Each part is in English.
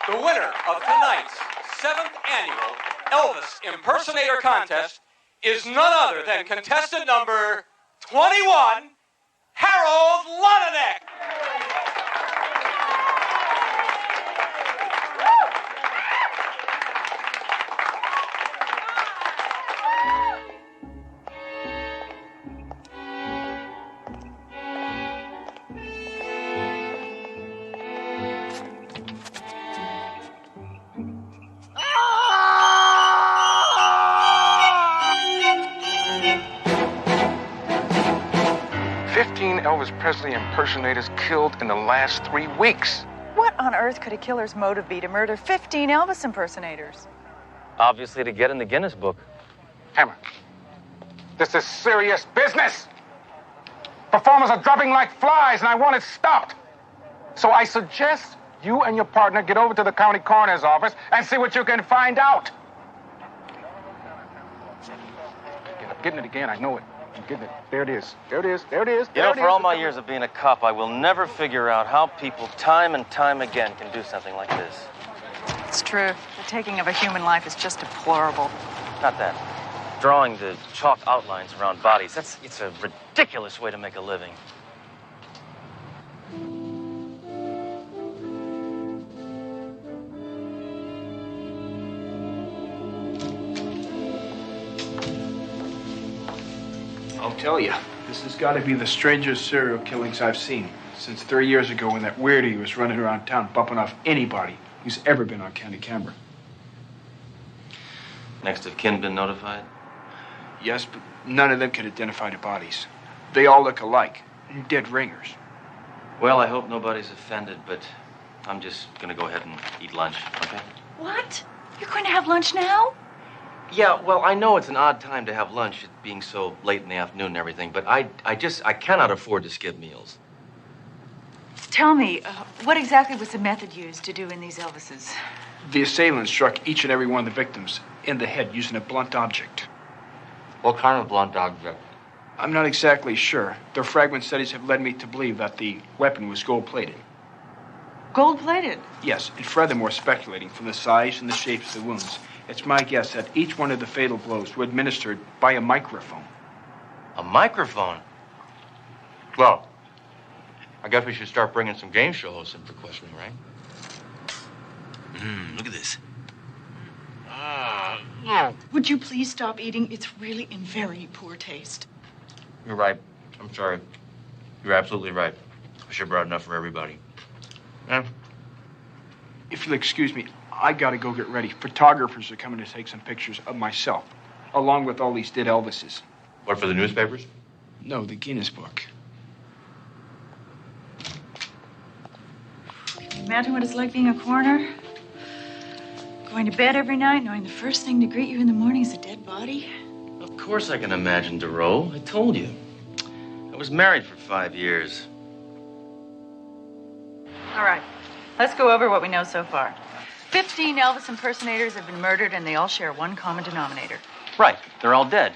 The winner of tonight's 7th annual Elvis Impersonator Contest is none other than contestant number 21, Harold Lonanek. 15 Elvis Presley impersonators killed in the last 3 weeks. What on earth could a killer's motive be to murder 15 Elvis impersonators? Obviously to get in the Guinness Book. Hammer, this is serious business. Performers are dropping like flies, and I want it stopped. So I suggest you and your partner get over to the county coroner's office and see what you can find out. I'm getting it again, I know it. I'm getting it. There it is. There it is. There it is. You know, for all my years of being a cop, I will never figure out how people time and time again can do something like this. It's true. The taking of a human life is just deplorable. Not that. Drawing the chalk outlines around bodies, it's a ridiculous way to make a living. I'll tell you, this has got to be the strangest serial killings I've seen since 3 years ago when that weirdo was running around town bumping off anybody who's ever been on county camera. Next of kin been notified? Yes, but none of them can identify the bodies. They all look alike. Dead ringers. Well, I hope nobody's offended, but I'm just gonna go ahead and eat lunch, okay? What? You're going to have lunch now? Yeah, well, I know it's an odd time to have lunch, it being so late in the afternoon and everything, but I cannot afford to skip meals. Tell me, what exactly was the method used to do in these Elvises? The assailant struck each and every one of the victims in the head using a blunt object. What kind of blunt object? I'm not exactly sure. Their fragment studies have led me to believe that the weapon was gold-plated. Gold-plated? Yes, and furthermore, speculating from the size and the shapes of the wounds, it's my guess that each one of the fatal blows were administered by a microphone. A microphone? Well, I guess we should start bringing some game show hosts in for questioning, right? Look at this. Would you please stop eating? It's really in very poor taste. You're right. I'm sorry. You're absolutely right. I should have brought enough for everybody. Yeah. If you'll excuse me, I gotta go get ready. Photographers are coming to take some pictures of myself, along with all these dead Elvises. What, for the newspapers? No, the Guinness Book. Can you imagine what it's like being a coroner? Going to bed every night, knowing the first thing to greet you in the morning is a dead body? Of course I can imagine, DeRoe. I told you. I was married for 5 years. All right, let's go over what we know so far. 15 Elvis impersonators have been murdered, and they all share one common denominator. Right. They're all dead.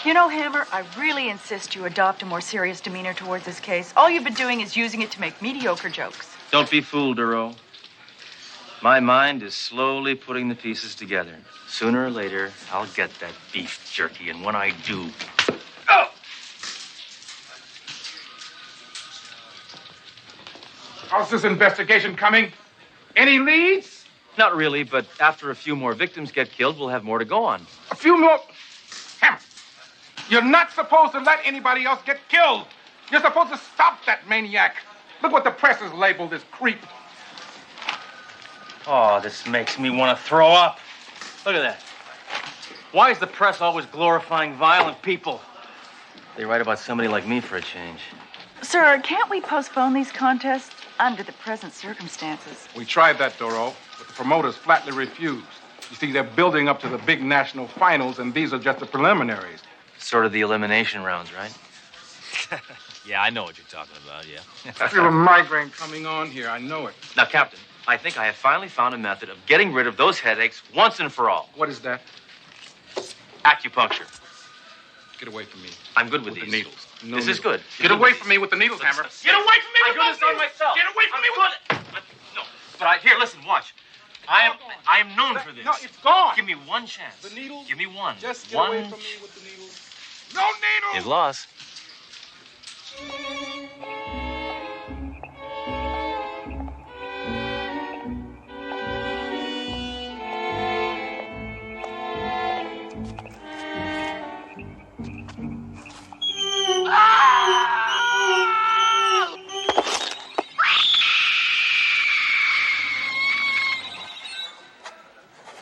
You know, Hammer, I really insist you adopt a more serious demeanor towards this case. All you've been doing is using it to make mediocre jokes. Don't be fooled, DeRoe. My mind is slowly putting the pieces together. Sooner or later, I'll get that beef jerky, and when I do... Oh! How's this investigation coming? Any leads? Not really, but after a few more victims get killed, we'll have more to go on. A few more? Hammer, you're not supposed to let anybody else get killed. You're supposed to stop that maniac. Look what the press has labeled this creep. Oh, this makes me want to throw up. Look at that. Why is the press always glorifying violent people? They write about somebody like me for a change. Sir, can't we postpone these contests under the present circumstances? We tried that, Doro, but the promoters flatly refused. You see, they're building up to the big national finals, and these are just the preliminaries. Sort of the elimination rounds, right? Yeah, I know what you're talking about, yeah. I feel a migraine coming on here. I know it. Now, Captain, I think I have finally found a method of getting rid of those headaches once and for all. What is that? Acupuncture. Get away from me. I'm good with these. The needles. No this needles. is good. Get away from me with the needles, Hammer. Get away from me I with do those this on needles. myself. Get away from me with... No. But here, listen, watch. I am known for this. No, it's gone. Give me one chance. The needles? Give me one. Just get one. away from me with the needles. No needles! His loss.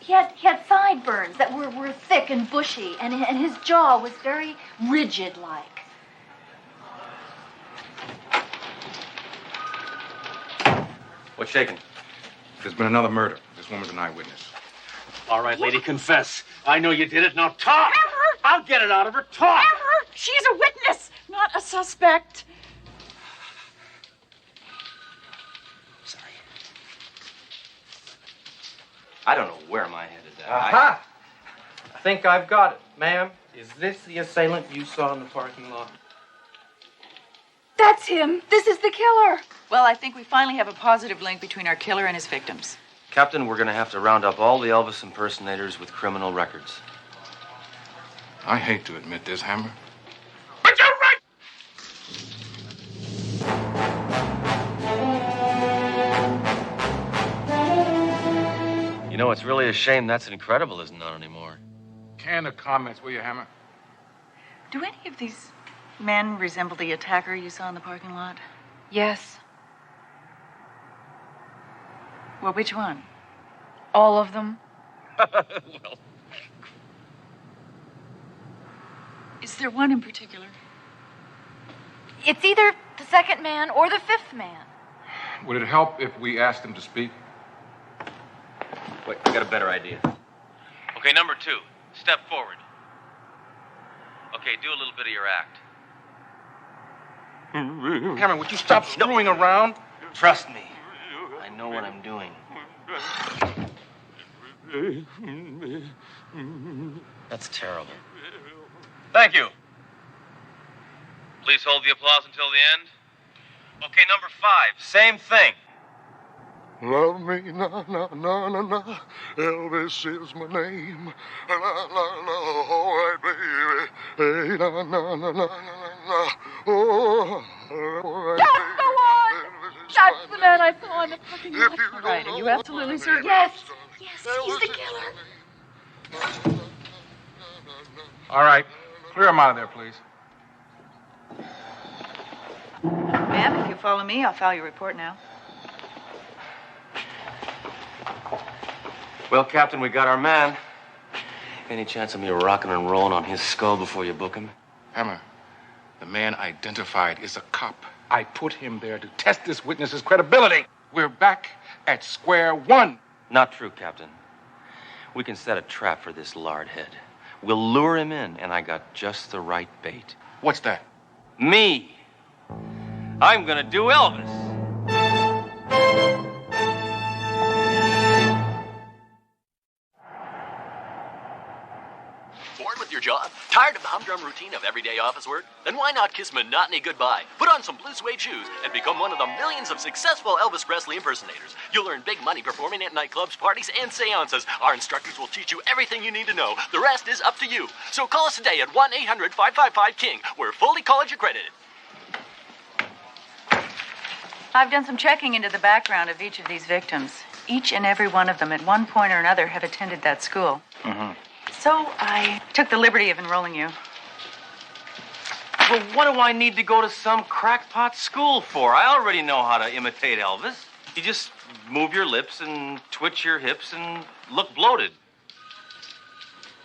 He had sideburns that were thick and bushy, and his jaw was very rigid-like. What's shaking? There's been another murder. This woman's an eyewitness. All right, lady, confess. I know you did it. Now talk. I'll get it out of her. Talk. She's a witness, not a suspect. Sorry. I don't know where my head is at. Aha! I think I've got it. Ma'am, is this the assailant you saw in the parking lot? That's him. This is the killer. Well, I think we finally have a positive link between our killer and his victims. Captain, we're going to have to round up all the Elvis impersonators with criminal records. I hate to admit this, Hammer. But you're right. You know, it's really a shame that's Incredible isn't on anymore. Can of comments, will you, Hammer? Do any of these men resemble the attacker you saw in the parking lot? Yes, Well, which one? all of them. Well, Is there one in particular? It's either the second man or the fifth man. Would it help if we asked him to speak? wait, I got a better idea. Okay, number 2. Step forward. Okay, do a little bit of your act. Hammer, would you stop screwing around? Trust me. I know what I'm doing. That's terrible. Thank you. Please hold the applause until the end. Okay, number 5. Same thing. Love me, na, na, na, na, na. Elvis is my name. La, la, la, all right, baby. Hey, na, na, na, na, na, na. Oh, all right, Yes, baby. go on. Elvis is That's my the man I name. saw in the parking If lot. you All right, don't are you know absolutely what certain? my name Yes. is, Yes, Elvis he's the is killer. my name. All right. Clear him out of there, please. Ma'am, if you follow me, I'll file your report now. Well, Captain, we got our man. Any chance of me rocking and rolling on his skull before you book him? Hammer, the man identified is a cop. I put him there to test this witness's credibility. We're back at square one. Not true, Captain. We can set a trap for this lard head. We'll lure him in, and I got just the right bait. What's that? Me. I'm gonna do Elvis. Bored with your job? Tired of the humdrum routine of everyday office work? Then why not kiss monotony goodbye? Put on some blue suede shoes and become one of the millions of successful Elvis Presley impersonators. You'll earn big money performing at nightclubs, parties, and seances. Our instructors will teach you everything you need to know. The rest is up to you. So call us today at 1-800-555-KING. We're fully college accredited. I've done some checking into the background of each of these victims. Each and every one of them at one point or another have attended that school. Mm-hmm. So I took the liberty of enrolling you. Well, what do I need to go to some crackpot school for? I already know how to imitate Elvis. You just move your lips and twitch your hips and look bloated.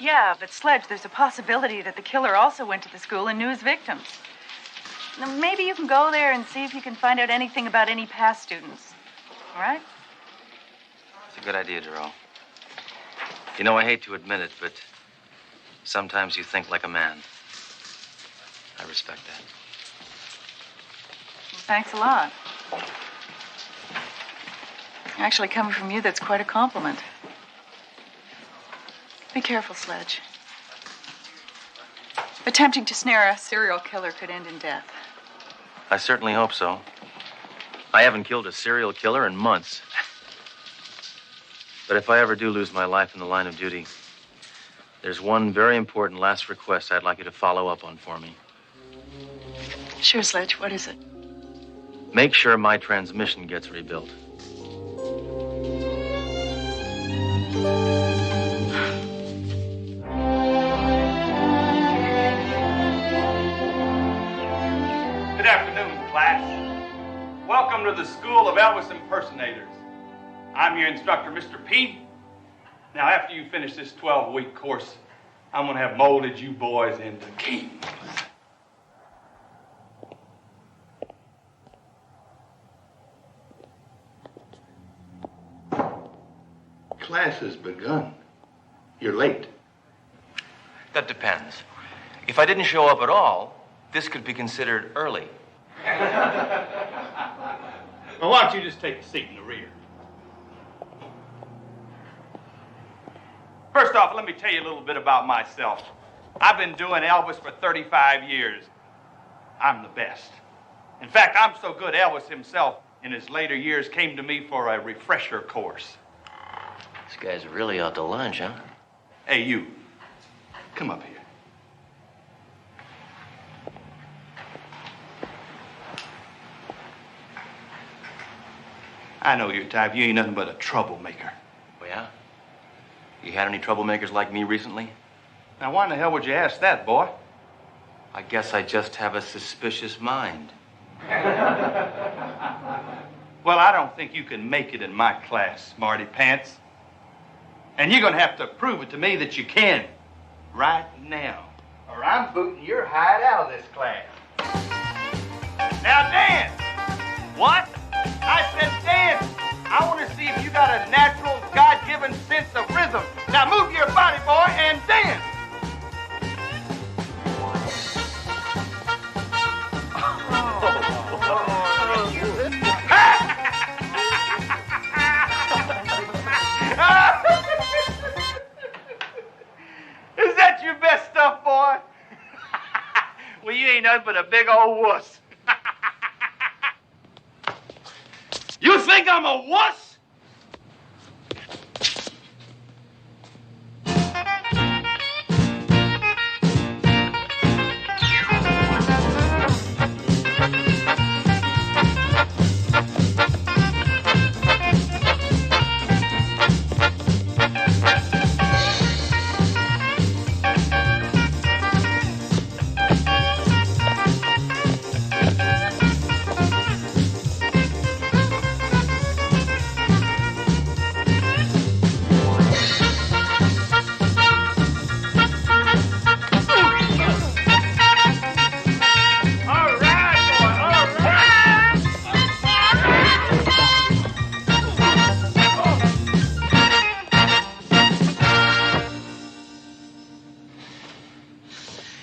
Yeah, but Sledge, there's a possibility that the killer also went to the school and knew his victims. Now, maybe you can go there and see if you can find out anything about any past students. All right? It's a good idea, Darrell. You know, I hate to admit it, but sometimes you think like a man. I respect that. Well, thanks a lot. Actually, coming from you, that's quite a compliment. Be careful, Sledge. Attempting to snare a serial killer could end in death. I certainly hope so. I haven't killed a serial killer in months. But if I ever do lose my life in the line of duty, there's one very important last request I'd like you to follow up on for me. Sure, Sledge. What is it? Make sure my transmission gets rebuilt. Good afternoon, class. Welcome to the School of Elvis Impersonators. I'm your instructor, Mr. P. Now, after you finish this 12-week course, I'm going to have molded you boys into kings. Class has begun. You're late. That depends. If I didn't show up at all, this could be considered early. Well, why don't you just take a seat in the rear? First off, let me tell you a little bit about myself. I've been doing Elvis for 35 years. I'm the best. In fact, I'm so good, Elvis himself, in his later years, came to me for a refresher course. This guy's really out to lunch, huh? Hey, you. Come up here. I know your type. You ain't nothing but a troublemaker. Oh, yeah? You had any troublemakers like me recently? Now, why in the hell would you ask that, boy? I guess I just have a suspicious mind. Well, I don't think you can make it in my class, smarty pants. And you're going to have to prove it to me that you can. Right now. Or I'm booting your hide out of this class. Now, dance! What? I said dance! I want to see if you got a natural, God-given sense of rhythm. Now move your body, boy, and dance! Is that your best stuff, boy? Well, you ain't nothing but a big old wuss. You think I'm a wuss?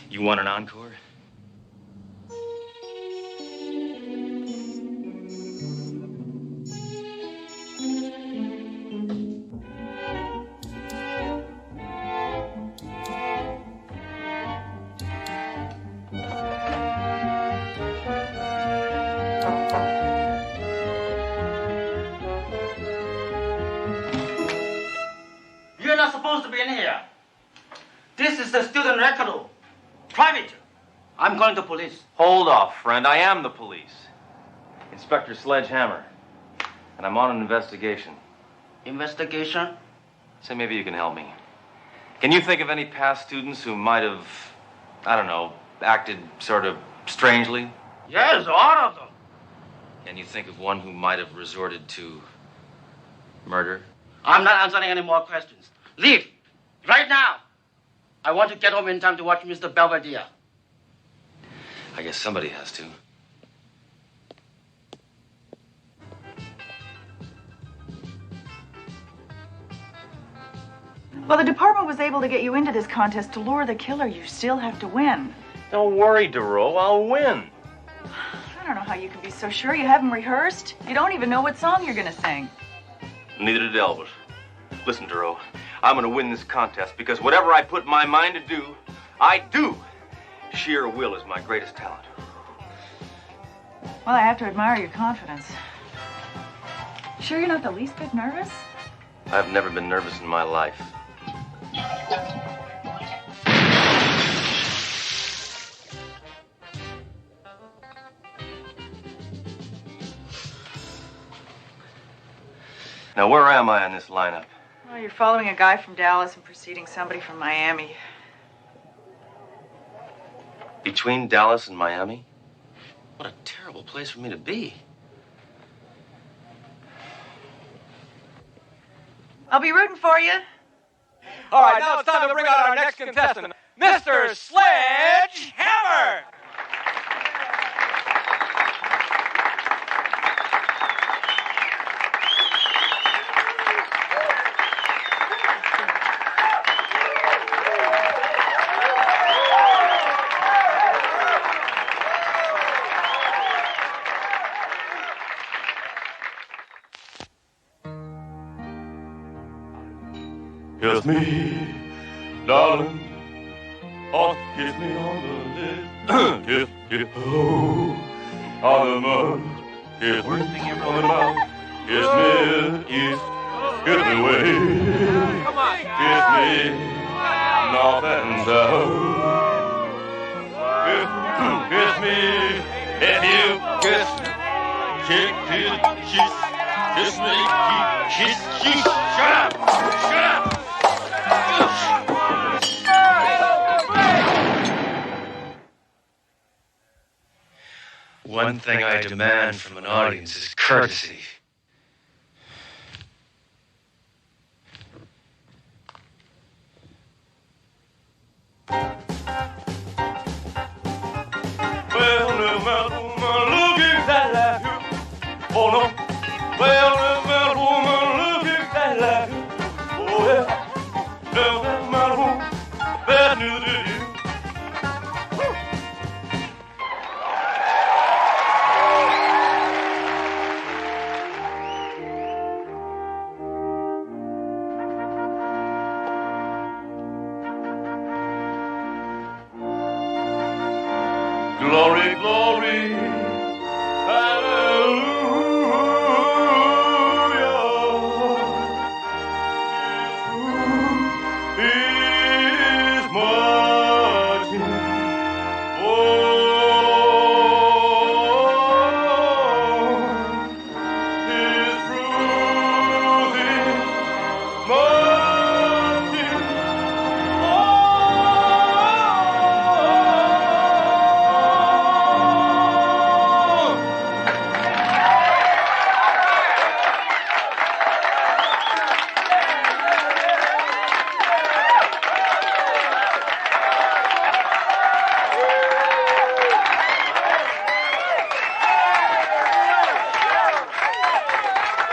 You want an encore? You're not supposed to be in here. This is the student record room. Private. I'm calling the police. Hold off, friend. I am the police. Inspector Sledgehammer. And I'm on an investigation. Investigation? Say, maybe you can help me. Can you think of any past students who might have, I don't know, acted sort of strangely? Yes, all of them. Can you think of one who might have resorted to murder? I'm not answering any more questions. Leave. Right now. I want to get home in time to watch Mr. Belvedere. I guess somebody has to. Well, the department was able to get you into this contest to lure the killer. You still have to win. Don't worry, Duro. I'll win. I don't know how you can be so sure. You haven't rehearsed. You don't even know what song you're going to sing. Neither did Elvis. Listen, Duro. I'm going to win this contest because whatever I put my mind to do, I do. Sheer will is my greatest talent. Well, I have to admire your confidence. Sure you're not the least bit nervous? I've never been nervous in my life. Now, where am I on this lineup? Well, you're following a guy from Dallas and preceding somebody from Miami. Between Dallas and Miami? What a terrible place for me to be. I'll be rooting for you. All right, now it's time to bring out our next contestant, Mr. Sledge Hammer. Kiss me, darling. Oh, kiss me on the lips. Kiss, oh, on the mouth. Kiss me on the mouth. Kiss me east. Kiss me west. Kiss me north and south. Kiss me if you kiss me, kiss. Shut up! Shut up! One thing I demand from an audience is courtesy. Well, no matter woman, look exactly like you. Oh no. Well, no matter woman, look exactly like you. Oh yeah. No matter woman, bad news to you. Glory, glory, hallelujah. Is marching. His truth is marching.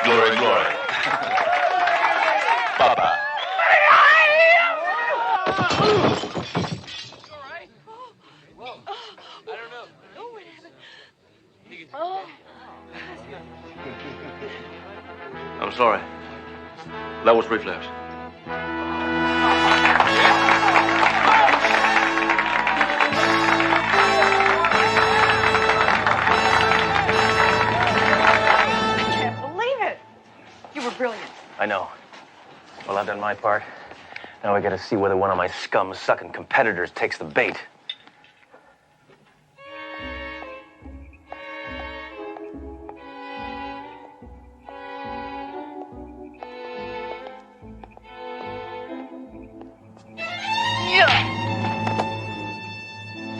Glory, glory. Papa. I'm sorry. That was reflex. I can't believe it. You were brilliant. I know. Well, I've done my part. Now we gotta see whether one of my scum-sucking competitors takes the bait.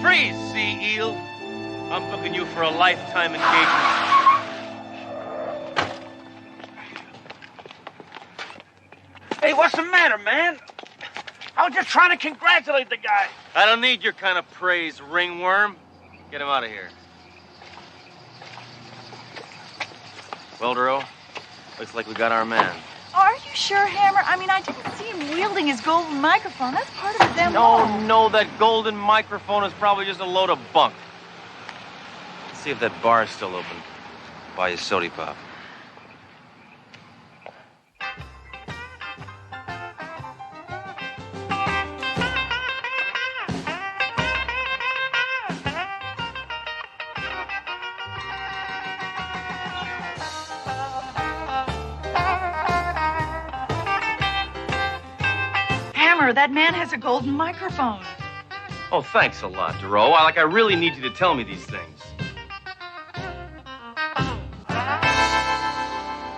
Freeze, sea eel. I'm booking you for a lifetime engagement. Hey, what's the matter, man? I was just trying to congratulate the guy. I don't need your kind of praise, ringworm. Get him out of here. Well, Duro, looks like we got our man. Are you sure, Hammer? I mean, I didn't see him wielding his golden microphone. That's part of the demo. No, that golden microphone is probably just a load of bunk. Let's see if that bar is still open. Buy you sody pop. Hammer, that man has a golden microphone. Oh, thanks a lot, Duro. I really need you to tell me these things.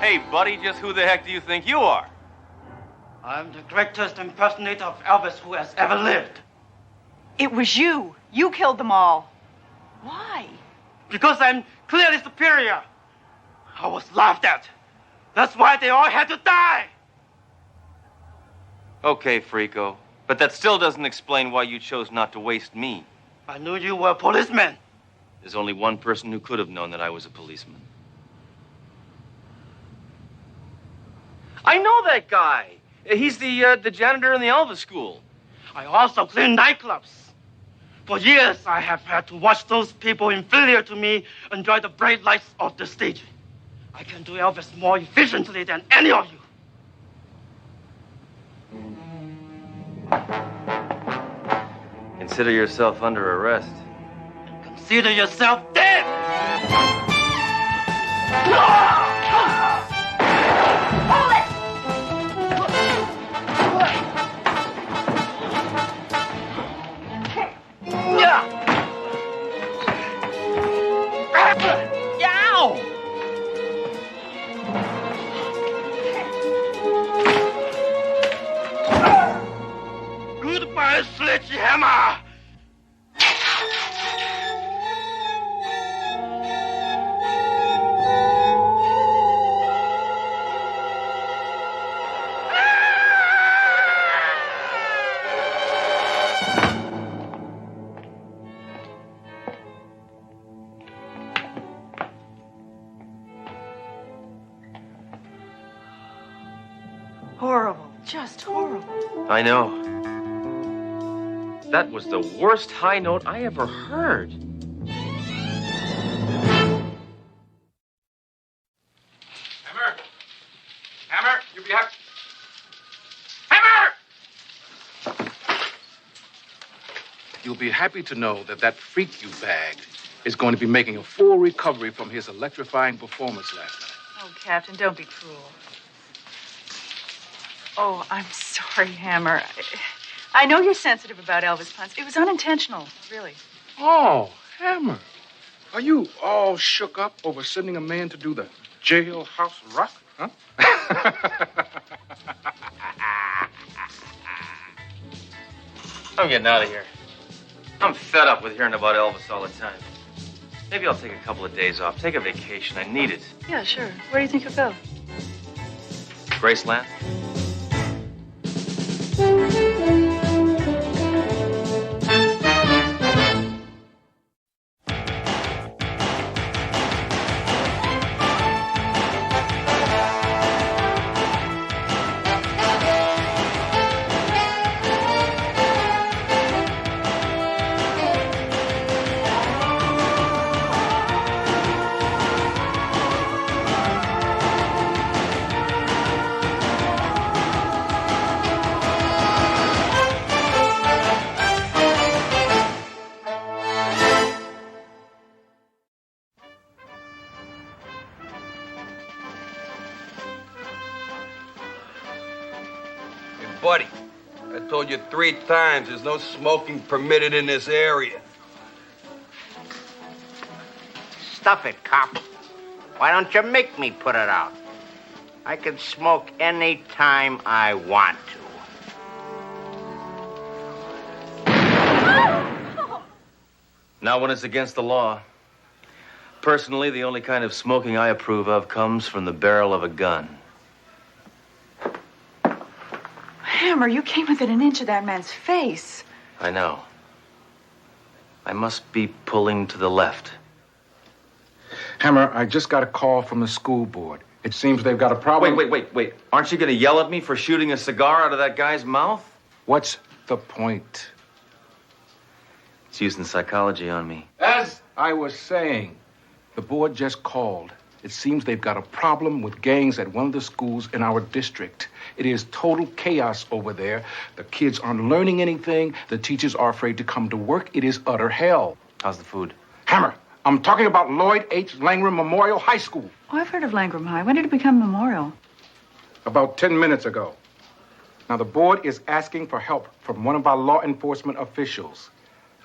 Hey, buddy, just who the heck do you think you are? I'm the greatest impersonator of Elvis who has ever lived. It was you. You killed them all. Why? Because I'm clearly superior. I was laughed at. That's why they all had to die. Okay, Frico. But that still doesn't explain why you chose not to waste me. I knew you were a policeman. There's only one person who could have known that I was a policeman. I know that guy. He's the janitor in the Elvis school. I also clean nightclubs. For years, I have had to watch those people inferior to me enjoy the bright lights of the stage. I can do Elvis more efficiently than any of you. Consider yourself under arrest. Consider yourself dead! Goodbye, Sledgehammer! Horrible. Just horrible. I know. That was the worst high note I ever heard. Hammer! Hammer, you be happy. Hammer! You'll be happy to know that that freak you bagged is going to be making a full recovery from his electrifying performance last night. Oh, Captain, don't be cruel. Oh, I'm sorry, Hammer. I know you're sensitive about Elvis puns. It was unintentional, really. Oh, Hammer. Are you all shook up over sending a man to do the jailhouse rock, huh? I'm getting out of here. I'm fed up with hearing about Elvis all the time. Maybe I'll take a couple of days off. Take a vacation. I need it. Yeah, sure. Where do you think you'll go? Graceland? Buddy, I told you 3 times there's no smoking permitted in this area. Stuff it, cop. Why don't you make me put it out? I can smoke any time I want to. Not when it's against the law. Personally, the only kind of smoking I approve of comes from the barrel of a gun. Hammer, you came within an inch of that man's face. I know. I must be pulling to the left. Hammer, I just got a call from the school board. It seems they've got a problem. Wait. Aren't you going to yell at me for shooting a cigar out of that guy's mouth? What's the point? It's using psychology on me. As I was saying, the board just called. It seems they've got a problem with gangs at one of the schools in our district. It is total chaos over there. The kids aren't learning anything. The teachers are afraid to come to work. It is utter hell. How's the food? Hammer, I'm talking about Lloyd H. Langram Memorial High School. Oh, I've heard of Langram High. When did it become Memorial? About 10 minutes ago. Now, the board is asking for help from one of our law enforcement officials.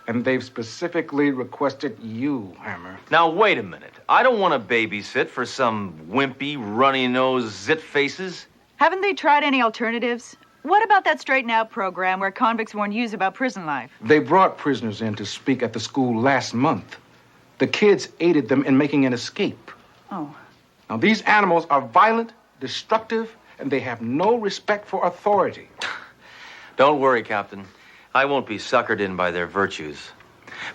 And they've specifically requested you, Hammer. Now, wait a minute. I don't want to babysit for some wimpy, runny-nosed zit faces. Haven't they tried any alternatives? What about that Straighten Out program where convicts warn youths about prison life? They brought prisoners in to speak at the school last month. The kids aided them in making an escape. Oh. Now, these animals are violent, destructive, and they have no respect for authority. Don't worry, Captain. I won't be suckered in by their virtues.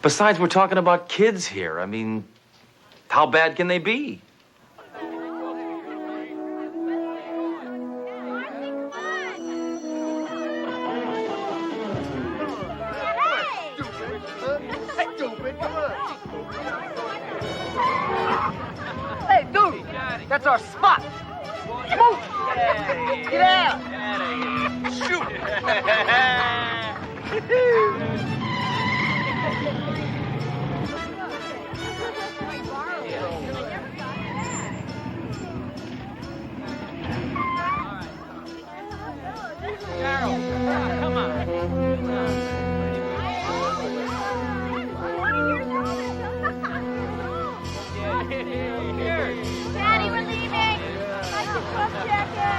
Besides, we're talking about kids here. I mean, how bad can they be? Hey, dude, that's our spot. Move! Get out! Shoot! Come on. Daddy, we're leaving. Like the truck jacket.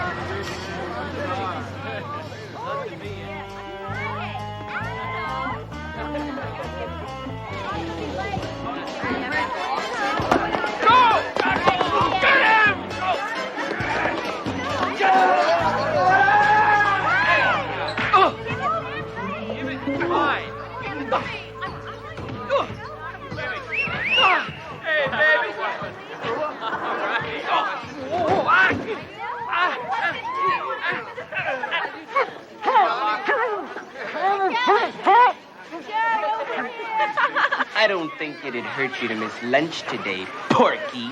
I don't think it'd hurt you to miss lunch today, Porky.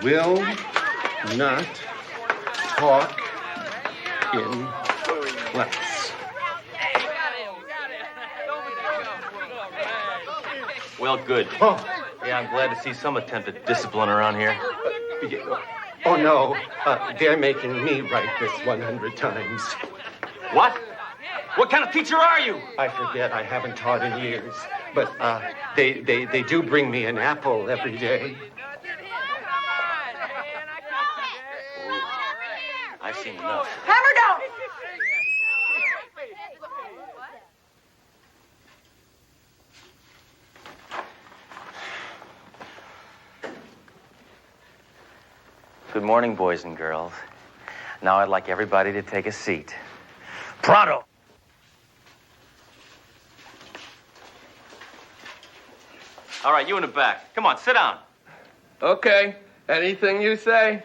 Will not talk in class. Well, good. Yeah, I'm glad to see some attempt at discipline around here. Oh, no. They're making me write this 100 times. What? What kind of teacher are you? I forget. I haven't taught in years. But they do bring me an apple every day. I've seen enough. Hammer down! Good morning, boys and girls. Now I'd like everybody to take a seat. Pronto! All right, you in the back. Come on, sit down. Okay. Anything you say?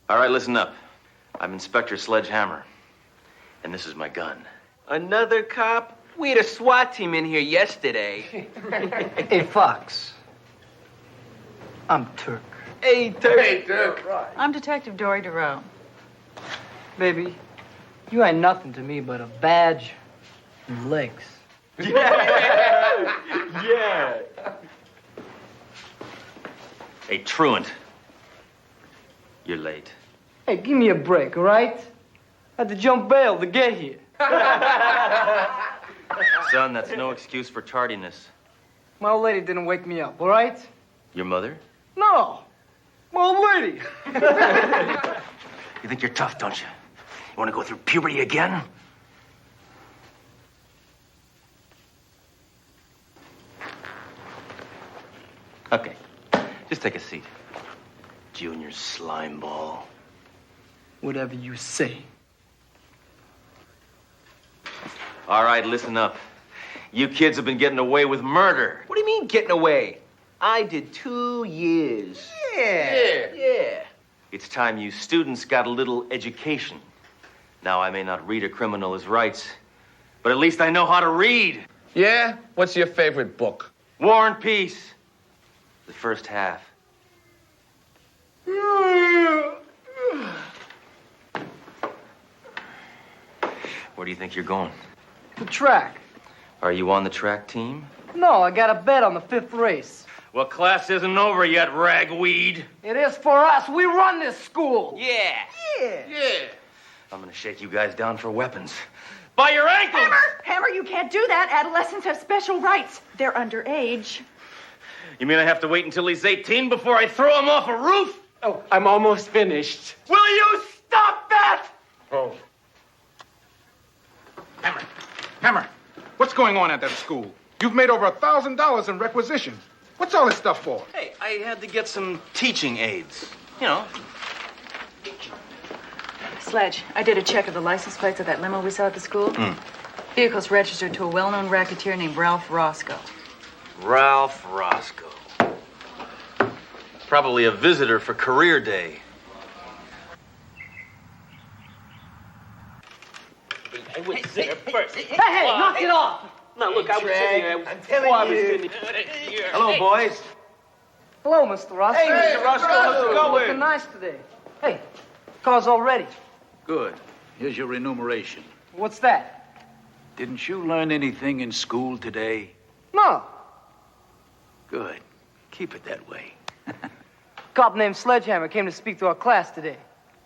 All right, listen up. I'm Inspector Sledge, and this is my gun. Another cop? We had a SWAT team in here yesterday. Hey, Fox. I'm Turk. Hey, Turk. Hey, Turk. I'm Detective Dory DeRoe. Baby, you ain't nothing to me but a badge and legs. Yeah. Hey, truant. You're late. Hey, give me a break, all right? Had to jump bail to get here. Son, that's no excuse for tardiness. My old lady didn't wake me up, all right? Your mother? No, my old lady. You think you're tough, don't you? You want to go through puberty again? Okay, just take a seat. Junior slimeball. Whatever you say. All right, listen up. You kids have been getting away with murder. What do you mean getting away? I did 2 years. Yeah. It's time you students got a little education. Now, I may not read a criminal his rights, but at least I know how to read. Yeah? What's your favorite book? War and Peace. The first half. Where do you think you're going? The track. Are you on the track team? No, I got a bet on the 5th race. Well, class isn't over yet, ragweed. It is for us. We run this school. Yeah. Yeah. I'm gonna shake you guys down for weapons. By your ankles! Hammer, you can't do that. Adolescents have special rights. They're underage. You mean I have to wait until he's 18 before I throw him off a roof? Oh, I'm almost finished. Will you stop that? Oh. Hammer, what's going on at that school? You've made over $1,000 in requisitions. What's all this stuff for? Hey, I had to get some teaching aids. You know. Sledge, I did a check of the license plates of that limo we saw at the school. Vehicle's registered to a well-known racketeer named Ralph Roscoe. Ralph Roscoe. Probably a visitor for career day. I was there first. Hey, knock it off! Now, look, I was sitting there. I'm telling you. Hello, boys. Hello, Mr. Roscoe. Hey, Mr. Roscoe, how's it going? Looking nice today. Hey, car's all ready. Good. Here's your remuneration. What's that? Didn't you learn anything in school today? No. Good. Keep it that way. A cop named Sledgehammer came to speak to our class today.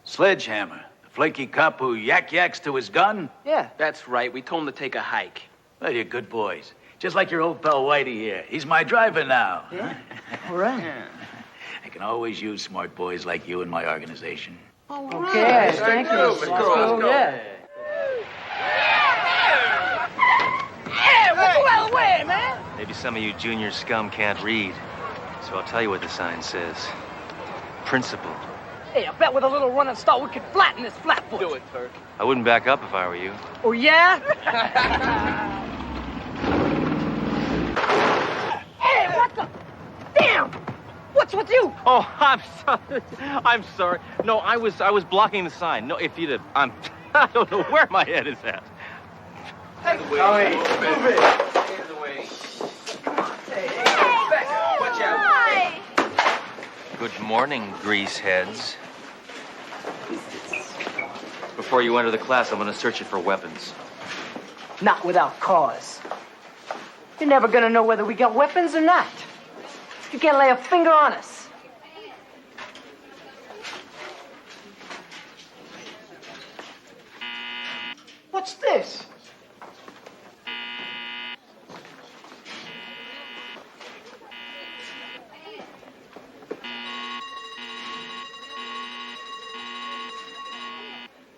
Sledgehammer, the flaky cop who yaks to his gun? Yeah. That's right. We told him to take a hike. Well, you're good boys. Just like your old pal Whitey here. He's my driver now. Yeah. All right. I can always use smart boys like you in my organization. Okay, thank you, Mr. Roscoe. Yeah. Hey, what's the other way, man? Maybe some of you junior scum can't read. So I'll tell you what the sign says. Principal. Hey, I bet with a little run and start we could flatten this flatfoot. Do it, Turk. I wouldn't back up if I were you. Oh, yeah? Hey, what the? Damn! What's with you? Oh, I'm sorry. I'm sorry. No, I was blocking the sign. No, if you'd have, I don't know where my head is at. Hey, move it. Get in the way. Come on. Hey, back up. Watch out. Hi. Good morning, grease heads. Before you enter the class, I'm going to search you for weapons. Not without cause. You're never gonna know whether we got weapons or not. You can't lay a finger on us. What's this?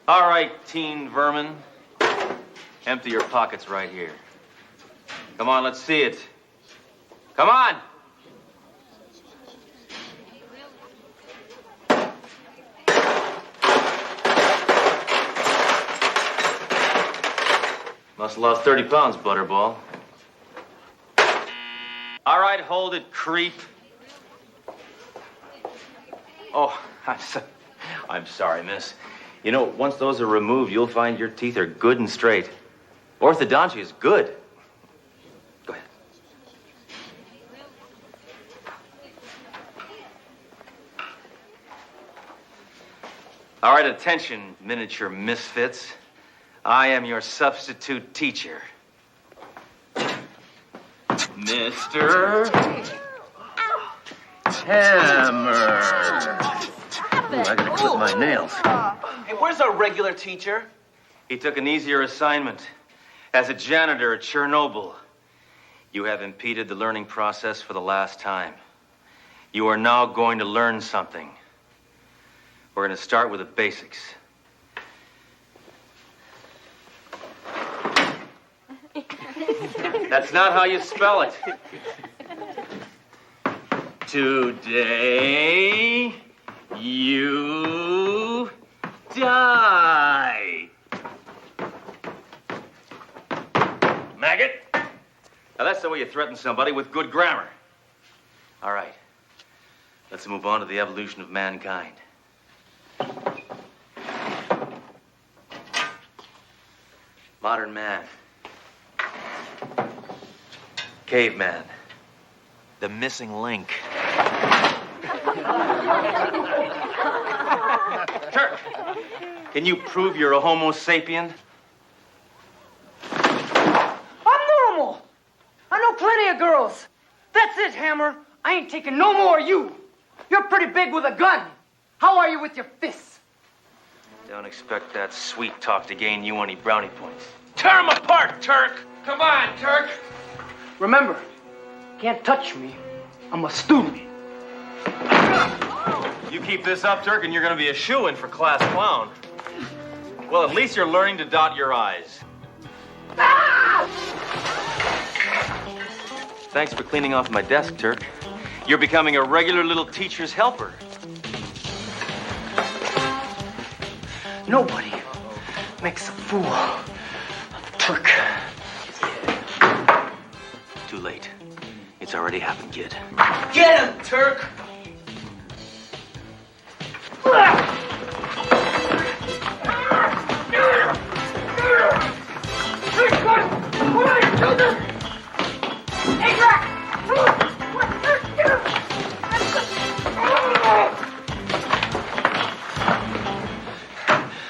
All right, teen vermin. Empty your pockets right here. Come on, let's see it. Come on! Must have lost 30 pounds, Butterball. All right, hold it, creep. Oh, I'm sorry, miss. You know, once those are removed, you'll find your teeth are good and straight. Orthodontia is good. Go ahead. All right, attention, miniature misfits. I am your substitute teacher. Mr. Hammer. Ooh, I gotta clip my nails. Hey, where's our regular teacher? He took an easier assignment. As a janitor at Chernobyl, you have impeded the learning process for the last time. You are now going to learn something. We're going to start with the basics. That's not how you spell it. Today, you die. Maggot. Now, that's the way you threaten somebody with good grammar. All right. Let's move on to the evolution of mankind. Modern man. Caveman. The missing link. Turk, can you prove you're a Homo sapien? I'm normal. girls. That's it, Hammer. I ain't taking no more of you. You're pretty big with a gun. How are you with your fists? Don't expect that sweet talk to gain you any brownie points. Tear him apart, Turk. Come on, Turk. Remember, can't touch me. I'm a student. You keep this up, Turk, and you're going to be a shoo-in for class clown. Well, at least you're learning to dot your I's. Thanks for cleaning off my desk, Turk. You're becoming a regular little teacher's helper. Nobody makes a fool of Turk. Too late. It's already happened, kid. Get him, Turk.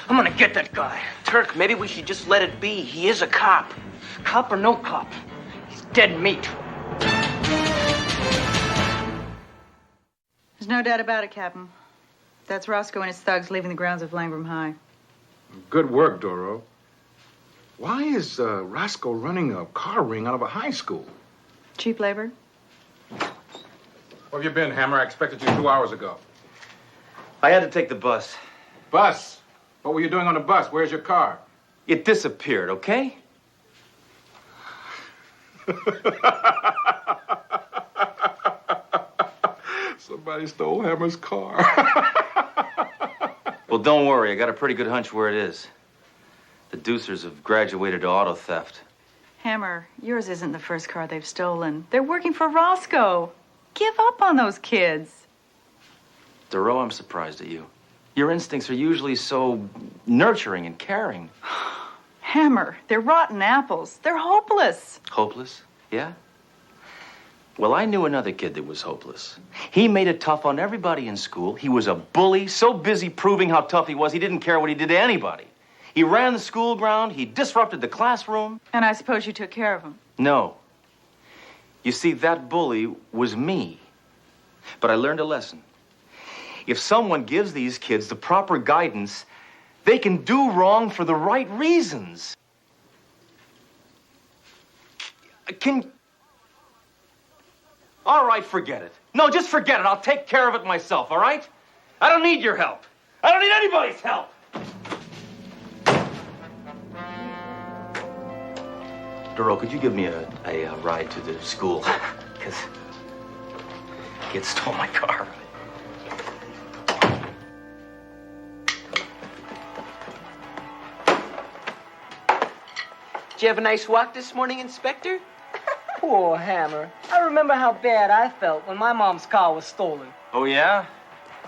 I'm gonna get that guy. Turk, maybe we should just let it be. He is a cop. Cop or no cop, he's dead meat. There's no doubt about it, Captain. That's Roscoe and his thugs leaving the grounds of Langram High. Good work, Doro. Why is Roscoe running a car ring out of a high school? Cheap labor? Where have you been, Hammer? I expected you 2 hours ago. I had to take the bus. Bus? What were you doing on the bus? Where's your car? It disappeared, okay? Somebody stole Hammer's car. Well, don't worry. I got a pretty good hunch where it is. The Deucers have graduated to auto theft. Hammer, yours isn't the first car they've stolen. They're working for Roscoe. Give up on those kids. Doro, I'm surprised at you. Your instincts are usually so nurturing and caring. Hammer, they're rotten apples. They're hopeless. Hopeless? Yeah? Well, I knew another kid that was hopeless. He made it tough on everybody in school. He was a bully, so busy proving how tough he was, he didn't care what he did to anybody. He ran the school ground. He disrupted the classroom. And I suppose you took care of him. No. You see, that bully was me. But I learned a lesson. If someone gives these kids the proper guidance, they can do wrong for the right reasons. All right, forget it. No, just forget it. I'll take care of it myself, all right? I don't need your help. I don't need anybody's help. Doro, could you give me a ride to the school? Because kids stole my car. Did you have a nice walk this morning, Inspector? Poor Hammer. I remember how bad I felt when my mom's car was stolen. Oh, yeah?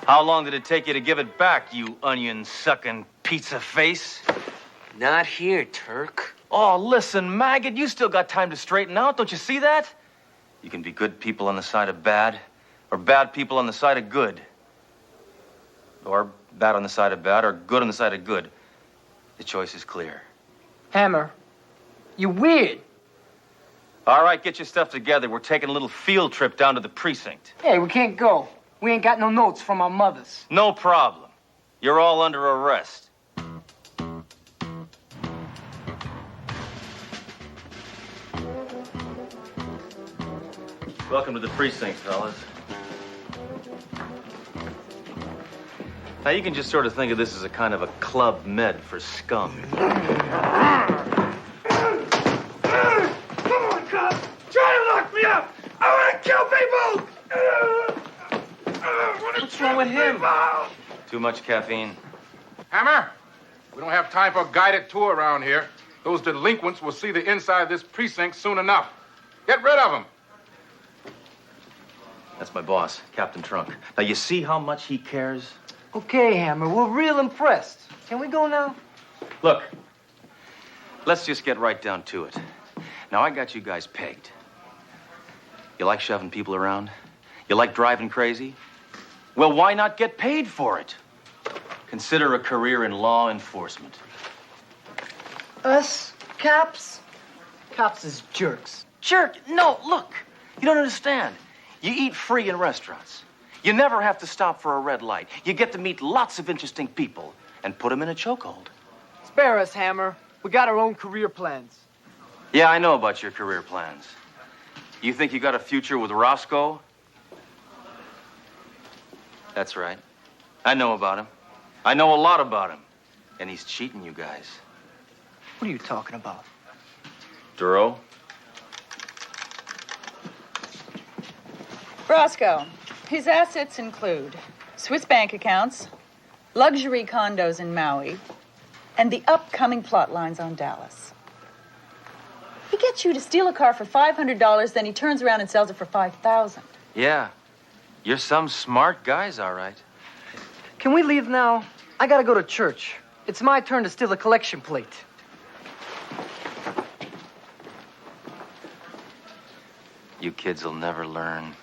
How long did it take you to give it back, you onion-sucking pizza face? Not here, Turk. Oh, listen, maggot, you still got time to straighten out. Don't you see that? You can be good people on the side of bad, or bad people on the side of good. Or bad on the side of bad, or good on the side of good. The choice is clear. Hammer, you weird. All right, get your stuff together. We're taking a little field trip down to the precinct. Hey, we can't go. We ain't got no notes from our mothers. No problem. You're all under arrest. Welcome to the precinct, fellas. Now, you can just sort of think of this as a kind of a club med for scum. What's wrong with him? Too much caffeine. Hammer, we don't have time for a guided tour around here. Those delinquents will see the inside of this precinct soon enough. Get rid of them. That's my boss, Captain Trunk. Now, you see how much he cares? Okay, Hammer, we're real impressed. Can we go now? Look, let's just get right down to it. Now, I got you guys pegged. You like shoving people around? You like driving crazy? Well, why not get paid for it? Consider a career in law enforcement. Us? Cops? Cops is jerks. Jerk? No, look. You don't understand. You eat free in restaurants. You never have to stop for a red light. You get to meet lots of interesting people and put them in a chokehold. Spare us, Hammer. We got our own career plans. Yeah, I know about your career plans. You think you got a future with Roscoe? That's right. I know about him. I know a lot about him. And he's cheating you guys. What are you talking about? Duro? Roscoe, his assets include Swiss bank accounts, luxury condos in Maui, and the upcoming plot lines on Dallas. He gets you to steal a car for $500, then he turns around and sells it for $5,000. Yeah. You're some smart guys, all right. Can we leave now? I gotta go to church. It's my turn to steal a collection plate. You kids will never learn.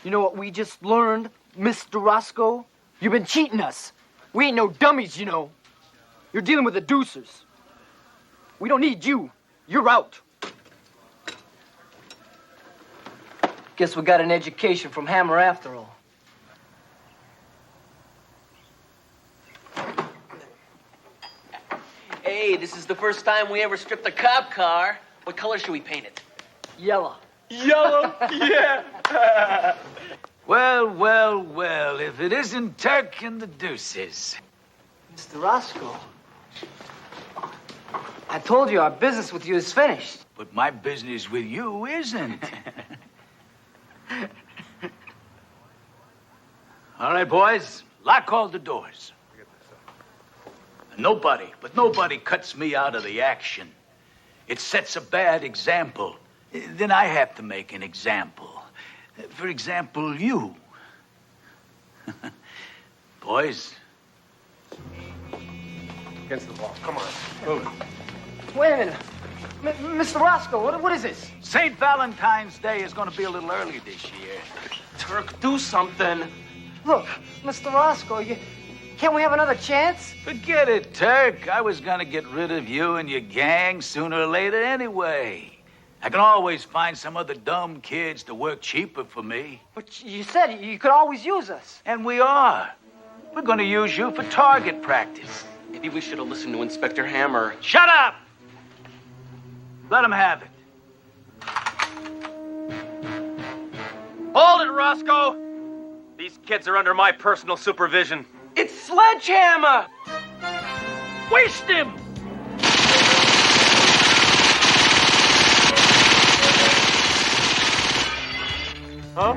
You know what we just learned, Mr. Roscoe? You've been cheating us. We ain't no dummies, you know. You're dealing with the deucers. We don't need you. You're out. Guess we got an education from Hammer after all. Hey, this is the first time we ever stripped a cop car. What color should we paint it? Yellow. Yellow? Yeah. Well, well, well, if it isn't Turk and the Deuces. Mr. Roscoe, I told you our business with you is finished. But my business with you isn't. All right, boys, lock all the doors. Nobody cuts me out of the action. It sets a bad example. Then I have to make an example. For example, you. Boys. Against the wall. Come on. Move it. Wait a minute. Mr. Roscoe, what is this? St. Valentine's Day is going to be a little early this year. Turk, do something. Look, Mr. Roscoe, can't we have another chance? Forget it, Turk. I was going to get rid of you and your gang sooner or later anyway. I can always find some other dumb kids to work cheaper for me. But you said you could always use us. And we are. We're going to use you for target practice. Maybe we should have listened to Inspector Hammer. Shut up! Let him have it. Hold it, Roscoe! These kids are under my personal supervision. It's Sledgehammer! Waste him! Huh?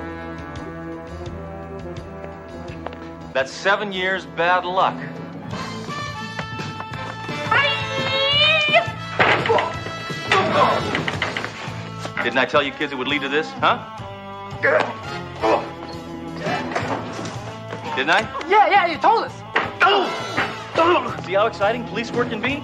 That's 7 years bad luck. Didn't I tell you kids it would lead to this, huh? Didn't I? Yeah, you told us. See how exciting police work can be?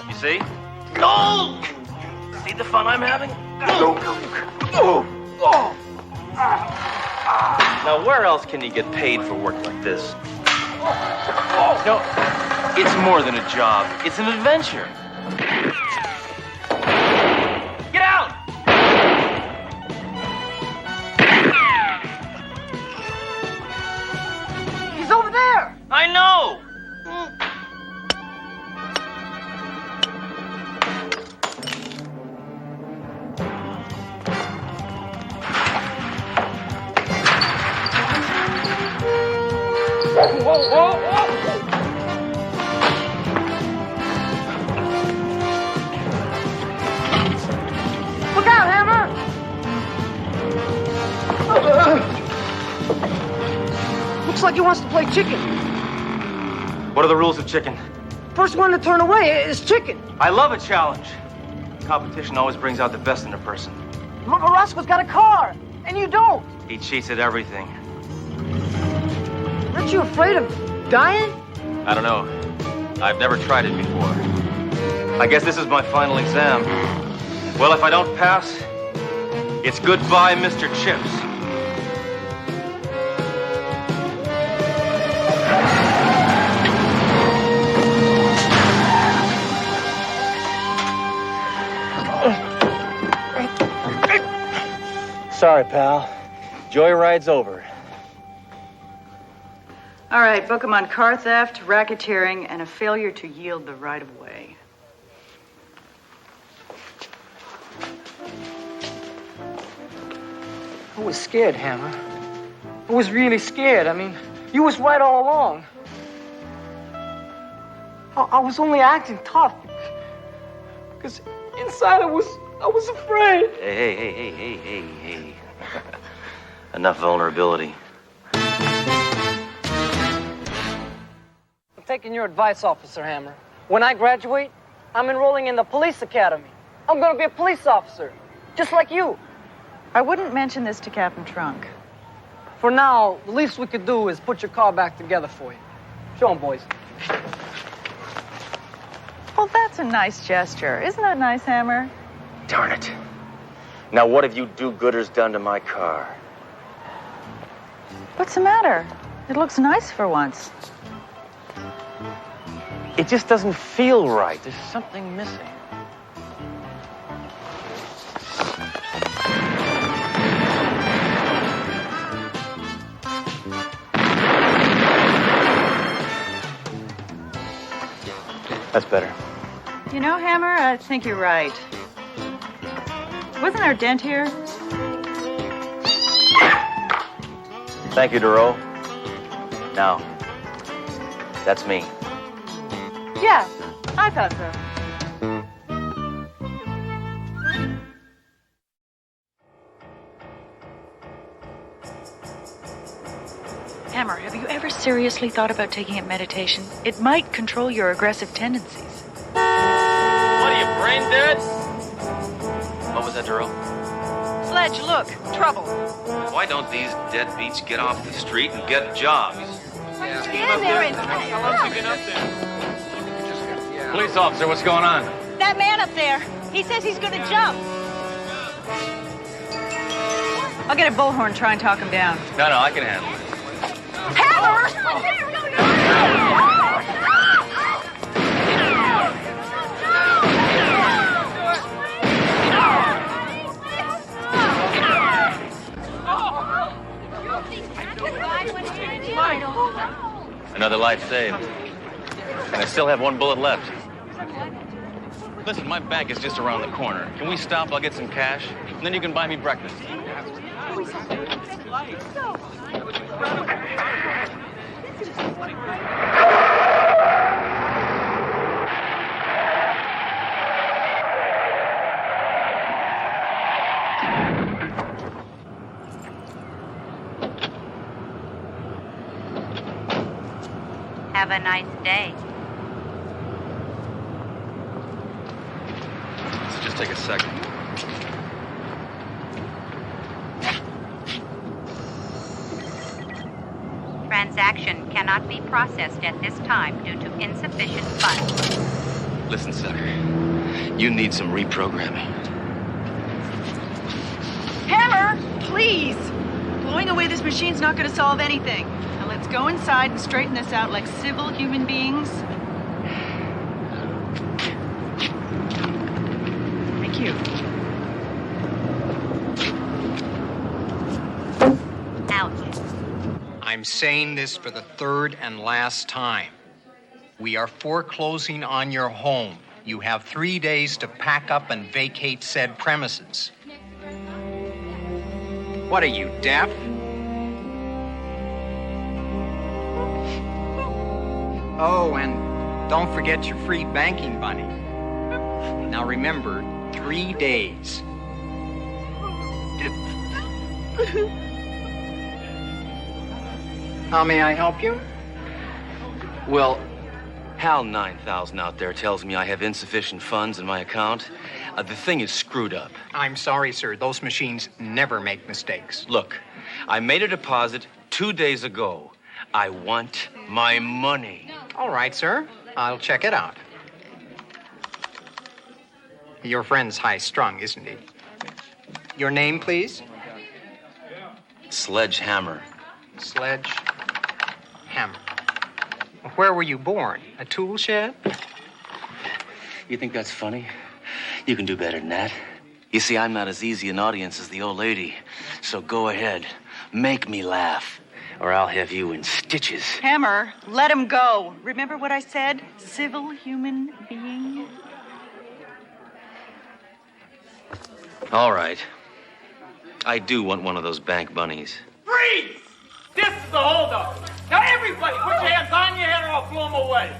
You see? No! See the fun I'm having? Now, where else can you get paid for work like this? No, it's more than a job. It's an adventure. Get out! He's over there! I know! Whoa! Look out, Hammer! Looks like he wants to play chicken. What are the rules of chicken? First one to turn away is chicken. I love a challenge. Competition always brings out the best in a person. Look, Roscoe's got a car, and you don't. He cheats at everything. Aren't you afraid of dying? I don't know. I've never tried it before. I guess this is my final exam. Well, if I don't pass, it's goodbye, Mr. Chips. sorry, pal. Joyride's over. All right, book him on car theft, racketeering, and a failure to yield the right of way. I was scared, Hammer. I was really scared. I mean, you was right all along. I was only acting tough because inside I was afraid. Hey. Enough vulnerability. I'm taking your advice, Officer Hammer. When I graduate, I'm enrolling in the police academy. I'm going to be a police officer, just like you. I wouldn't mention this to Captain Trunk. For now, the least we could do is put your car back together for you. Show 'em, boys. Well, that's a nice gesture. Isn't that nice, Hammer? Darn it. Now what have you do-gooders done to my car? What's the matter? It looks nice for once. It just doesn't feel right. There's something missing. That's better. You know, Hammer, I think you're right. Wasn't there a dent here? Thank you, Duro. Now, that's me. Yeah, I thought so. Hammer, have you ever seriously thought about taking up meditation? It might control your aggressive tendencies. What are you, brain dead? What was that, Duro? Sledge, look, trouble. Why don't these deadbeats get off the street and get jobs? Stand there and Police officer, what's going on? that man up there, he says he's going to jump. I'll get a bullhorn and try and talk him down. No, I can handle it. Hammer! Another life saved. And I still have one bullet left. Listen, my bank is just around the corner. Can we stop? I'll get some cash, and then you can buy me breakfast. Have a nice day. Just take a second. Transaction cannot be processed at this time due to insufficient funds. Listen, sucker. You need some reprogramming. Hammer, please! Blowing away this machine's not going to solve anything. Now let's go inside and straighten this out like civil human beings. Thank you. Ouch. I'm saying this for the third and last time. We are foreclosing on your home. You have 3 days to pack up and vacate said premises. What are you, deaf? Oh, and don't forget your free banking money. Now remember, 3 days. How may I help you? Well, HAL 9000 out there tells me I have insufficient funds in my account. The thing is screwed up. I'm sorry, sir. Those machines never make mistakes. Look, I made a deposit 2 days ago. I want my money. All right, sir. I'll check it out. Your friend's high-strung, isn't he? Your name, please? Sledgehammer. Sledgehammer. Where were you born? A tool shed? You think that's funny? You can do better than that. You see, I'm not as easy an audience as the old lady. So go ahead, make me laugh, or I'll have you in stitches. Hammer, let him go. Remember what I said? Civil human being. All right. I do want one of those bank bunnies. Freeze! This is the holdup. Now, everybody, put your hands on your head or I'll blow them away.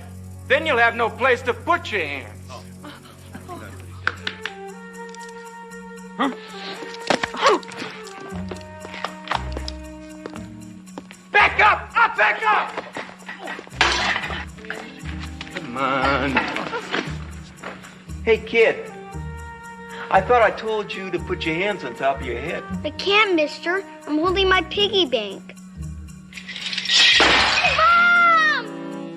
Then you'll have no place to put your hands. Back up! Up, back up! Come on. Hey, kid. I thought I told you to put your hands on top of your head. I can't, mister. I'm holding my piggy bank. Mom!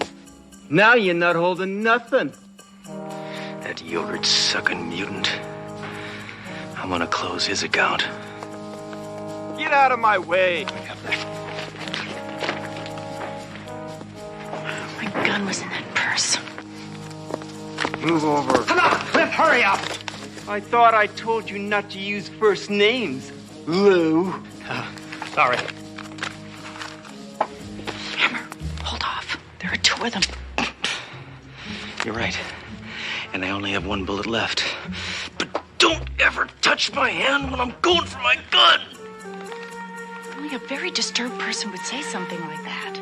Now you're not holding nothing. That yogurt-sucking mutant. I'm gonna close his account. Get out of my way. My gun was in that purse. Move over. Come on, Cliff, hurry up. I thought I told you not to use first names, Lou. Sorry. Hammer, hold off. There are two of them. You're right. And I only have one bullet left. But don't ever touch my hand when I'm going for my gun! Only a very disturbed person would say something like that.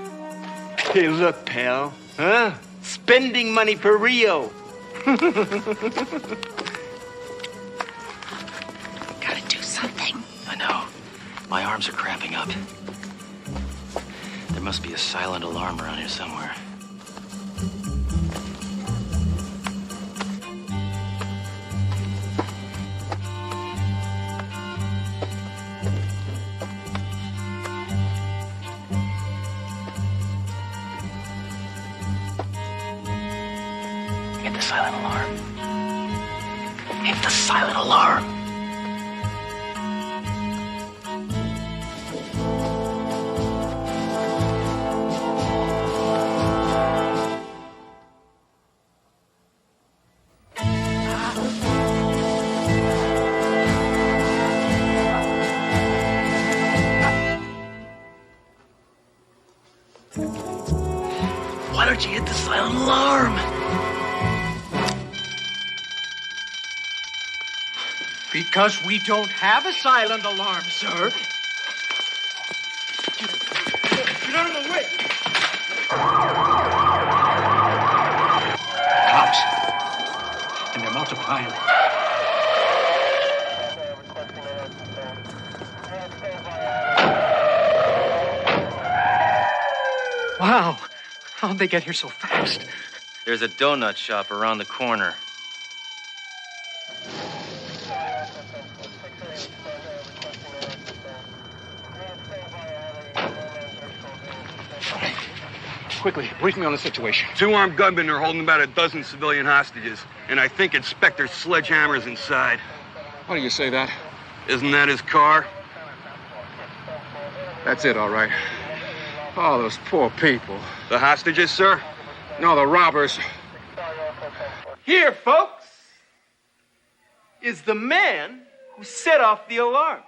Hey, look, pal. Huh? Spending money for Rio. Gotta do something. I know. My arms are cramping up. There must be a silent alarm around here somewhere. Hit the silent alarm. Hit the silent alarm. Why don't you hit the silent alarm? Because we don't have a silent alarm, sir. Get out of the way. Cops. And they're multiplying. Wow. How'd they get here so fast? There's a donut shop around the corner. Quickly, brief me on the situation. Two armed gunmen are holding about a dozen civilian hostages, and I think Inspector Sledgehammer's inside. Why do you say that? Isn't that his car? That's it, all right. Oh, those poor people. The hostages, sir? No, the robbers. Here, folks, is the man who set off the alarm.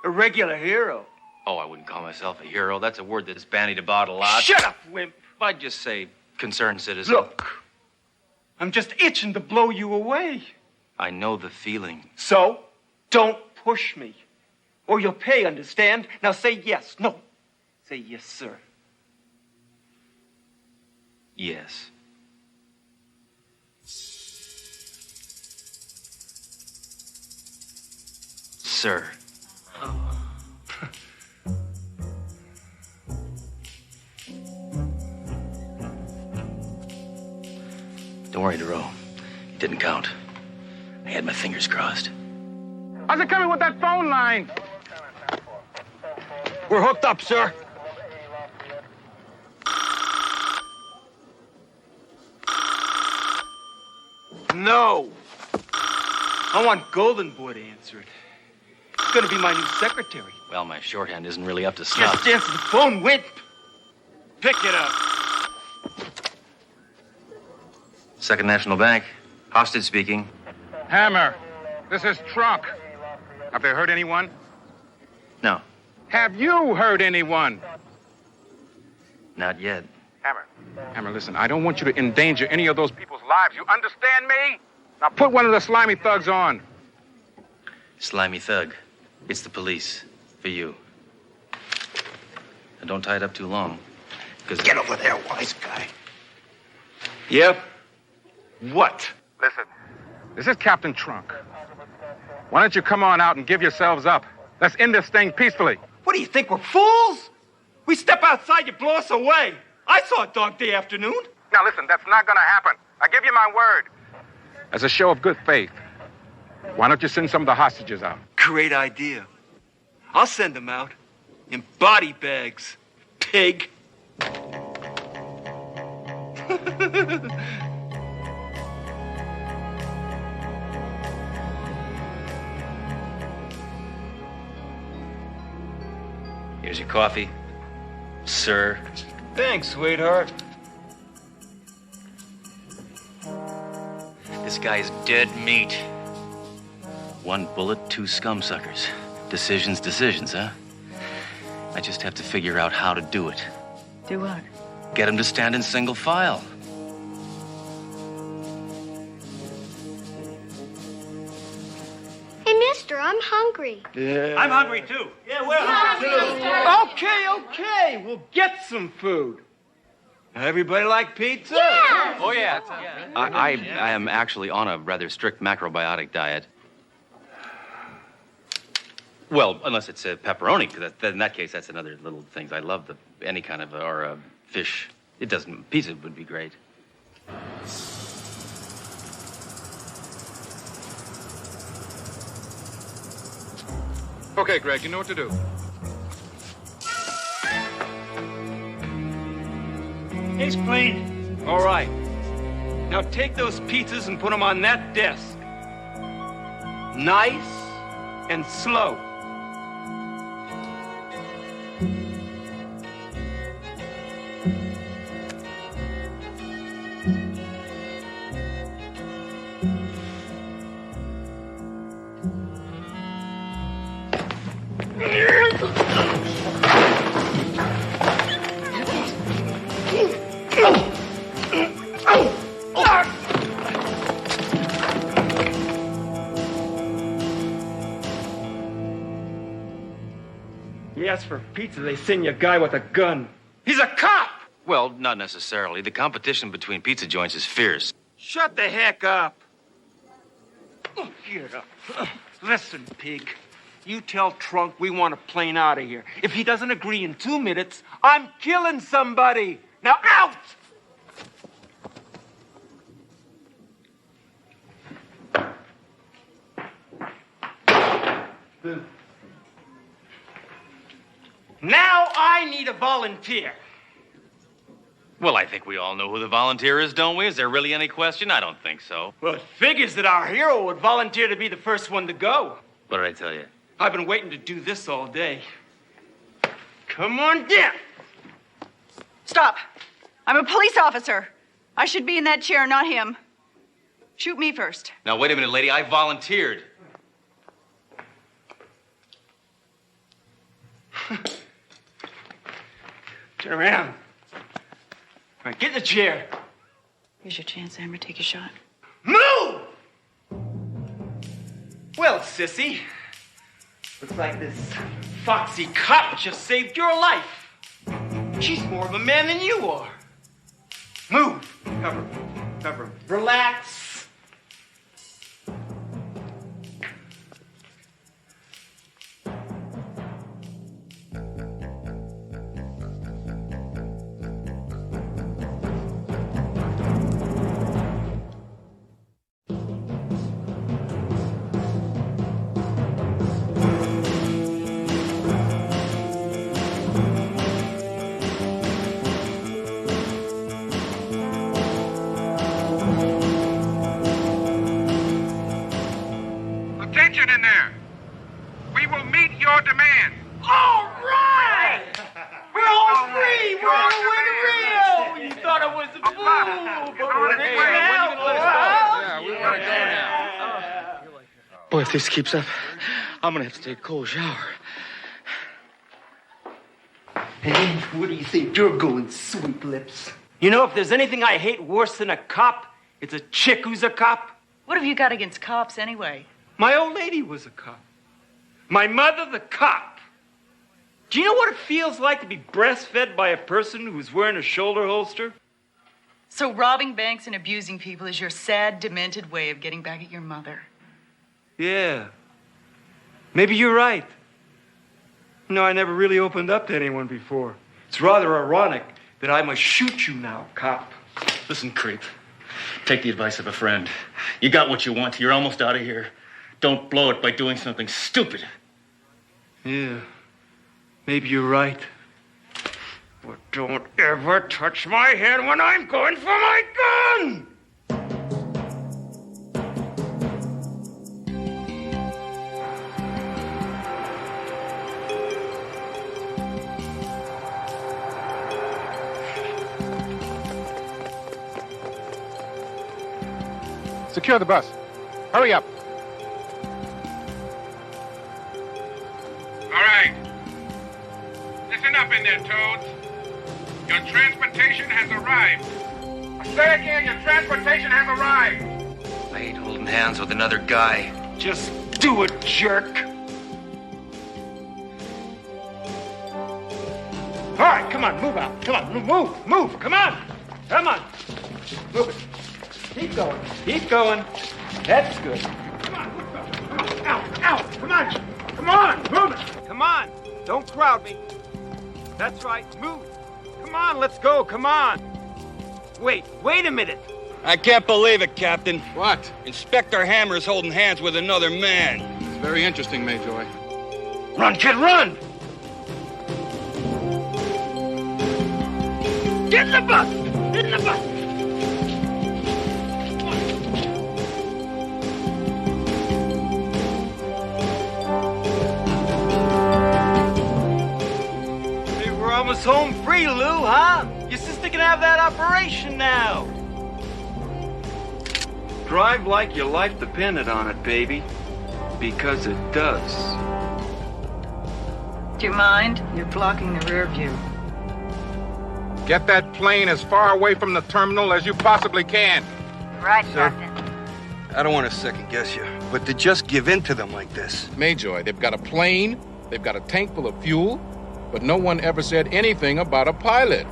A regular hero. Oh, I wouldn't call myself a hero. That's a word that's bandied about a lot. Shut up, wimp. I'd just say concerned citizen. Look, I'm just itching to blow you away. I know the feeling. So, don't push me. Or you'll pay, understand? Now say yes. No. Say yes, sir. Yes. Sir. Don't worry, DeRoe. It didn't count. I had my fingers crossed. How's it coming with that phone line? We're hooked up, sir. No. I want Golden Boy to answer it. He's gonna be my new secretary. Well, my shorthand isn't really up to snuff. Just answer the phone, wimp. Pick it up. Second National Bank. Hostage speaking. Hammer, This is Trunk. Have they heard anyone? No, Have you heard anyone? not yet. Hammer, listen, I don't want you to endanger any of those people's lives. You understand me? Now put one of the slimy thugs on. Slimy thug. It's the police. For you. And don't tie it up too long. Get over there, wise guy. Yep. What? Listen, this is Captain Trunk. Why don't you come on out and give yourselves up? Let's end this thing peacefully. What do you think, we're fools? We step outside, you blow us away. I saw a dog day afternoon. Now listen, that's not gonna happen. I give you my word. As a show of good faith, why don't you send some of the hostages out? Great idea. I'll send them out. In body bags, pig. Here's your coffee, sir. Thanks, sweetheart. This guy's dead meat. One bullet, two scumsuckers. Decisions, huh? I just have to figure out how to do it. Do what? Get him to stand in single file. Hey, mister, I'm hungry. Yeah. I'm hungry too. Yeah, we're hungry too. Okay. We'll get some food. Everybody like pizza? Yeah. Oh, yeah. I am actually on a rather strict macrobiotic diet. Well, unless it's a pepperoni, because in that case, that's another little thing. I love any kind of or fish. It doesn't. Pizza would be great. Okay, Greg, you know what to do. It's clean. All right. Now take those pizzas and put them on that desk. Nice and slow. You ask for pizza, they send you a guy with a gun. He's a cop! Well, not necessarily. The competition between pizza joints is fierce. Shut the heck up. Get up. Listen, pig. You tell Trunk we want a plane out of here. If he doesn't agree in 2 minutes, I'm killing somebody. Now out! Now I need a volunteer. Well, I think we all know who the volunteer is, don't we? Is there really any question? I don't think so. Well, it figures that our hero would volunteer to be the first one to go. What did I tell you? I've been waiting to do this all day. Come on down. Stop. I'm a police officer. I should be in that chair, not him. Shoot me first. Now, wait a minute, lady. I volunteered. Turn around. All right, get in the chair. Here's your chance, Amber. Take a shot. Move! Well, sissy, looks like this foxy cop just saved your life. She's more of a man than you are. Move. Cover. Relax. Attention in there. We will meet your demands. All right! We're all free! We're on the way to Rio! You thought I was a fool, but we're here now, Yeah, we want to go now. Boy, if this keeps up, I'm gonna have to take a cold shower. Hey, where do you think you're going, Sweet Lips? You know, if there's anything I hate worse than a cop, it's a chick who's a cop. What have you got against cops anyway? My old lady was a cop. My mother, the cop. Do you know what it feels like to be breastfed by a person who's wearing a shoulder holster? So robbing banks and abusing people is your sad, demented way of getting back at your mother. Yeah. Maybe you're right. No, I never really opened up to anyone before. It's rather ironic that I must shoot you now, cop. Listen, creep. Take the advice of a friend. You got what you want. You're almost out of here. Don't blow it by doing something stupid. Yeah. Maybe you're right. But don't ever touch my head when I'm going for my gun! Secure the bus. Hurry up. All right. Listen up in there, Toads. Your transportation has arrived. Say again, your transportation has arrived. I ain't holding hands with another guy. Just do it, jerk. All right, come on, move out. Come on, move, come on. Come on. Move it. Keep going. Keep going. That's good. Come on, move it. Out. Come on. Come on, move it. Come on. Don't crowd me. That's right. Move. Come on, let's go. Come on. Wait a minute. I can't believe it, Captain. What? Inspector Hammer's holding hands with another man. It's very interesting, Mayjoy. Run, kid, run! Get in the bus! Get in the bus! Hey, we're almost home free, Lou, huh? Your sister can have that operation now. Drive like your life depended on it, baby. Because it does. Do you mind? You're blocking the rear view. Get that plane as far away from the terminal as you possibly can. Right, Sir? Captain. I don't want to second guess you, but to just give in to them like this. Mayjoy, they've got a plane, they've got a tank full of fuel, but no one ever said anything about a pilot.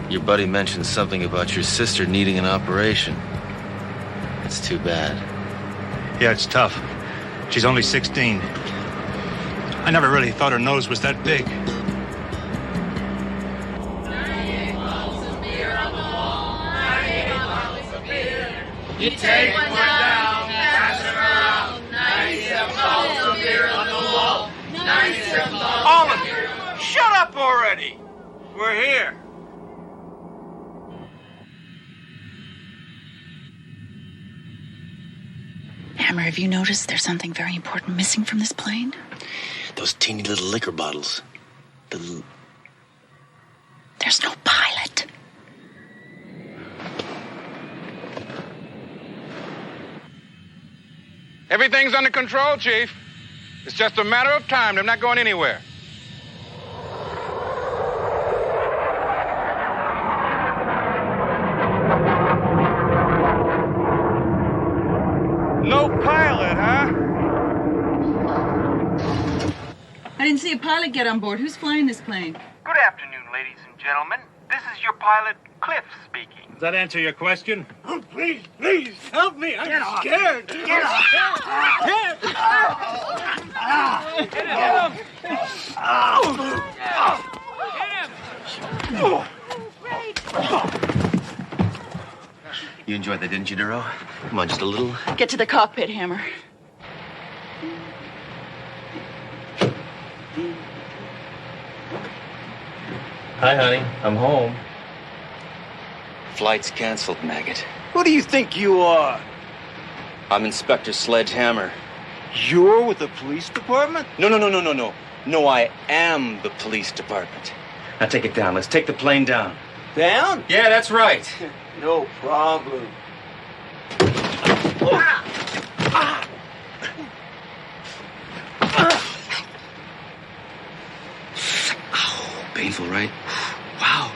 Your buddy mentioned something about your sister needing an operation. It's too bad. Yeah, it's tough. She's only 16. I never really thought her nose was that big. You take one down, pass it around. 97 bottles of beer on the wall. 97 bottles. All of you, shut up already. We're here. Hammer, have you noticed there's something very important missing from this plane? Those teeny little liquor bottles. There's no pilot. Everything's under control, Chief. It's just a matter of time. They're not going anywhere. No pilot, huh? I didn't see a pilot get on board. Who's flying this plane? Good afternoon, ladies and gentlemen. This is your pilot, Cliff, speaking. Does that answer your question? Oh, please, help me. I'm scared. Get off. You enjoyed that, didn't you, Duro? Come on, just a little. Get to the cockpit, Hammer. Hi, honey. I'm home. Flight's canceled, maggot. Who do you think you are? I'm Inspector Sledge Hammer. You're with the police department? No. No, I am the police department. Now take it down. Let's take the plane down. Down? Yeah, that's right. No problem. Painful, right? Wow.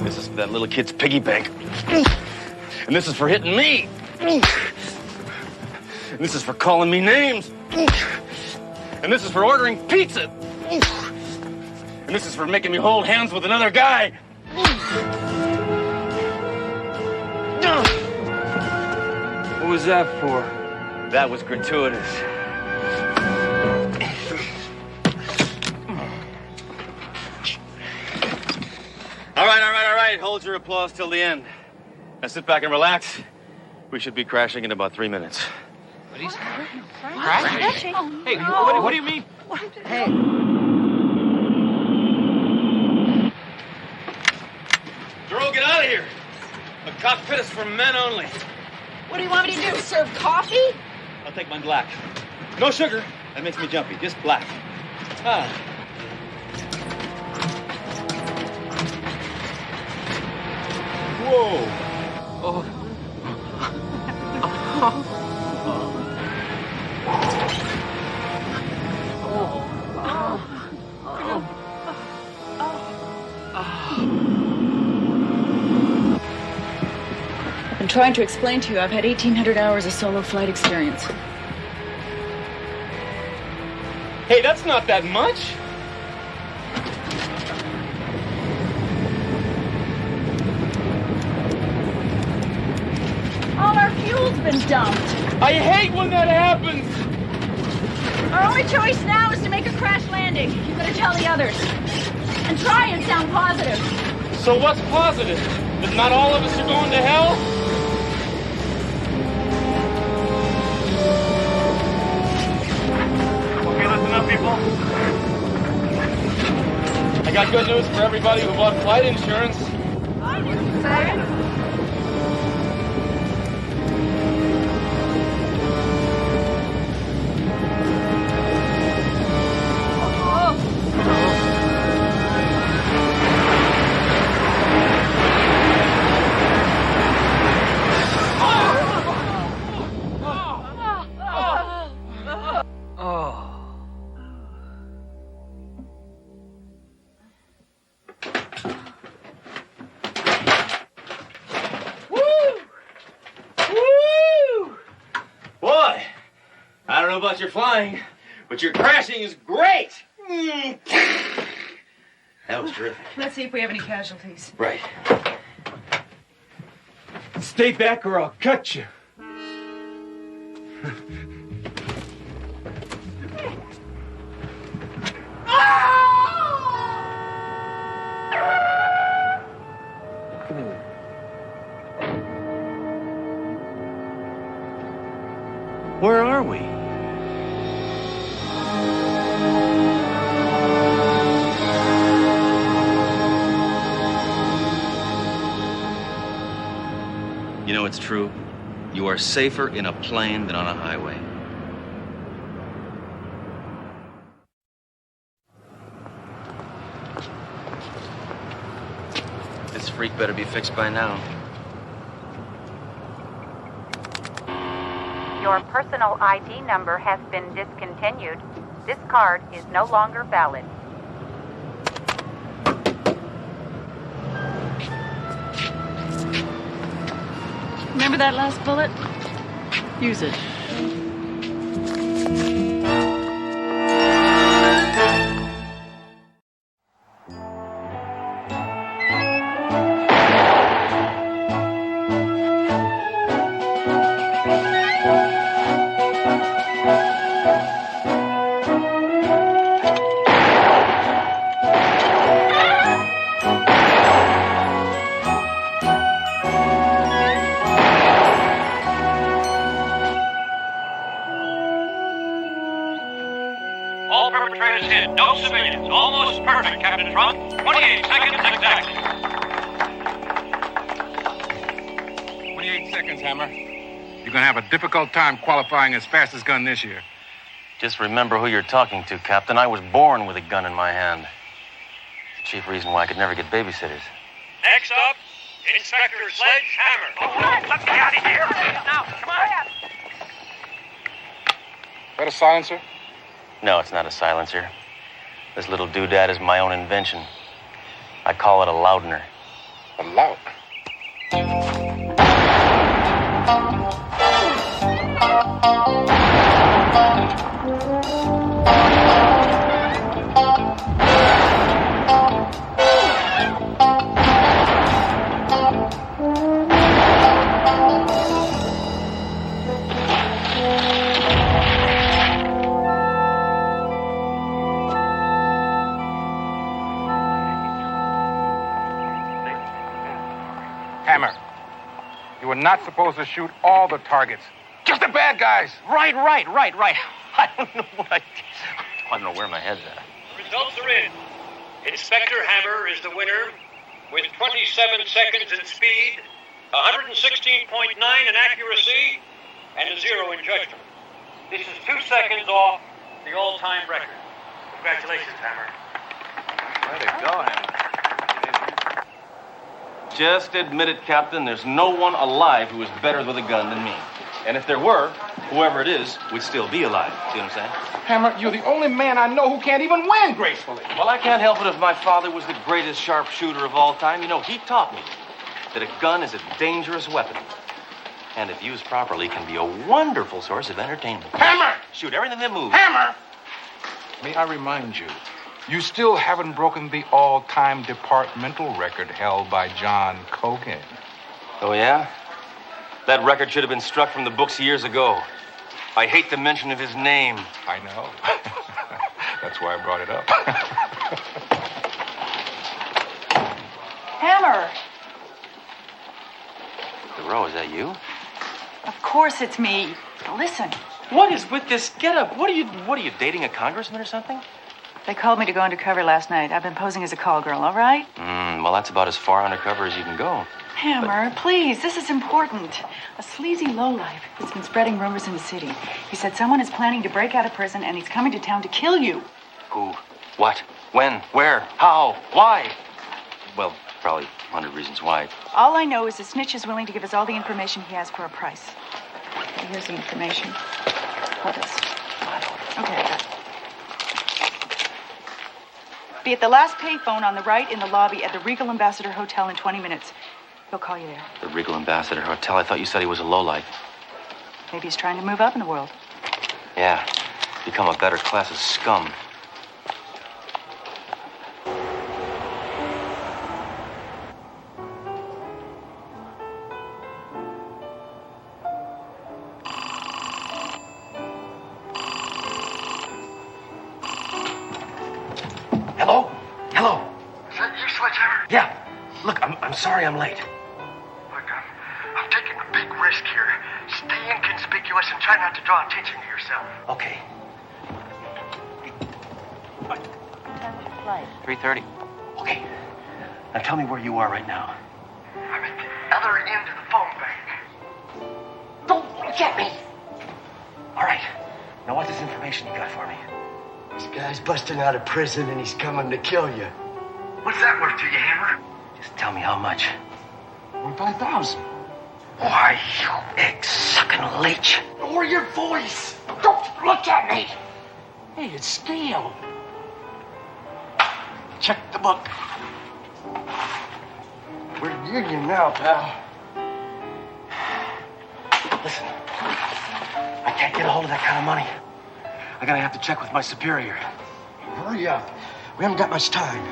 This is for that little kid's piggy bank. And this is for hitting me. And this is for calling me names. And this is for ordering pizza. And this is for making me hold hands with another guy. What was that for? That was gratuitous. All right. Hold your applause till the end. Now sit back and relax. We should be crashing in about 3 minutes. What is Crashing? Hey, what do you mean? Hey. Drew, get out of here. The cockpit is for men only. What do you want me to do? Serve coffee? I'll take mine black. No sugar. That makes me jumpy. Just black. Ah. Whoa. I've been trying to explain to you I've had 1,800 hours of solo flight experience. Hey, that's not that much. All our fuel's been dumped. I hate when that happens. Our only choice now is to make a crash landing. You better tell the others. And try and sound positive. So what's positive? That not all of us are going to hell? Okay, listen up, people. I got good news for everybody who bought flight insurance. I didn't say it. Boy, I don't know about your flying, but your crashing is great. That was terrific. Let's see if we have any casualties. Right. Stay back or I'll cut you. Where are we? You know, it's true. You are safer in a plane than on a highway. This freak better be fixed by now. Your personal ID number has been discontinued. This card is no longer valid. Remember that last bullet? Use it. All perpetrators hit. No civilians. Almost perfect, Captain Trunk. 28 seconds exactly. 28 seconds, Hammer. You're gonna have a difficult time qualifying as fastest gun this year. Just remember who you're talking to, Captain. I was born with a gun in my hand. The chief reason why I could never get babysitters. Next up, Inspector Sledge Hammer. Let me out of here. Now, come on. Is that a silencer? No, it's not a silencer. This little doodad is my own invention. I call it a loudener. A loud. Hammer, you were not supposed to shoot all the targets. Just the bad guys. Right. I don't know where my head's at. Results are in. Inspector Hammer is the winner with 27 seconds in speed, 116.9 in accuracy, and a 0 in judgment. This is 2 seconds off the all-time record. Congratulations, Hammer. Way to go, Hammer. Just admit it, Captain. There's no one alive who is better with a gun than me. And if there were, whoever it is would still be alive. See what I'm saying? Hammer, you're the only man I know who can't even win gracefully. Well, I can't help it if my father was the greatest sharpshooter of all time. You know, he taught me that a gun is a dangerous weapon. And if used properly, can be a wonderful source of entertainment. Hammer! Shoot everything that moves. Hammer! May I remind you, you still haven't broken the all-time departmental record held by John Cogan. Oh, yeah? That record should have been struck from the books years ago. I hate the mention of his name. I know. That's why I brought it up. Hammer! Thoreau, is that you? Of course it's me. Listen. What is with this getup? What are you dating a congressman or something? They called me to go undercover last night. I've been posing as a call girl, all right? Well, that's about as far undercover as you can go. Hammer, please, this is important. A sleazy lowlife has been spreading rumors in the city. He said someone is planning to break out of prison and he's coming to town to kill you. Who? What? When? Where? How? Why? Well, probably 100 reasons why. All I know is the snitch is willing to give us all the information he has for a price. Here's the information. Hold this. Okay, I got it. Be at the last payphone on the right in the lobby at the Regal Ambassador Hotel in 20 minutes. He'll call you there. The Regal Ambassador Hotel? I thought you said he was a lowlife. Maybe he's trying to move up in the world. Yeah, become a better class of scum. Hello? Is that you, Sledgehammer? Yeah. Look, I'm sorry I'm late. Look, I'm taking a big risk here. Stay inconspicuous and try not to draw attention to yourself. Okay. 3:30. Okay. Now tell me where you are right now. I'm at the other end of the phone bank. Don't look at me! All right. Now what's this information you got for me? This guy's busting out of prison and he's coming to kill you. What's that worth to you, Hammer? Just tell me how much. 5,000. Why, you egg-sucking leech. Lower your voice. Don't look at me. Hey, it's steel. Check the book. We're union now, pal. Listen, I can't get a hold of that kind of money. I'm gonna have to check with my superior. Hurry up. We haven't got much time.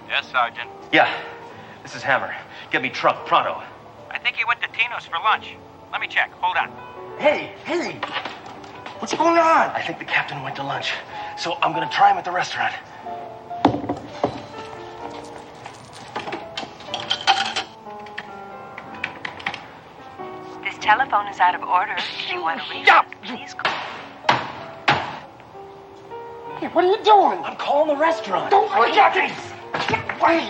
Yes, Sergeant. Yeah, this is Hammer. Get me Trunk, pronto. I think he went to Tino's for lunch. Let me check. Hold on. Hey! What's going on? I think the captain went to lunch, so I'm gonna try him at the restaurant. telephone is out of order. If you want to reach us, please call. Hey, what are you doing? I'm calling the restaurant. Don't look at me! Get away!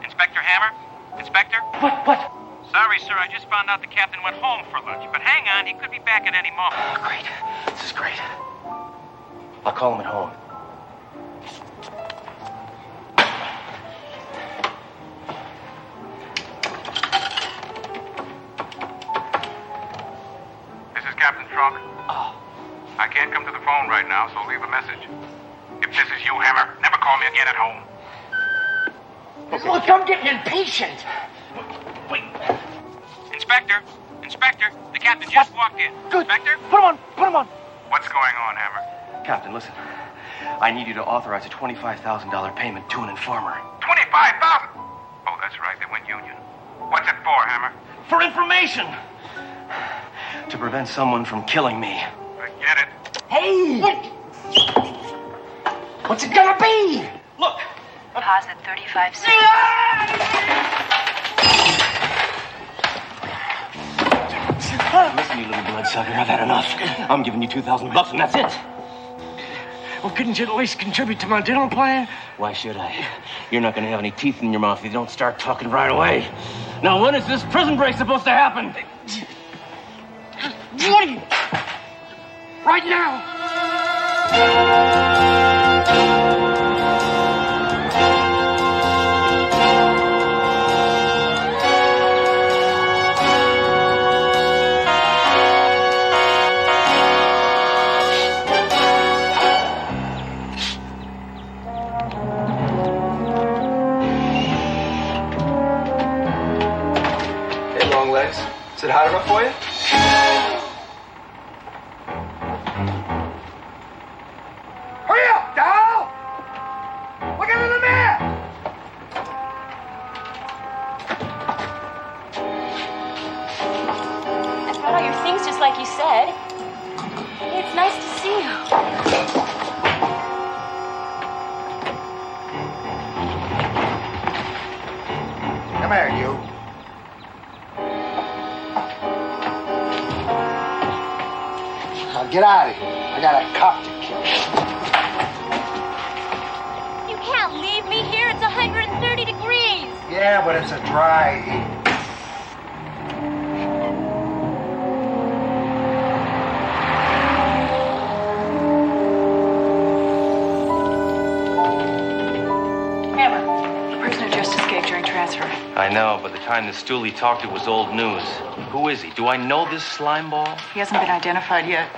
Inspector Hammer? Inspector? What? Sorry, sir, I just found out the captain went home for lunch. But hang on, he could be back at any moment. Oh, great. This is great. I'll call him at home. This is Captain Trunk. I can't come to the phone right now, so leave a message. If this is you, Hammer, never call me again at home. Look, I'm getting impatient. Wait. Inspector, the captain just walked in. Good. Inspector? Put him on. What's going on, Hammer? Captain, listen. I need you to authorize a $25,000 payment to an informer. $25,000? Oh, that's right, they went union. What's it for, Hammer? For information! To prevent someone from killing me. I get it. Hey! What's it gonna be? Look! Deposit 35 cents. Listen, you little bloodsucker, I've had enough. I'm giving you $2,000 and that's it. Well, couldn't you at least contribute to my dinner plan? Why should I? You're not going to have any teeth in your mouth if you don't start talking right away. Now, when is this prison break supposed to happen? Woody! Right now! Is it hot enough for you? Hurry up, doll! Look under the mat! I brought all your things just like you said. It's nice to see you. Come here, you. Now get out of here. I got a cop to kill. You can't leave me here. It's 130 degrees. Yeah, but it's a dry heat. Hammer, the prisoner just escaped during transfer. I know, but the time the stool he talked to was old news. Who is he? Do I know this slimeball? He hasn't been identified yet.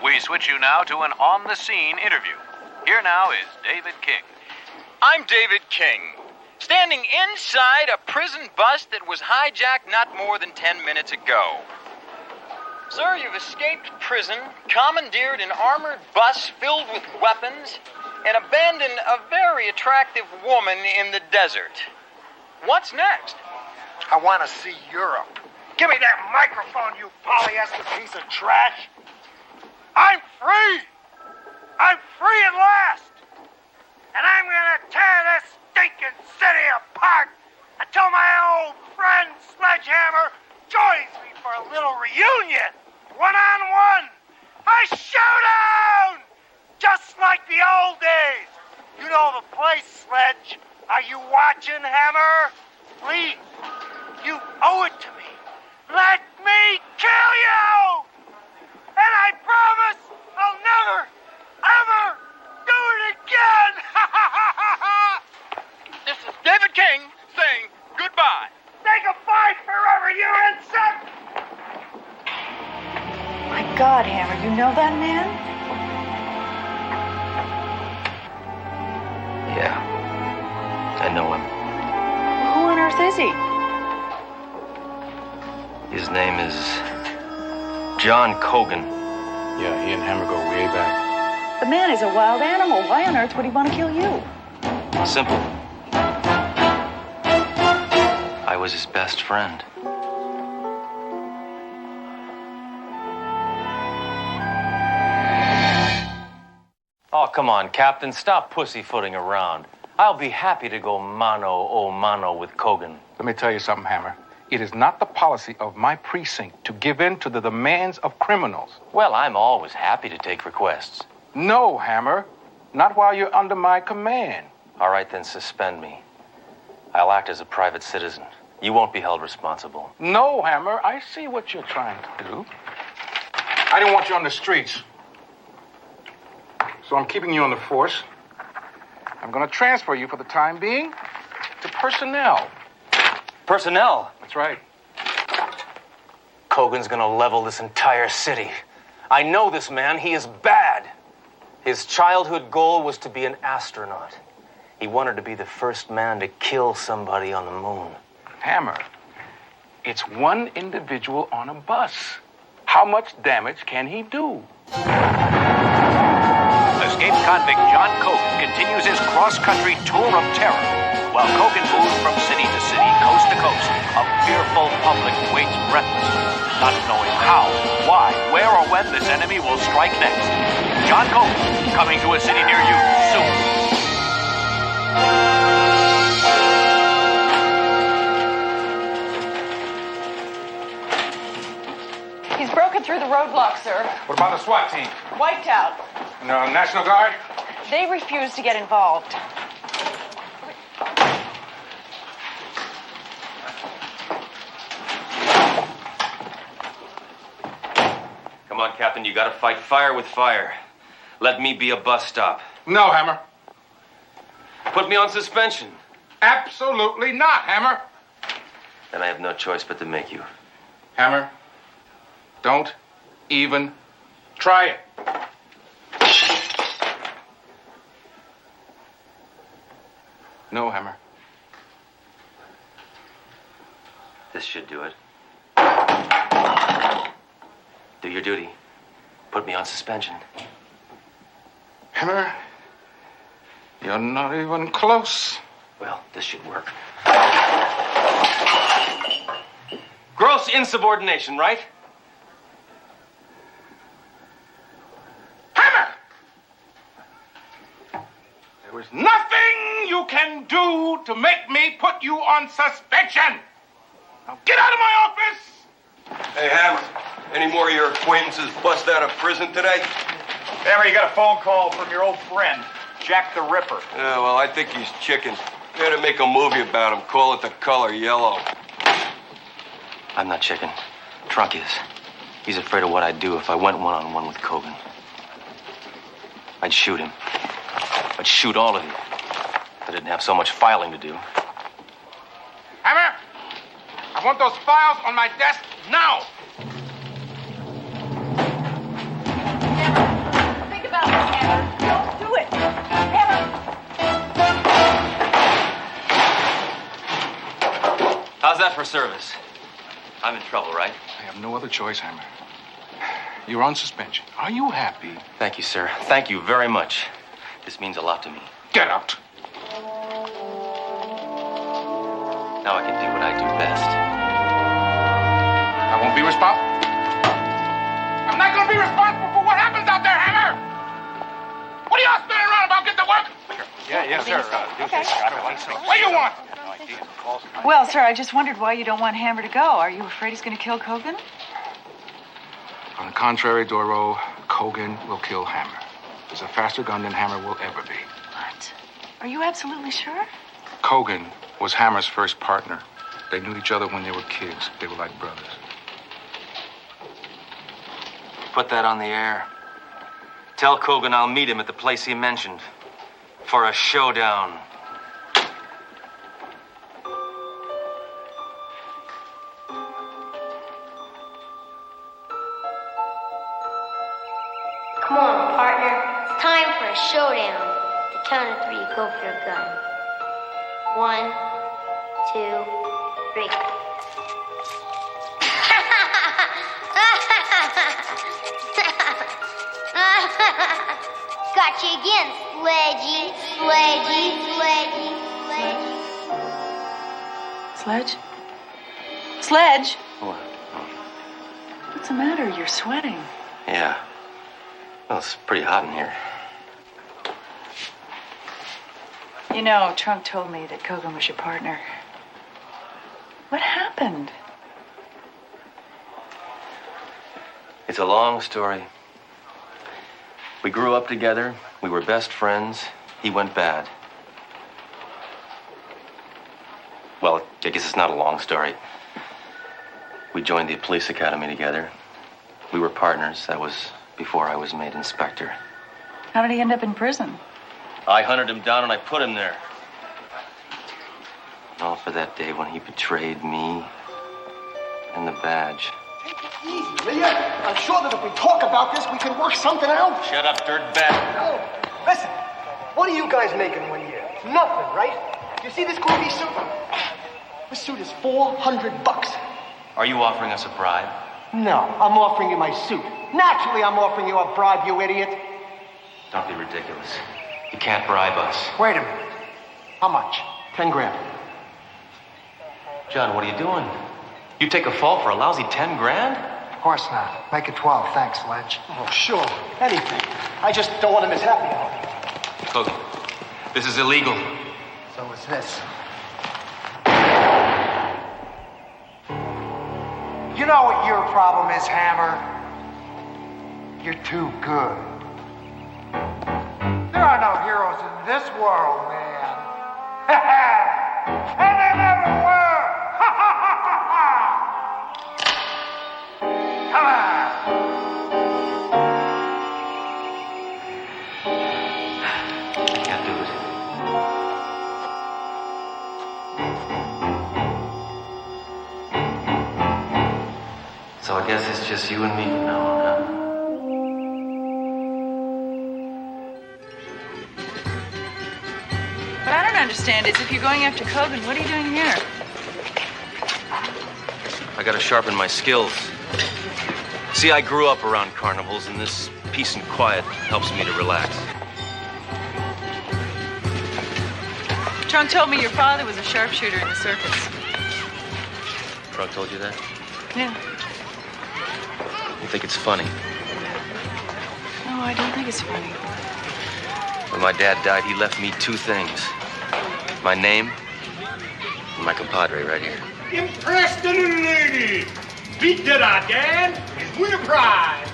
We switch you now to an on-the-scene interview. Here now is David King. I'm David King, standing inside a prison bus that was hijacked not more than 10 minutes ago. Sir, you've escaped prison, commandeered an armored bus filled with weapons, and abandoned a very attractive woman in the desert. What's next? I want to see Europe. Give me that microphone, you polyester piece of trash. I'm free. I'm free at last. And I'm going to tear this stinking city apart until my old friend Sledgehammer joins me for a little reunion. One-on-one. A showdown. Just like the old days. You know the place, Sledge. Are you watching, Hammer? Please. You owe it to me. Let me kill you! And I promise I'll never, ever do it again! This is David King saying goodbye. Say goodbye forever, you insect! My God, Hammer, you know that man? Yeah, I know him. Who on earth is he? His name is John Cogan. Yeah, he and Hammer go way back. The man is a wild animal. Why on earth would he want to kill you? Simple. I was his best friend. Oh, come on, Captain. Stop pussyfooting around. I'll be happy to go mano a mano with Kogan. Let me tell you something, Hammer. It is not the policy of my precinct to give in to the demands of criminals. Well, I'm always happy to take requests. No, Hammer. Not while you're under my command. All right, then suspend me. I'll act as a private citizen. You won't be held responsible. No, Hammer. I see what you're trying to do. I didn't want you on the streets. So I'm keeping you on the force. I'm going to transfer you for the time being to personnel. Personnel? That's right. Kogan's gonna level this entire city. I know this man. He is bad. His childhood goal was to be an astronaut. He wanted to be the first man to kill somebody on the moon. Hammer, it's one individual on a bus. How much damage can he do? Escaped convict John Kogan continues his cross-country tour of terror, while Kogan moves from city to city, coast to coast. A fearful public waits breathlessly, not knowing how, why, where, or when this enemy will strike next. John Kogan, coming to a city near you soon. He's broken through the roadblock, sir. What about the SWAT team? Wiped out. No, National Guard? They refuse to get involved. Come on, Captain, you gotta fight fire with fire. Let me be a bus stop. No, Hammer. Put me on suspension. Absolutely not, Hammer. Then I have no choice but to make you. Hammer, don't even try it. No, Hammer. This should do it. Do your duty. Put me on suspension. Hammer, you're not even close. Well, this should work. Gross insubordination, right? Hammer! There is nothing you can do to make me put you on suspension. Now get out of my office! Hey, Hammer, any more of your acquaintances bust out of prison today? Hammer, you got a phone call from your old friend, Jack the Ripper. Yeah, well, I think he's chicken. You gotta make a movie about him. Call it The Color Yellow. I'm not chicken. Trunk is. He's afraid of what I'd do if I went one-on-one with Kogan. I'd shoot him. I'd shoot all of you. If I didn't have so much filing to do. Hammer! I want those files on my desk now! Think about this, Hammer. Don't do it. Hammer! How's that for service? I'm in trouble, right? I have no other choice, Hammer. You're on suspension. Are you happy? Thank you, sir. Thank you very much. This means a lot to me. Get out. Now I can do what I do best. I won't be responsible. I'm not going to be responsible for what happens out there, Hammer! What are y'all spinning around about? Get to work! Yeah, sir. Okay. What do you want? Well, sir, I just wondered why you don't want Hammer to go. Are you afraid he's going to kill Kogan? On the contrary, Doro, Kogan will kill Hammer. He's a faster gun than Hammer will ever be. What? Are you absolutely sure? Kogan was Hammer's first partner. They knew each other when they were kids. They were like brothers. Put that on the air. Tell Kogan I'll meet him at the place he mentioned. For a showdown. Come on, partner. It's time for a showdown. At the count of 3, go for your gun. 1, 2, 3. Got you again, Sledgy, Sledgy, Sledgy, Sledgy. Sledge? Sledge? What? What's the matter? You're sweating. Yeah. Well, it's pretty hot in here. You know, Trunk told me that Kogan was your partner. What happened? It's a long story. We grew up together. We were best friends. He went bad. Well, I guess it's not a long story. We joined the police academy together. We were partners. That was before I was made inspector. How did he end up in prison? I hunted him down and I put him there. All for that day when he betrayed me and the badge. Easy, will ya? I'm sure that if we talk about this, we can work something out. Shut up, dirtbag. No. Listen, what are you guys making 1 year? Nothing, right? You see this groovy suit? This suit is $400. Are you offering us a bribe? No, I'm offering you my suit. Naturally, I'm offering you a bribe, you idiot. Don't be ridiculous. You can't bribe us. Wait a minute. How much? 10 grand. John, what are you doing? You take a fall for a lousy 10 grand? Of course not. Make it 12. Thanks, Sledge. Oh, sure. Anything. I just don't want to miss happy hour. Look, this is illegal. So is this. You know what your problem is, Hammer? You're too good. There are no heroes in this world, man. And there never were. Come on. I can't do it. So I guess it's just you and me from now on, huh? What I don't understand is if you're going after Kogan, what are you doing here? I gotta sharpen my skills. See, I grew up around carnivals, and this peace and quiet helps me to relax. Trunk told me your father was a sharpshooter in the circus. Trunk told you that? Yeah. You think it's funny? No, I don't think it's funny. When my dad died, he left me two things. My name and my compadre right here. Impressed the little lady. Beat that out, Dan. And win a prize.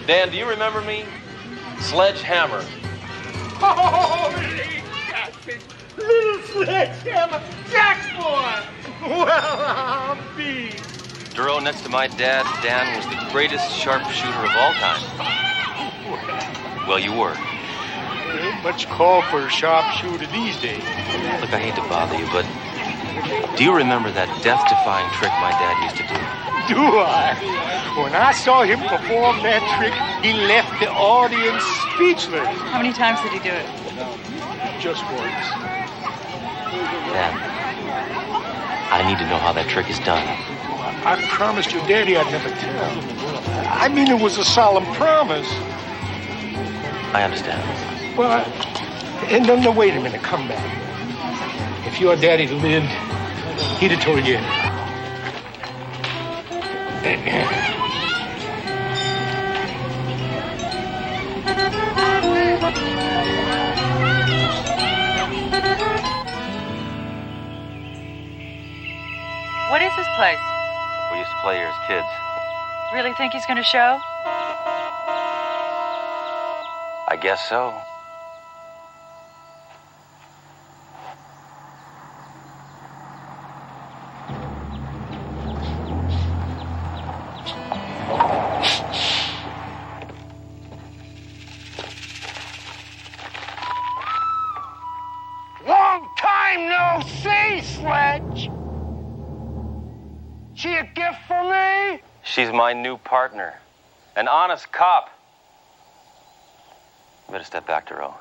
Dan, do you remember me? Sledge Hammer. Holy Jackson. Little Sledgehammer. Jack's boy. Well, I'll be. Duro, next to my dad, Dan was the greatest sharpshooter of all time. Well, you were. There ain't much call for a sharpshooter these days. Look, I hate to bother you, but do you remember that death-defying trick my dad used to do? Do I? When I saw him perform that trick, he left the audience speechless. How many times did he do it? Just once. Dad, I need to know how that trick is done. I promised your daddy I'd never tell. I mean, it was a solemn promise. I understand. Well, and no, wait a minute. Come back. If your daddy lived, he'd have told you. What is this place? We used to play here as kids. Really think he's going to show? I guess so. Long time no see, Sledge. She a gift for me? She's my new partner. An honest cop. You better step back, Duro.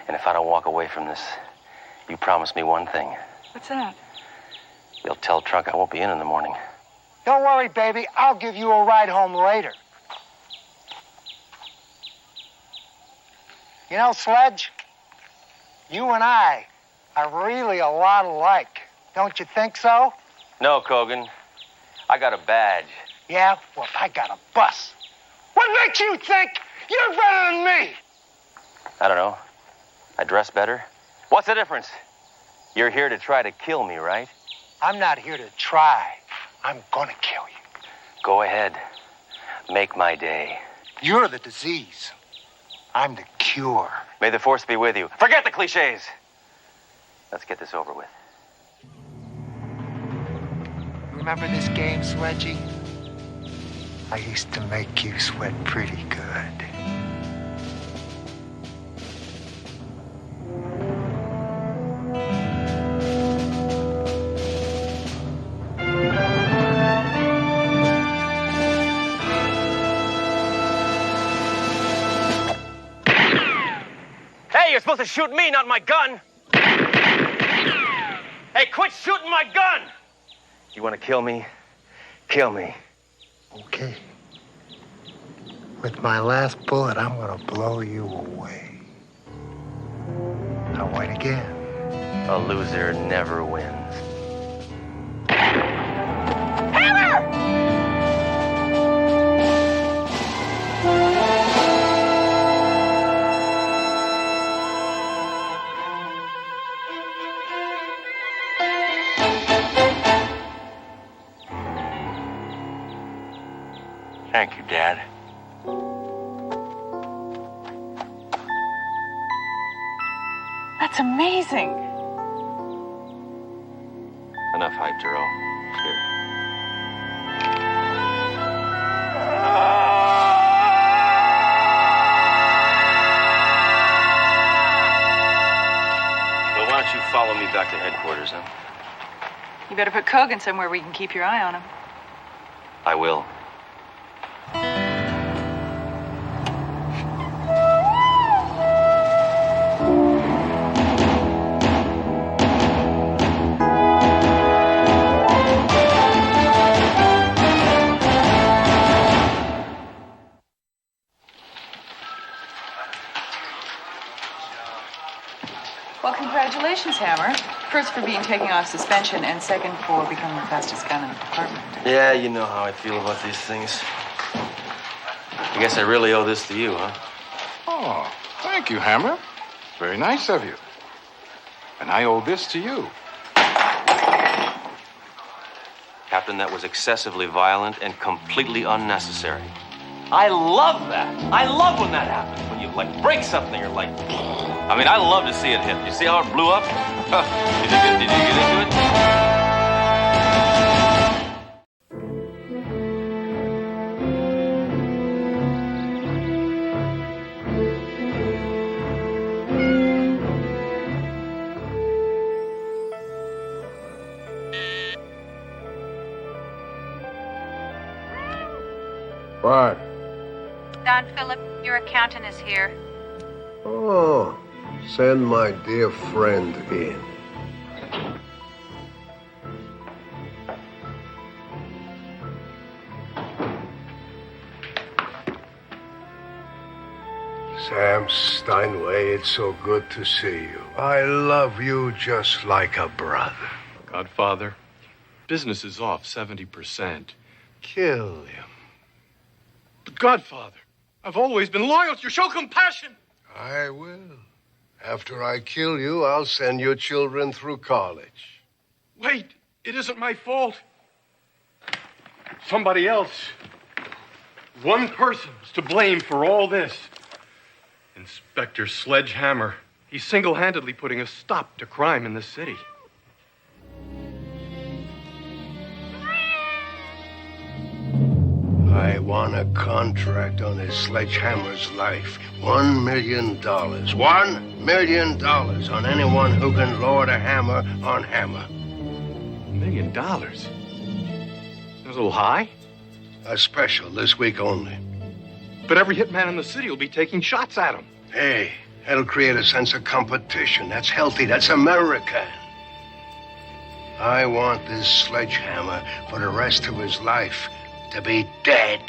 And if I don't walk away from this, you promise me one thing. What's that? You'll tell Trunk I won't be in the morning. Don't worry, baby. I'll give you a ride home later. You know, Sledge, you and I are really a lot alike. Don't you think so? No, Kogan. I got a badge. Yeah? Well, I got a bus. What makes you think you're better than me? I don't know. I dress better. What's the difference? You're here to try to kill me, right? I'm not here to try. I'm gonna kill you. Go ahead. Make my day. You're the disease. I'm the cure. May the force be with you. Forget the cliches. Let's get this over with. Remember this game, Sledgy? I used to make you sweat pretty good. Hey, you're supposed to shoot me, not my gun. Hey, quit shooting my gun! You want to kill me? Kill me. Okay. With my last bullet, I'm gonna blow you away. Now wait again. A loser never wins. Thank you, Dad. That's amazing. Enough hype, Turo. Here. Well, why don't you follow me back to headquarters, huh? You better put Kogan somewhere where you can keep your eye on him. I will. Well, congratulations, Hammer. First for being taken off suspension, and second for becoming the fastest gun in the department. Yeah, you know how I feel about these things. I guess I really owe this to you, huh? Oh, thank you, Hammer. Very nice of you. And I owe this to you. Captain, that was excessively violent and completely unnecessary. I love that. I love when that happens. When you, break something or, I mean, I love to see it hit. You see how it blew up? Did you get into it? What? Don Philip, your accountant is here. Oh, send my dear friend in. Sam Steinway, it's so good to see you. I love you just like a brother. Godfather, business is off 70%. Kill him. But Godfather, I've always been loyal to you. Show compassion. I will. After I kill you, I'll send your children through college. Wait, it isn't my fault. Somebody else. One person's to blame for all this. Inspector Sledgehammer. He's single-handedly putting a stop to crime in this city. I want a contract on his Sledgehammer's life. $1 million. $1 million on anyone who can lord a hammer on Hammer. $1 million? That's a little high. A special this week only. But every hitman in the city will be taking shots at him. Hey, that'll create a sense of competition. That's healthy. That's American. I want this Sledgehammer for the rest of his life to be dead.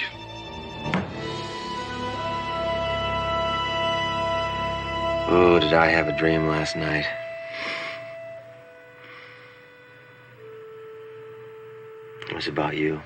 Ooh, did I have a dream last night? It was about you.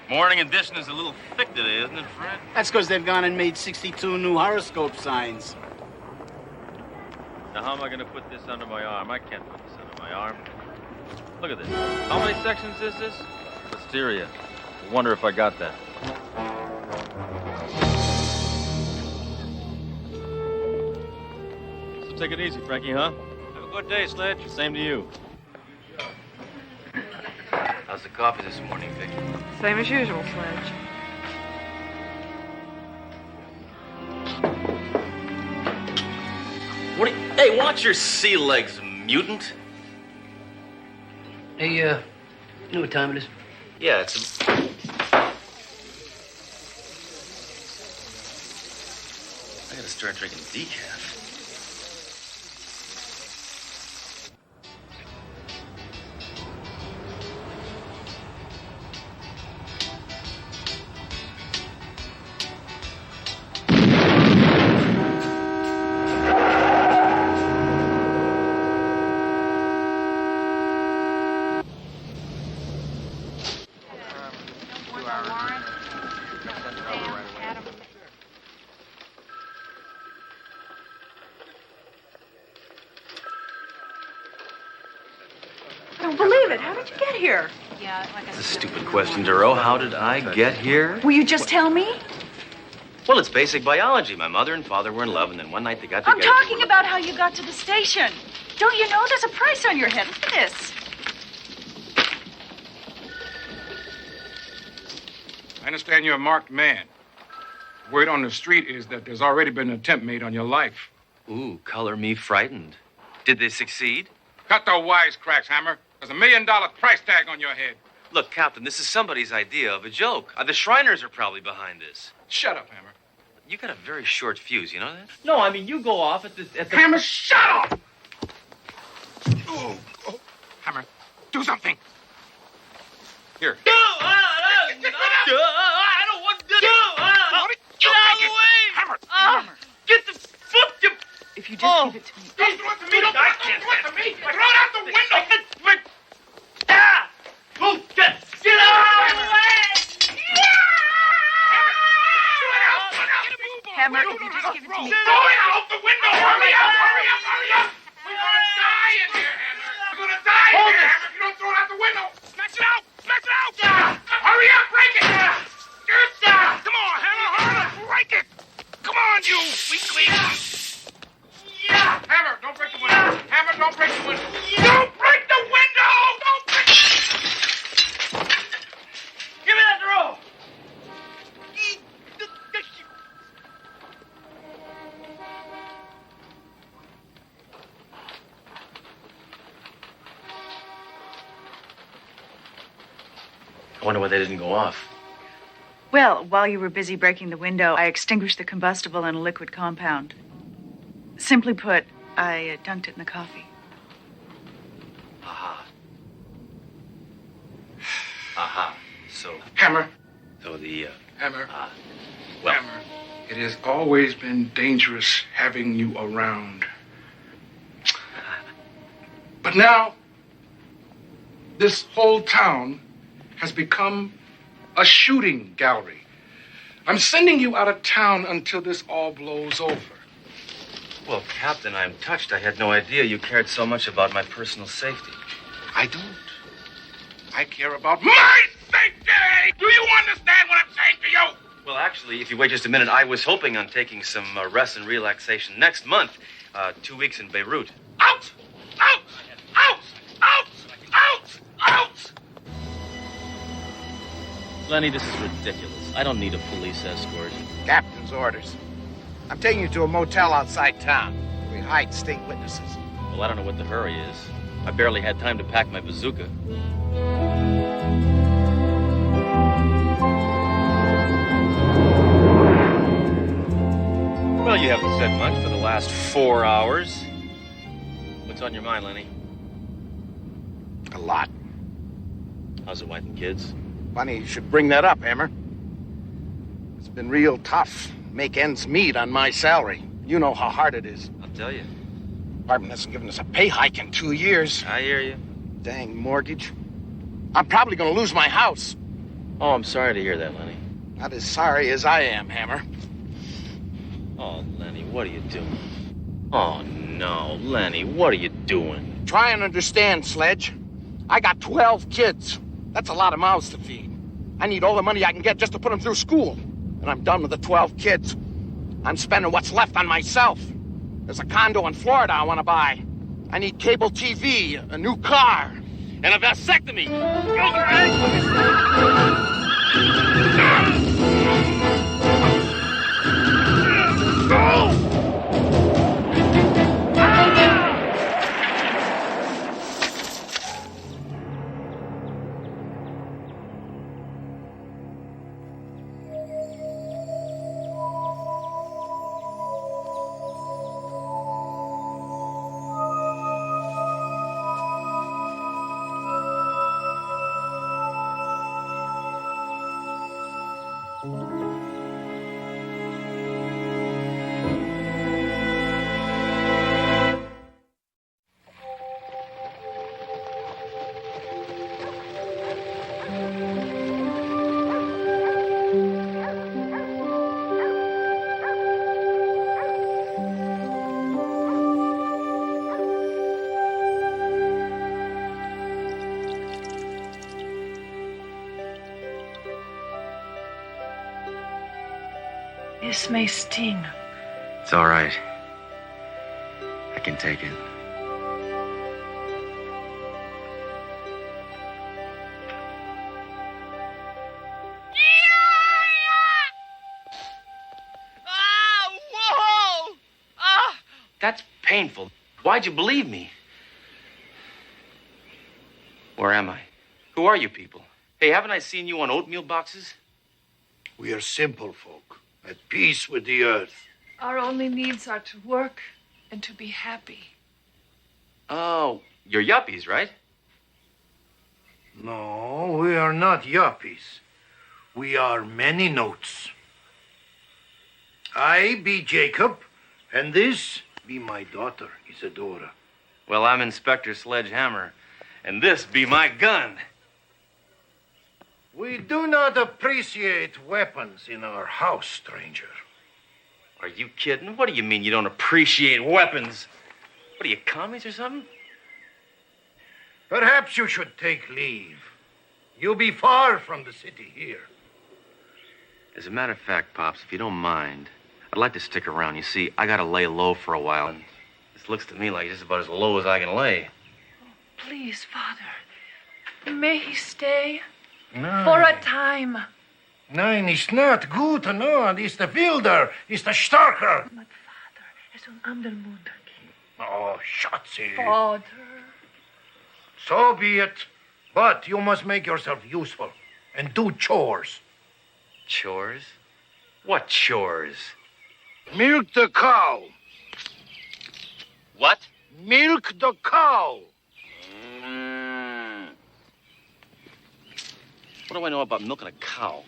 Morning edition is a little thick today, isn't it, Fred? That's because they've gone and made 62 new horoscope signs. Now, how am I going to put this under my arm? I can't put this under my arm. Look at this. How many sections is this? Listeria. I wonder if I got that. So take it easy, Frankie, huh? Have a good day, Sledge. Same to you. How's the coffee this morning, Vicky? Same as usual, Sledge. Hey, watch your sea legs, mutant. Hey, you know what time it is? Yeah, it's I gotta start drinking decaf. I don't believe it. How did you get here? Yeah, like It's a stupid question, Duro. How did I get here? Will you just tell me? Well, it's basic biology. My mother and father were in love, and then one night they got I'm together. talking about how you got to the station. Don't you know there's a price on your head? Look at this. I understand you're a marked man. Word on the street is that there's already been an attempt made on your life. Ooh, color me frightened. Did they succeed? Cut the wisecracks, Hammer. There's $1 million price tag on your head. Look, Captain, this is somebody's idea of a joke. The Shriners are probably behind this. Shut up, Hammer. You got a very short fuse, you know that? No, I mean, you go off at the... Hammer, shut up! Oh, Hammer, do something. Here. No, I don't want to do it. Get out of the way! Hammer! Get the fuck you... If you just give it to me. Don't throw it to me! Don't throw it to me! Throw it out the window! Ah! Move! Get out of the way! Hammer, if you just give it to me. Throw it out the window! Hurry up! Hurry up! Hurry up! We're gonna die in here, Hammer! We're gonna die in here, Hammer, if you don't throw it out the window! Smash it out! Smash it out! Hurry up! Break it! Come on, Hammer! Hurry! Break it! Come on, you weakling! Yeah! Hammer, don't break the window! Hammer, don't break the window! Don't break the window! Don't break... Give me that rope! I wonder why they didn't go off. Well, while you were busy breaking the window, I extinguished the combustible in a liquid compound. Simply put, I dunked it in the coffee. Aha. Aha. So... Hammer. So the, Hammer. Well... Hammer, it has always been dangerous having you around. But now, this whole town has become a shooting gallery. I'm sending you out of town until this all blows over. Well, Captain, I'm touched. I had no idea you cared so much about my personal safety. I don't. I care about my safety! Do you understand what I'm saying to you? Well, actually, if you wait just a minute, I was hoping on taking some rest and relaxation next month. 2 weeks in Beirut. Out! Out! Out! Out! Out! Out! Lenny, this is ridiculous. I don't need a police escort. Captain's orders. I'm taking you to a motel outside town. We hide state witnesses. Well, I don't know what the hurry is. I barely had time to pack my bazooka. Well, you haven't said much for the last 4 hours. What's on your mind, Lenny? A lot. How's the wife and kids? Funny you should bring that up, Hammer. It's been real tough. Make ends meet on my salary. You know how hard it is. I'll tell you. Department hasn't given us a pay hike in 2 years. I hear you. Dang mortgage. I'm probably going to lose my house. Oh, I'm sorry to hear that, Lenny. Not as sorry as I am, Hammer. Oh, Lenny, what are you doing? Oh, no, Lenny, what are you doing? Try and understand, Sledge. I got 12 kids. That's a lot of mouths to feed. I need all the money I can get just to put them through school. And I'm done with the 12 kids. I'm spending what's left on myself. There's a condo in Florida I want to buy. I need cable TV, a new car, and a vasectomy. This may sting. It's all right. I can take it. Whoa! Ah! That's painful. Why'd you believe me? Where am I? Who are you people? Hey, haven't I seen you on oatmeal boxes? We are simple folk, at peace with the earth. Our only needs are to work and to be happy. Oh, you're yuppies, right? No, we are not yuppies. We are many notes. I be Jacob, and this be my daughter, Isadora. Well, I'm Inspector Sledgehammer, and this be my gun. We do not appreciate weapons in our house, stranger. Are you kidding? What do you mean you don't appreciate weapons? What are you, commies or something? Perhaps you should take leave. You'll be far from the city here. As a matter of fact, Pops, if you don't mind, I'd like to stick around. You see, I gotta lay low for a while, and this looks to me like just about as low as I can lay. Please, Father, may he stay No. for a time. Nein, ist not gut, no. Ist der Wilder, ist der Starker. Es un ander mundo. Oh, Schatzi. Father. So be it. But you must make yourself useful and do chores. Chores? What chores? Milk the cow. What? Milk the cow. What do I know about milking a cow?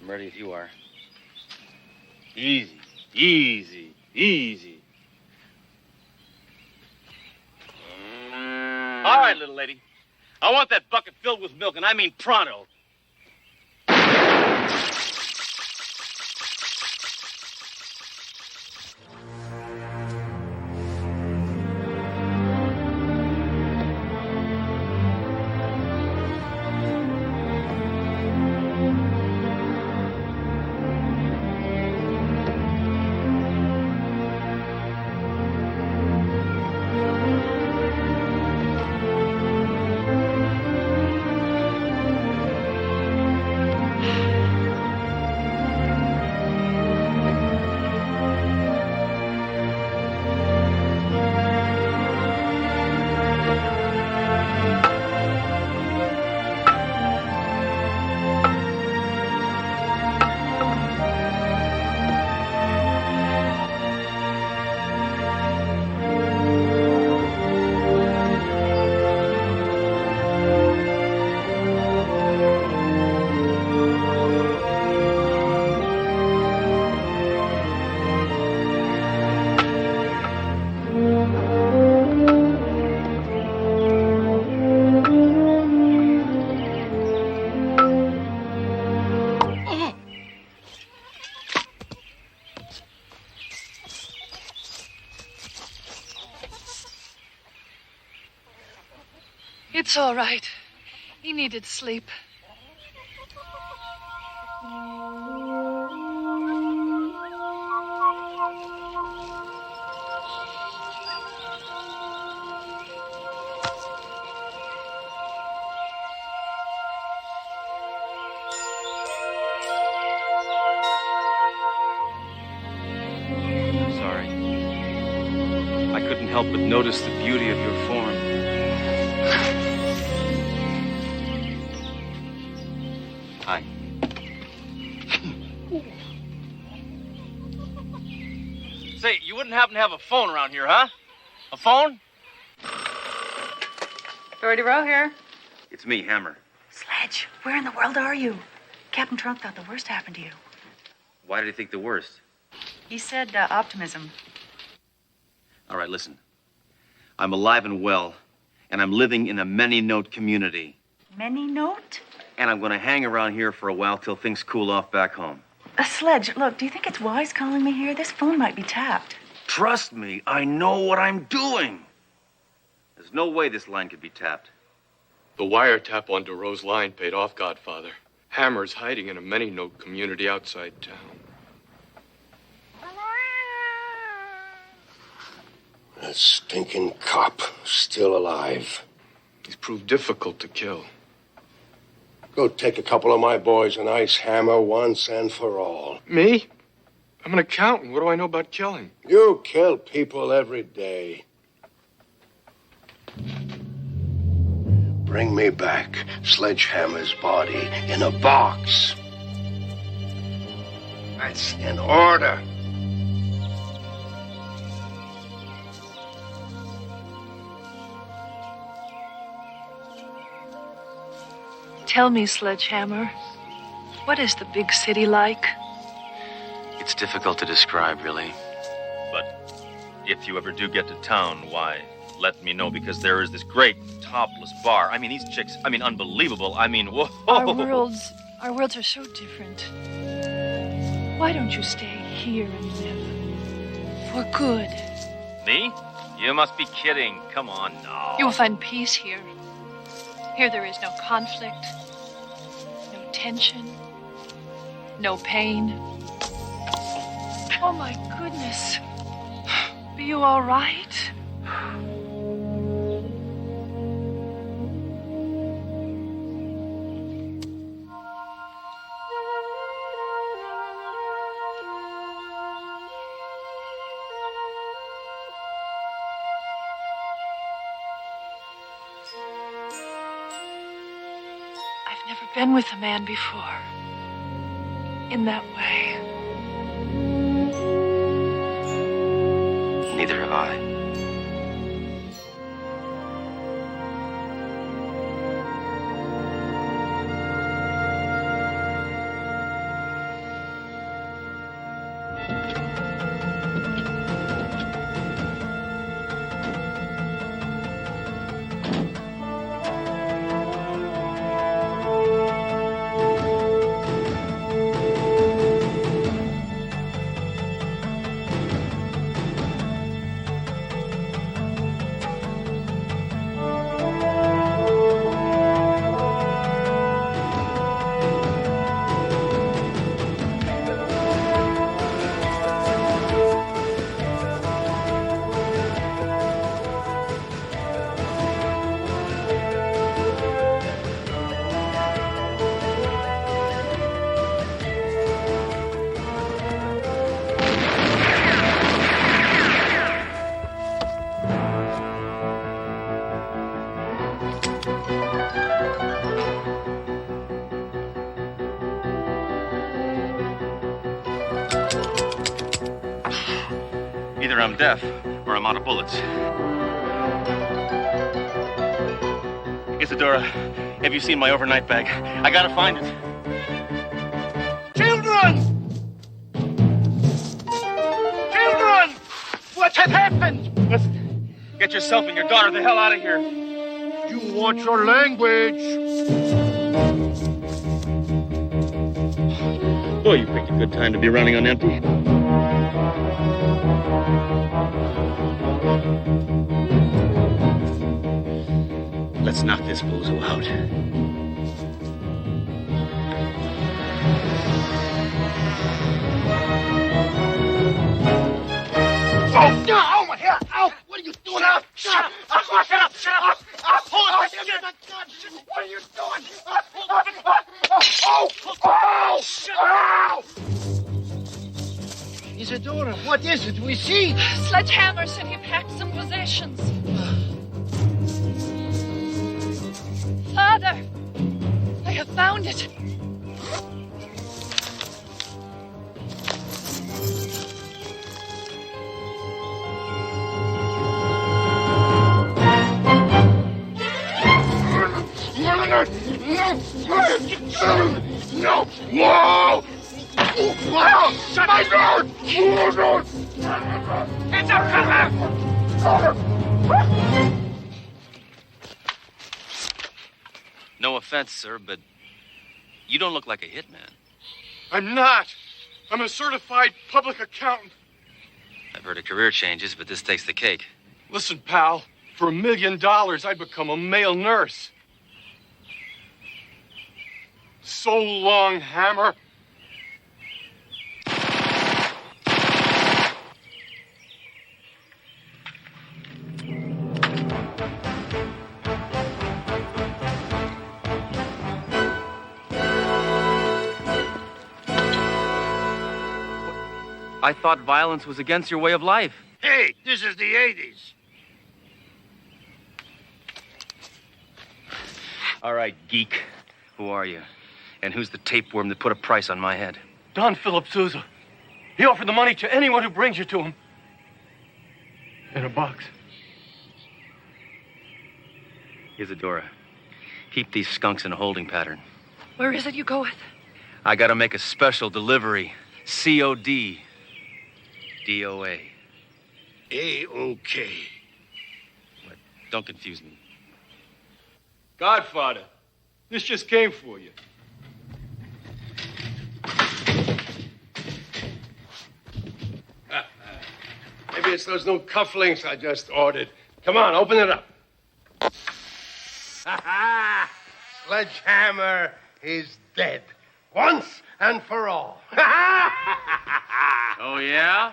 I'm ready if you are. Easy, easy, easy. All right, little lady. I want that bucket filled with milk, and I mean pronto. It's all right. He needed sleep. I'm sorry. I couldn't help but notice the beauty of your form. Hi. Say, you wouldn't happen to have a phone around here, huh? A phone? Dory DeRoe here. It's me, Hammer. Sledge, where in the world are you? Captain Trunk thought the worst happened to you. Why did he think the worst? He said optimism. All right, listen. I'm alive and well, and I'm living in a many-note community. Many note? And I'm going to hang around here for a while till things cool off back home. Sledge, look, do you think it's wise calling me here? This phone might be tapped. Trust me, I know what I'm doing. There's no way this line could be tapped. The wiretap on DeRoe's line paid off, Godfather. Hammer's hiding in a many-note community outside town. That stinking cop, still alive. He's proved difficult to kill. Go take a couple of my boys and ice Hammer once and for all. Me? I'm an accountant. What do I know about killing? You kill people every day. Bring me back Sledgehammer's body in a box. That's in order. Tell me, Sledgehammer, what is the big city like? It's difficult to describe, really. But if you ever do get to town, why, let me know, because there is this great topless bar. I mean, these chicks, unbelievable. Whoa. Our worlds are so different. Why don't you stay here and live? For good. Me? You must be kidding. Come on, now. You will find peace here. Here there is no conflict, no tension, no pain. Oh, my goodness. Are you all right? I've never been with a man before. In that way. Neither have I. Either I'm deaf or I'm out of bullets. Isadora, have you seen my overnight bag? I gotta find it. Children! Children! What has happened? Listen, get yourself and your daughter the hell out of here. You want your language? Boy, you picked a good time to be running on empty. Let's knock this bozo out. Oh, no! Oh, my hair! Ow! What are you doing? Shut up! Shut up! Shut up! Hold on! What are you doing? Oh! Oh! Ow! Isadora, what is it? We see. Sledgehammer said he packed some possessions. Father, I have found it. No! Whoa! Wow! Shut my door! It's a cover! No offense, sir, but you don't look like a hitman. I'm not. I'm a certified public accountant. I've heard of career changes, but this takes the cake. Listen, pal, for $1 million, I'd become a male nurse. So long, Hammer. I thought violence was against your way of life. Hey, this is the 80s. All right, geek. Who are you? And who's the tapeworm that put a price on my head? Don Philip Sousa. He offered the money to anyone who brings you to him. In a box. Isadora, keep these skunks in a holding pattern. Where is it you go with? I gotta make a special delivery. COD. DOA. A-OK. What? Don't confuse me. Godfather, this just came for you. Maybe it's those new cufflinks I just ordered. Come on, open it up. Sledgehammer is dead. Once and for all. Oh, yeah?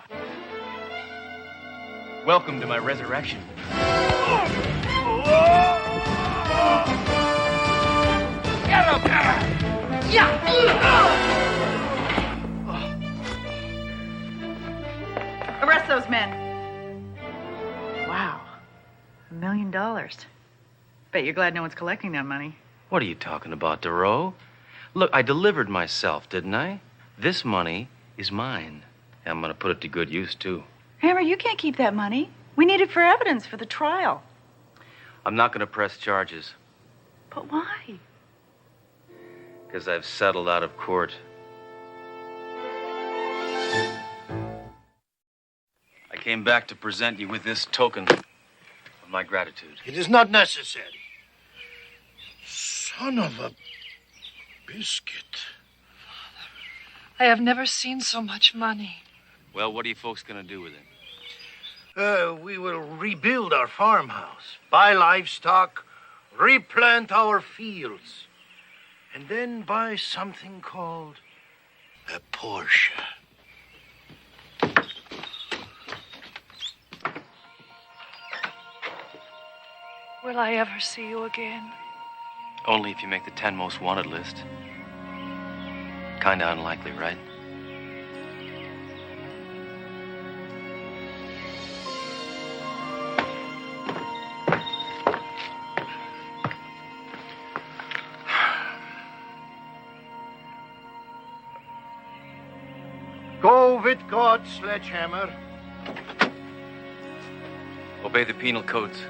Welcome to my resurrection. Get him! Arrest those men. Wow. $1 million. Bet you're glad no one's collecting that money. What are you talking about, Duro? Look, I delivered myself, didn't I? This money is mine. I'm gonna put it to good use, too. Hammer, you can't keep that money. We need it for evidence for the trial. I'm not gonna press charges. But why? Because I've settled out of court. I came back to present you with this token of my gratitude. It is not necessary. Son of a biscuit. I have never seen so much money. Well, what are you folks gonna do with it? We will rebuild our farmhouse, buy livestock, replant our fields, and then buy something called a Porsche. Will I ever see you again? Only if you make the 10 most wanted list. Kinda unlikely, right? Go with God, Sledgehammer. Obey the penal codes.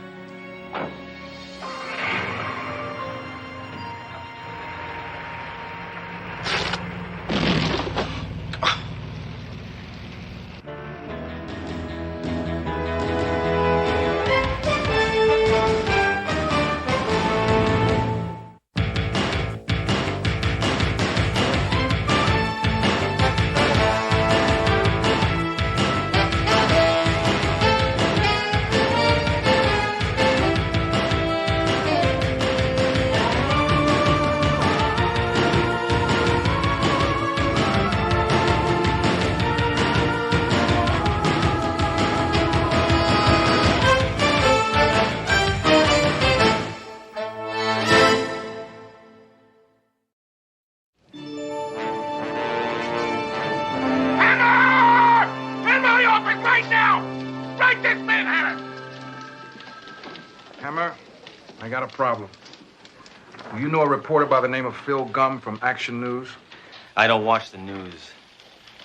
Hammer, I got a problem. Do you know a reporter by the name of Phil Gum from Action News? I don't watch the news.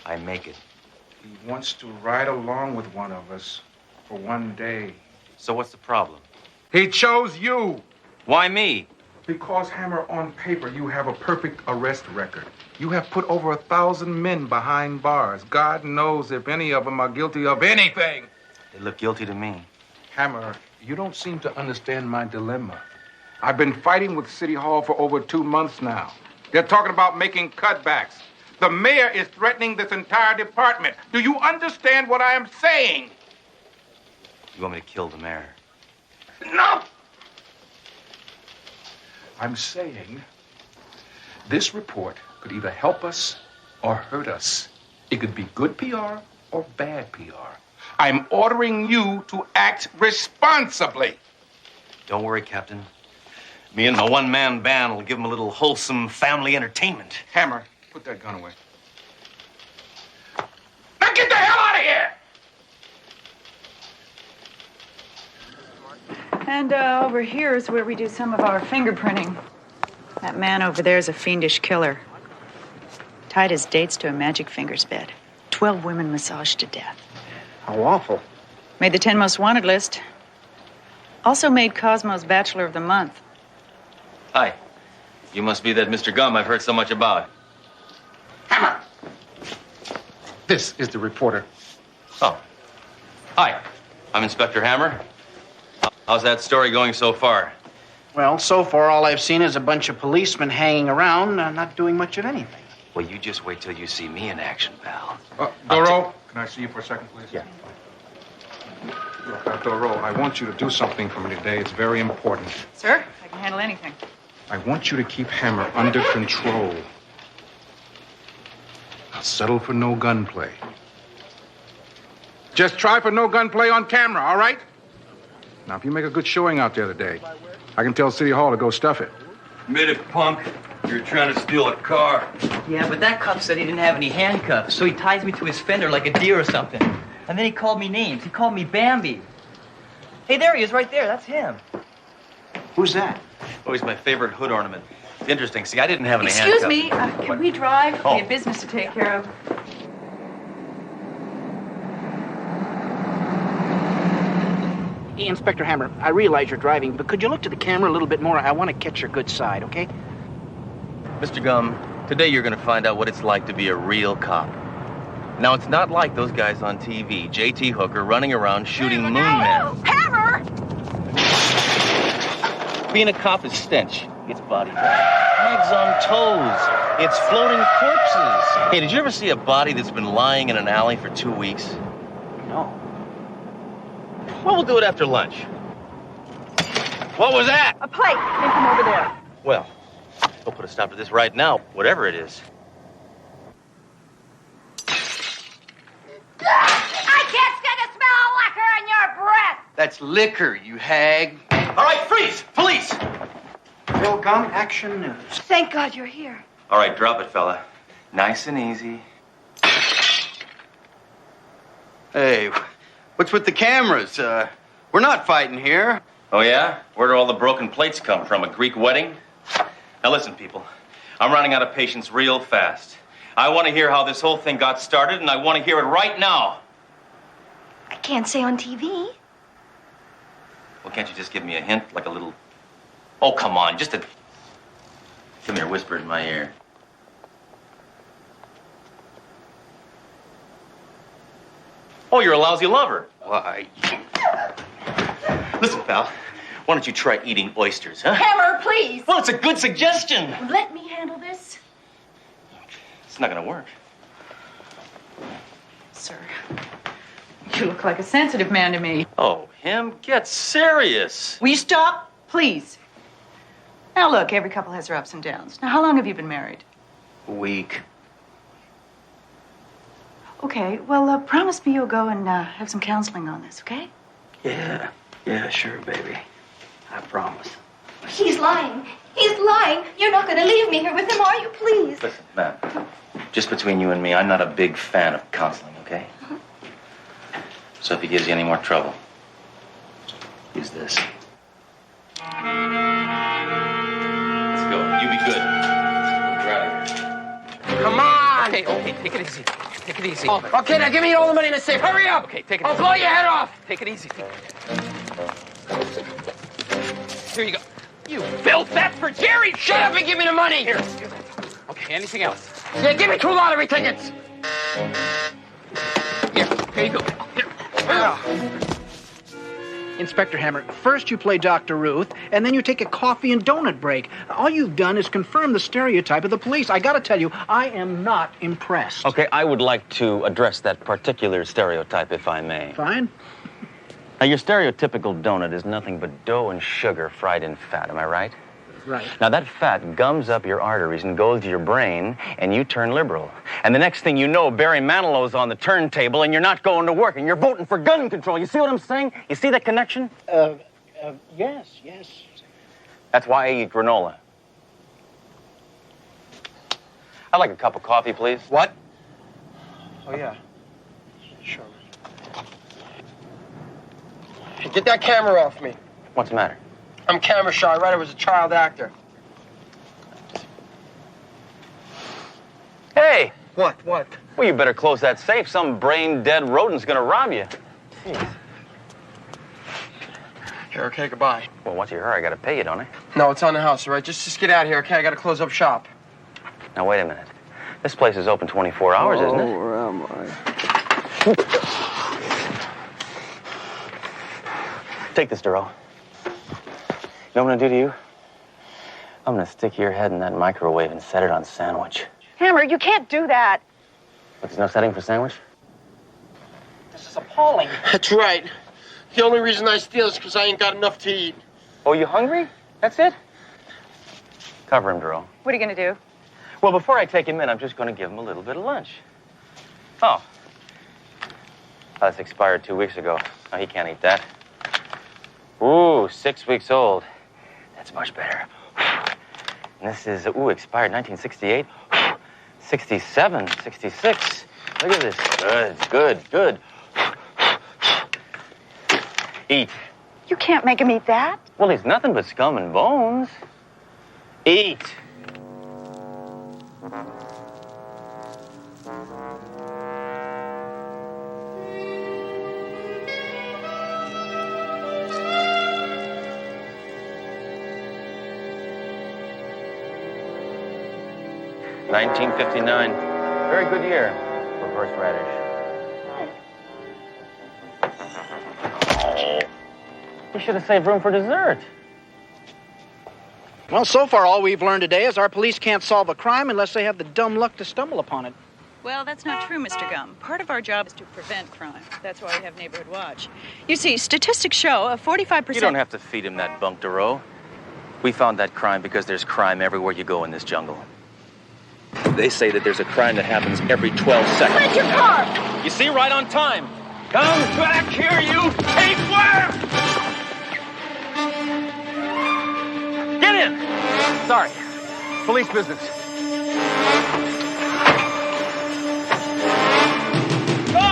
I make it. He wants to ride along with one of us for one day. So what's the problem? He chose you. Why me? Because, Hammer, on paper, you have a perfect arrest record. You have put over 1,000 men behind bars. God knows if any of them are guilty of anything. They look guilty to me. Hammer, you don't seem to understand my dilemma. I've been fighting with City Hall for over 2 months now. They're talking about making cutbacks. The mayor is threatening this entire department. Do you understand what I am saying? You want me to kill the mayor? No! I'm saying this report could either help us or hurt us. It could be good PR or bad PR. I'm ordering you to act responsibly. Don't worry, Captain. Me and my one-man band will give them a little wholesome family entertainment. Hammer, put that gun away. Now get the hell out of here! And over here is where we do some of our fingerprinting. That man over there is a fiendish killer. Tied his dates to a magic fingers bed. 12 women massaged to death. How awful. Made the 10 most wanted list. Also made Cosmo's Bachelor of the Month. Hi. You must be that Mr. Gum I've heard so much about. Hammer! This is the reporter. Oh. Hi. I'm Inspector Hammer. How's that story going so far? Well, so far, all I've seen is a bunch of policemen hanging around, not doing much of anything. Well, you just wait till you see me in action, pal. Doro, can I see you for a second, please? Yeah. Look, Doro, I want you to do something for me today. It's very important. Sir, I can handle anything. I want you to keep Hammer under control. I'll settle for no gunplay. Just try for no gunplay on camera, all right? Now, if you make a good showing out there today, I can tell City Hall to go stuff it. Admit it, punk. You're trying to steal a car. Yeah, but that cop said he didn't have any handcuffs, so he ties me to his fender like a deer or something. And then he called me names. He called me Bambi. Hey, there he is, right there. That's him. Who's that? Oh, he's my favorite hood ornament. It's interesting. See, I didn't have any Excuse handcuffs. me, can we drive? Oh. We have business to take care of. Hey, Inspector Hammer, I realize you're driving, but could you look to the camera a little bit more? I want to catch your good side, okay? Mr. Gum, today you're going to find out what it's like to be a real cop. Now, it's not like those guys on TV, J.T. Hooker, running around shooting moon men. Hammer! Being a cop is stench. It's body bags on toes. It's floating corpses. Hey, did you ever see a body that's been lying in an alley for 2 weeks? No. Well, we'll do it after lunch. What was that? A plate. Came from over there. Well, we'll put a stop to this right now, whatever it is. I can't stand the smell of liquor in your breath. That's liquor, you hag. All right, freeze! Police! Phil Gum, Action News. Thank God you're here. All right, drop it, fella. Nice and easy. Hey, what's with the cameras? We're not fighting here. Oh, yeah? Where do all the broken plates come from? A Greek wedding? Now, listen, people. I'm running out of patience real fast. I want to hear how this whole thing got started, and I want to hear it right now. I can't say on TV. Well, can't you just give me a hint, like a little... Oh, come on, just a... Come here, whisper in my ear. Oh, you're a lousy lover. Why? Listen, pal, why don't you try eating oysters, huh? Hammer, please. Well, it's a good suggestion. Let me handle this. It's not gonna work. Sir, you look like a sensitive man to me. Oh, him? Get serious. Will you stop, please? Now, look, every couple has their ups and downs. Now, how long have you been married? A week. Okay, well, promise me you'll go and have some counseling on this, okay? Yeah, sure, baby. I promise. He's lying. He's lying. You're not going to leave me here with him, are you? Please. Listen, ma'am, just between you and me, I'm not a big fan of counseling, okay? So if he gives you any more trouble, use this. Okay, take it easy. Take it easy. Oh, okay, now give me all the money in the safe. Hurry up! Okay, take it I'll easy. blow your head off! Take it easy. Here you go. You built that for Jerry! Shut up and give me the money! Here. Okay, anything else? Yeah, give me 2 lottery tickets! Here you go. Here. Inspector Hammer, first you play Dr. Ruth, and then you take a coffee and donut break. All you've done is confirm the stereotype of the police. I gotta tell you, I am not impressed. Okay, I would like to address that particular stereotype, if I may. Fine. Now, your stereotypical donut is nothing but dough and sugar fried in fat, am I right? Right. Now, that fat gums up your arteries and goes to your brain, and you turn liberal. And the next thing you know, Barry Manilow's on the turntable, and you're not going to work, and you're voting for gun control. You see what I'm saying? You see that connection? Yes. That's why I eat granola. I'd like a cup of coffee, please. What? Oh, yeah. Sure. Hey, get that camera off me. What's the matter? I'm camera shy, right? I was a child actor. Hey! What? Well, you better close that safe. Some brain-dead rodent's gonna rob you. Jeez. Here, okay, goodbye. Well, what's your hurry? I gotta pay you, don't I? No, it's on the house, all right? Just get out of here, okay? I gotta close up shop. Now, wait a minute. This place is open 24 hours, isn't it? Where am I? Take this, Duro. You know what I'm gonna do to you? I'm gonna stick your head in that microwave and set it on sandwich. Hammer, you can't do that. But there's no setting for sandwich? This is appalling. That's right. The only reason I steal is because I ain't got enough to eat. Oh, you hungry? That's it? Cover him, Duro. What are you going to do? Well, before I take him in, I'm just going to give him a little bit of lunch. Oh. That's expired 2 weeks ago. Oh, he can't eat that. Ooh, 6 weeks old. That's much better. And this is, expired 1968. 67, 66. Look at this. Good. Eat. You can't make him eat that. Well, he's nothing but scum and bones. Eat. $1959. Very good year for horseradish. Oh. You should have saved room for dessert. Well, so far all we've learned today is our police can't solve a crime unless they have the dumb luck to stumble upon it. Well, that's not true, Mr. Gum. Part of our job is to prevent crime. That's why we have Neighborhood Watch. You see, statistics show a 45%... You don't have to feed him that bunk, Duro. We found that crime because there's crime everywhere you go in this jungle. They say that there's a crime that happens every 12 seconds. Where's your car? You see, right on time. Come back here, you tapeworm! Get in! Sorry. Police business. Go!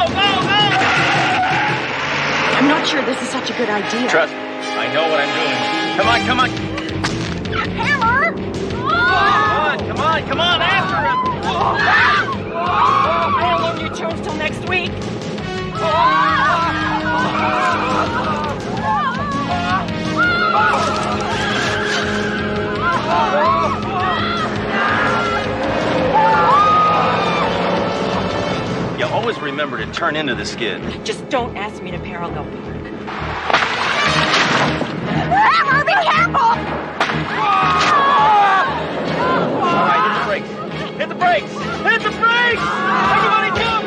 I'm not sure this is such a good idea. Trust me. I know what I'm doing. Come on. Hammer! Come on, after him! I don't loan you chose till next week. You always remember to turn into the skid. Just don't ask me to parallel park. Hammer, be careful! All right, hit the brakes! Hit the brakes! Everybody jump!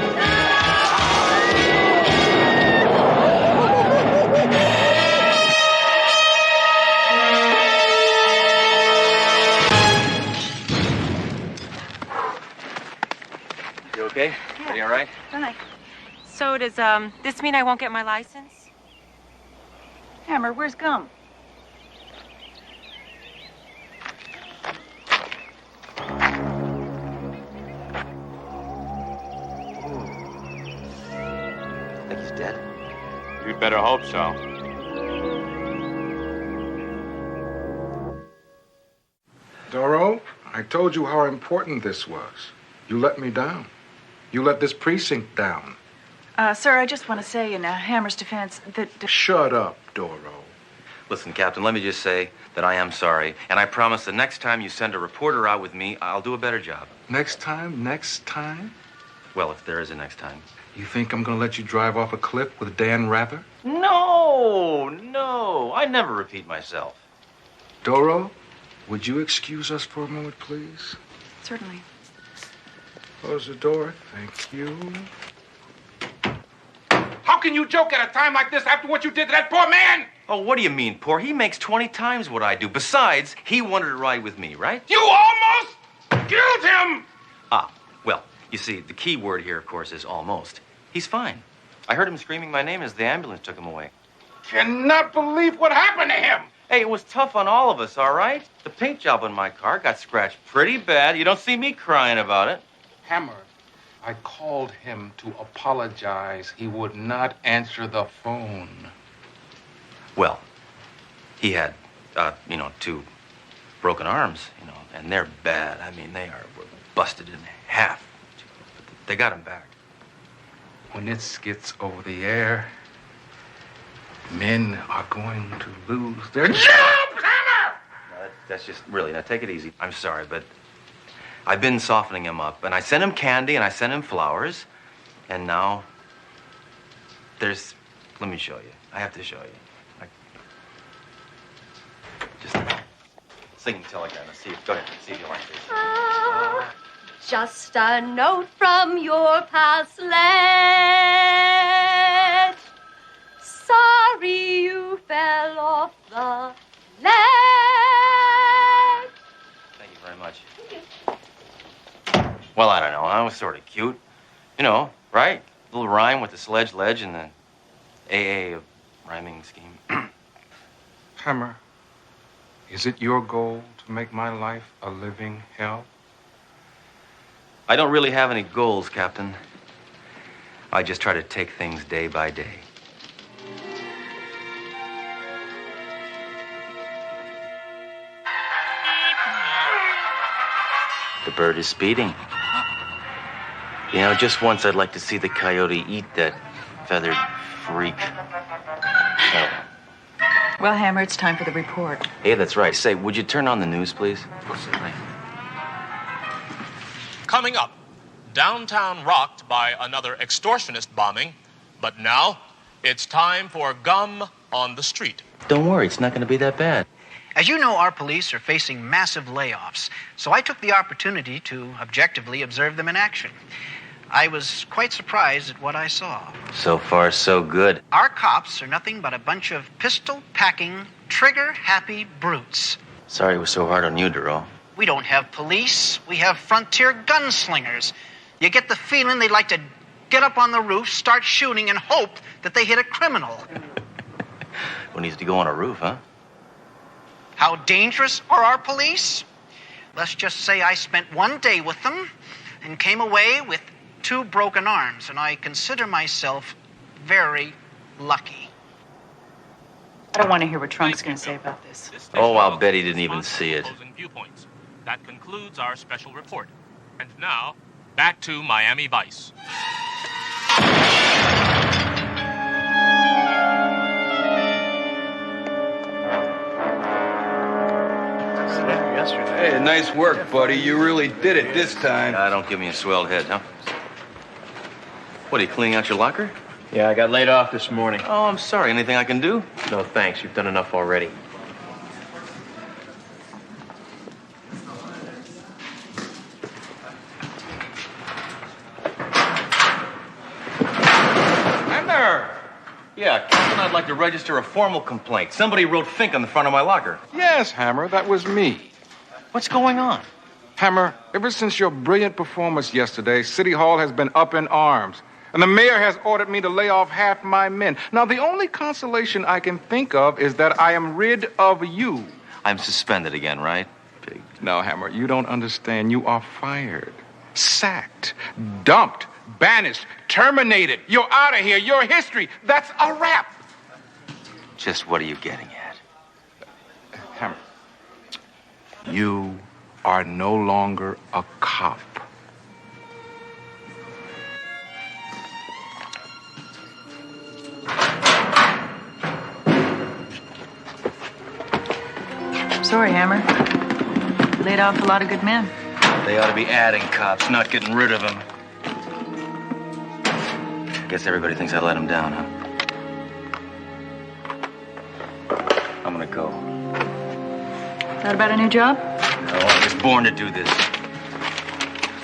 You okay? Yeah. Are you all right? Fine. So does this mean I won't get my license? Hammer, where's Gum? Think he's dead? You'd better hope so. Doro, I told you how important this was. You let me down. You let this precinct down. Sir, I just want to say in Hammer's defense that... Shut up, Doro. Listen, Captain, let me just say that I am sorry, and I promise the next time you send a reporter out with me, I'll do a better job. Next time? Next time? Well, if there is a next time. You think I'm gonna let you drive off a cliff with Dan Rather? No, I never repeat myself. Doro, would you excuse us for a moment, please? Certainly. Close the door. Thank you. How can you joke at a time like this after what you did to that poor man? Oh, what do you mean, poor? He makes 20 times what I do. Besides, he wanted to ride with me, right? You almost killed him! Well, you see, the key word here, of course, is almost. He's fine. I heard him screaming my name as the ambulance took him away. Cannot believe what happened to him. Hey, it was tough on all of us, all right? The paint job on my car got scratched pretty bad. You don't see me crying about it. Hammer, I called him to apologize. He would not answer the phone. Well, he had, 2 broken arms, and they're bad. I mean, were busted in half. But they got him back. When this gets over the air, men are going to lose their jobs, Hammer! That's just, really, now take it easy. I'm sorry, but I've been softening him up. And I sent him candy, and I sent him flowers. And now, let me show you. I have to show you. Just sing telegram. Go ahead, see if you like this. Just a note from your pal Sledge. Sorry you fell off the ledge. Thank you very much. Well, I don't know. I was sort of cute. Right? A little rhyme with the Sledge Ledge and the AA of rhyming scheme. Hammer, is it your goal to make my life a living hell? I don't really have any goals, Captain. I just try to take things day by day. The bird is speeding. Just once I'd like to see the coyote eat that feathered freak. Oh. Well, Hammer, it's time for the report. Hey, that's right. Say, would you turn on the news, please? Certainly. Coming up, downtown rocked by another extortionist bombing, but now it's time for gum on the street. Don't worry, it's not going to be that bad. As you know, our police are facing massive layoffs, so I took the opportunity to objectively observe them in action. I was quite surprised at what I saw. So far, so good. Our cops are nothing but a bunch of pistol-packing, trigger-happy brutes. Sorry it was so hard on you, Duro. We don't have police. We have frontier gunslingers. You get the feeling they'd like to get up on the roof, start shooting, and hope that they hit a criminal. Who needs to go on a roof, huh? How dangerous are our police? Let's just say I spent one day with them and came away with 2 broken arms, and I consider myself very lucky. I don't want to hear what Trunk's going to say about this. Oh, I'll bet he didn't even see it. That concludes our special report. And now, back to Miami Vice. Hey, nice work, buddy. You really did it this time. Don't give me a swelled head, huh? What, are you cleaning out your locker? Yeah, I got laid off this morning. Oh, I'm sorry. Anything I can do? No, thanks. You've done enough already. Hammer! Yeah, Captain, I'd like to register a formal complaint. Somebody wrote Fink on the front of my locker. Yes, Hammer, that was me. What's going on? Hammer, ever since your brilliant performance yesterday, City Hall has been up in arms. And the mayor has ordered me to lay off half my men. Now, the only consolation I can think of is that I am rid of you. I'm suspended again, right? Pig. No, Hammer, you don't understand. You are fired, sacked, dumped, banished, terminated. You're out of here. You're history. That's a wrap. Just what are you getting at? Hammer, you are no longer a cop. sorry, Hammer. You laid off a lot of good men. They ought to be adding cops, not getting rid of them. Guess everybody thinks I let them down, huh? I'm gonna go. Thought about a new job? No, I was born to do this.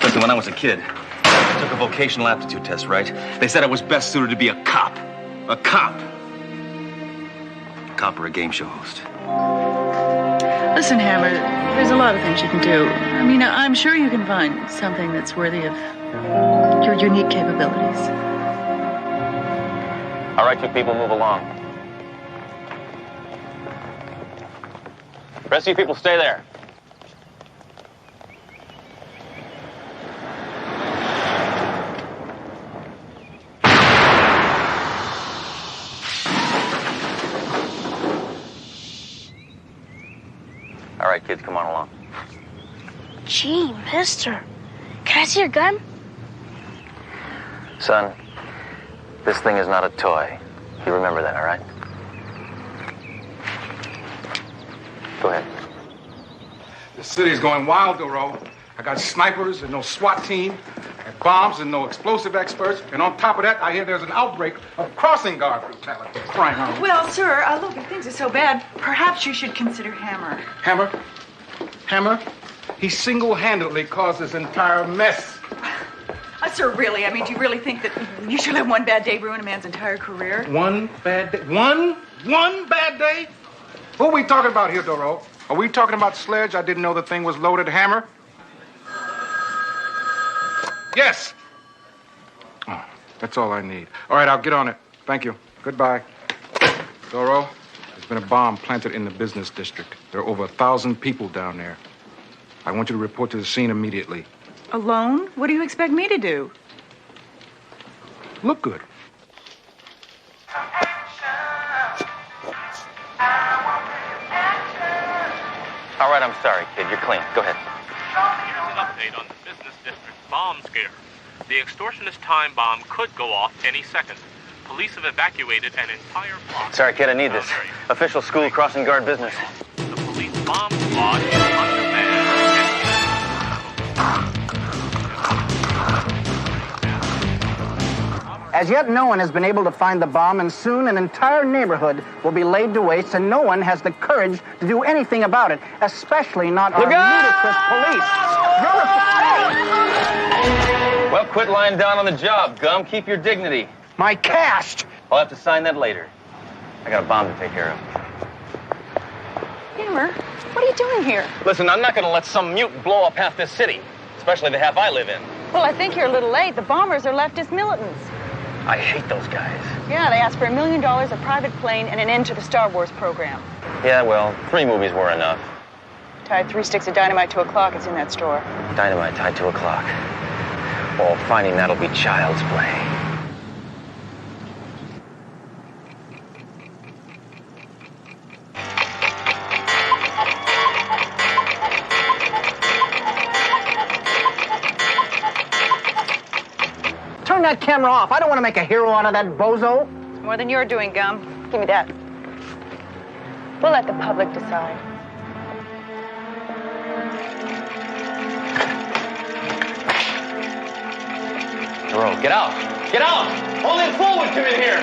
Listen, when I was a kid, I took a vocational aptitude test, right? They said I was best suited to be a cop. A cop. A cop or a game show host. Listen, Hammer, there's a lot of things you can do. I mean, I'm sure you can find something that's worthy of your unique capabilities. All right, you people, move along. Rest of you people, stay there. All right, kids, come on along. Gee, mister. Can I see your gun? Son, this thing is not a toy. You remember that, all right? Go ahead. The city's going wild, Doro. I got snipers and no SWAT team, and bombs and no explosive experts, and on top of that, I hear there's an outbreak of crossing guard brutality. Crying out. Well, sir, look, if things are so bad, perhaps you should consider Hammer. Hammer? Hammer? He single-handedly caused this entire mess. Sir, really? I mean, do you really think that you should let one bad day ruin a man's entire career? One bad day? One bad day? Who are we talking about here, Doro? Are we talking about Sledge? I didn't know the thing was loaded. Hammer? Yes. Oh, that's all I need. All right, I'll get on it. Thank you. Goodbye. Doro, there's been a bomb planted in the business district. There are over 1,000 people down there. I want you to report to the scene immediately. Alone? What do you expect me to do? Look good. All right, I'm sorry, kid. You're clean. Go ahead. Here's an update on the business district bomb scare. The extortionist time bomb could go off any second. Police have evacuated an entire block. Sorry, kid, I need this. Official school crossing guard business. The police bomb squad is under man. As yet, no one has been able to find the bomb, and soon an entire neighborhood will be laid to waste, and no one has the courage to do anything about it, especially not our ludicrous police. Well, quit lying down on the job, Gum. Keep your dignity. My cast! I'll have to sign that later. I got a bomb to take care of. Hammer, what are you doing here? Listen, I'm not going to let some mutant blow up half this city, especially the half I live in. Well, I think you're a little late. The bombers are leftist militants. I hate those guys. Yeah, they asked for $1 million, a private plane, and an end to the Star Wars program. Yeah, well, 3 movies were enough. Tied 3 sticks of dynamite to a clock. It's in that store. Dynamite tied to a clock. Oh, finding that'll be child's play. Turn that camera off. I don't want to make a hero out of that bozo. It's more than you're doing, Gum. Give me that. We'll let the public decide. Doro, get out! Get out! Only a fool would come in here!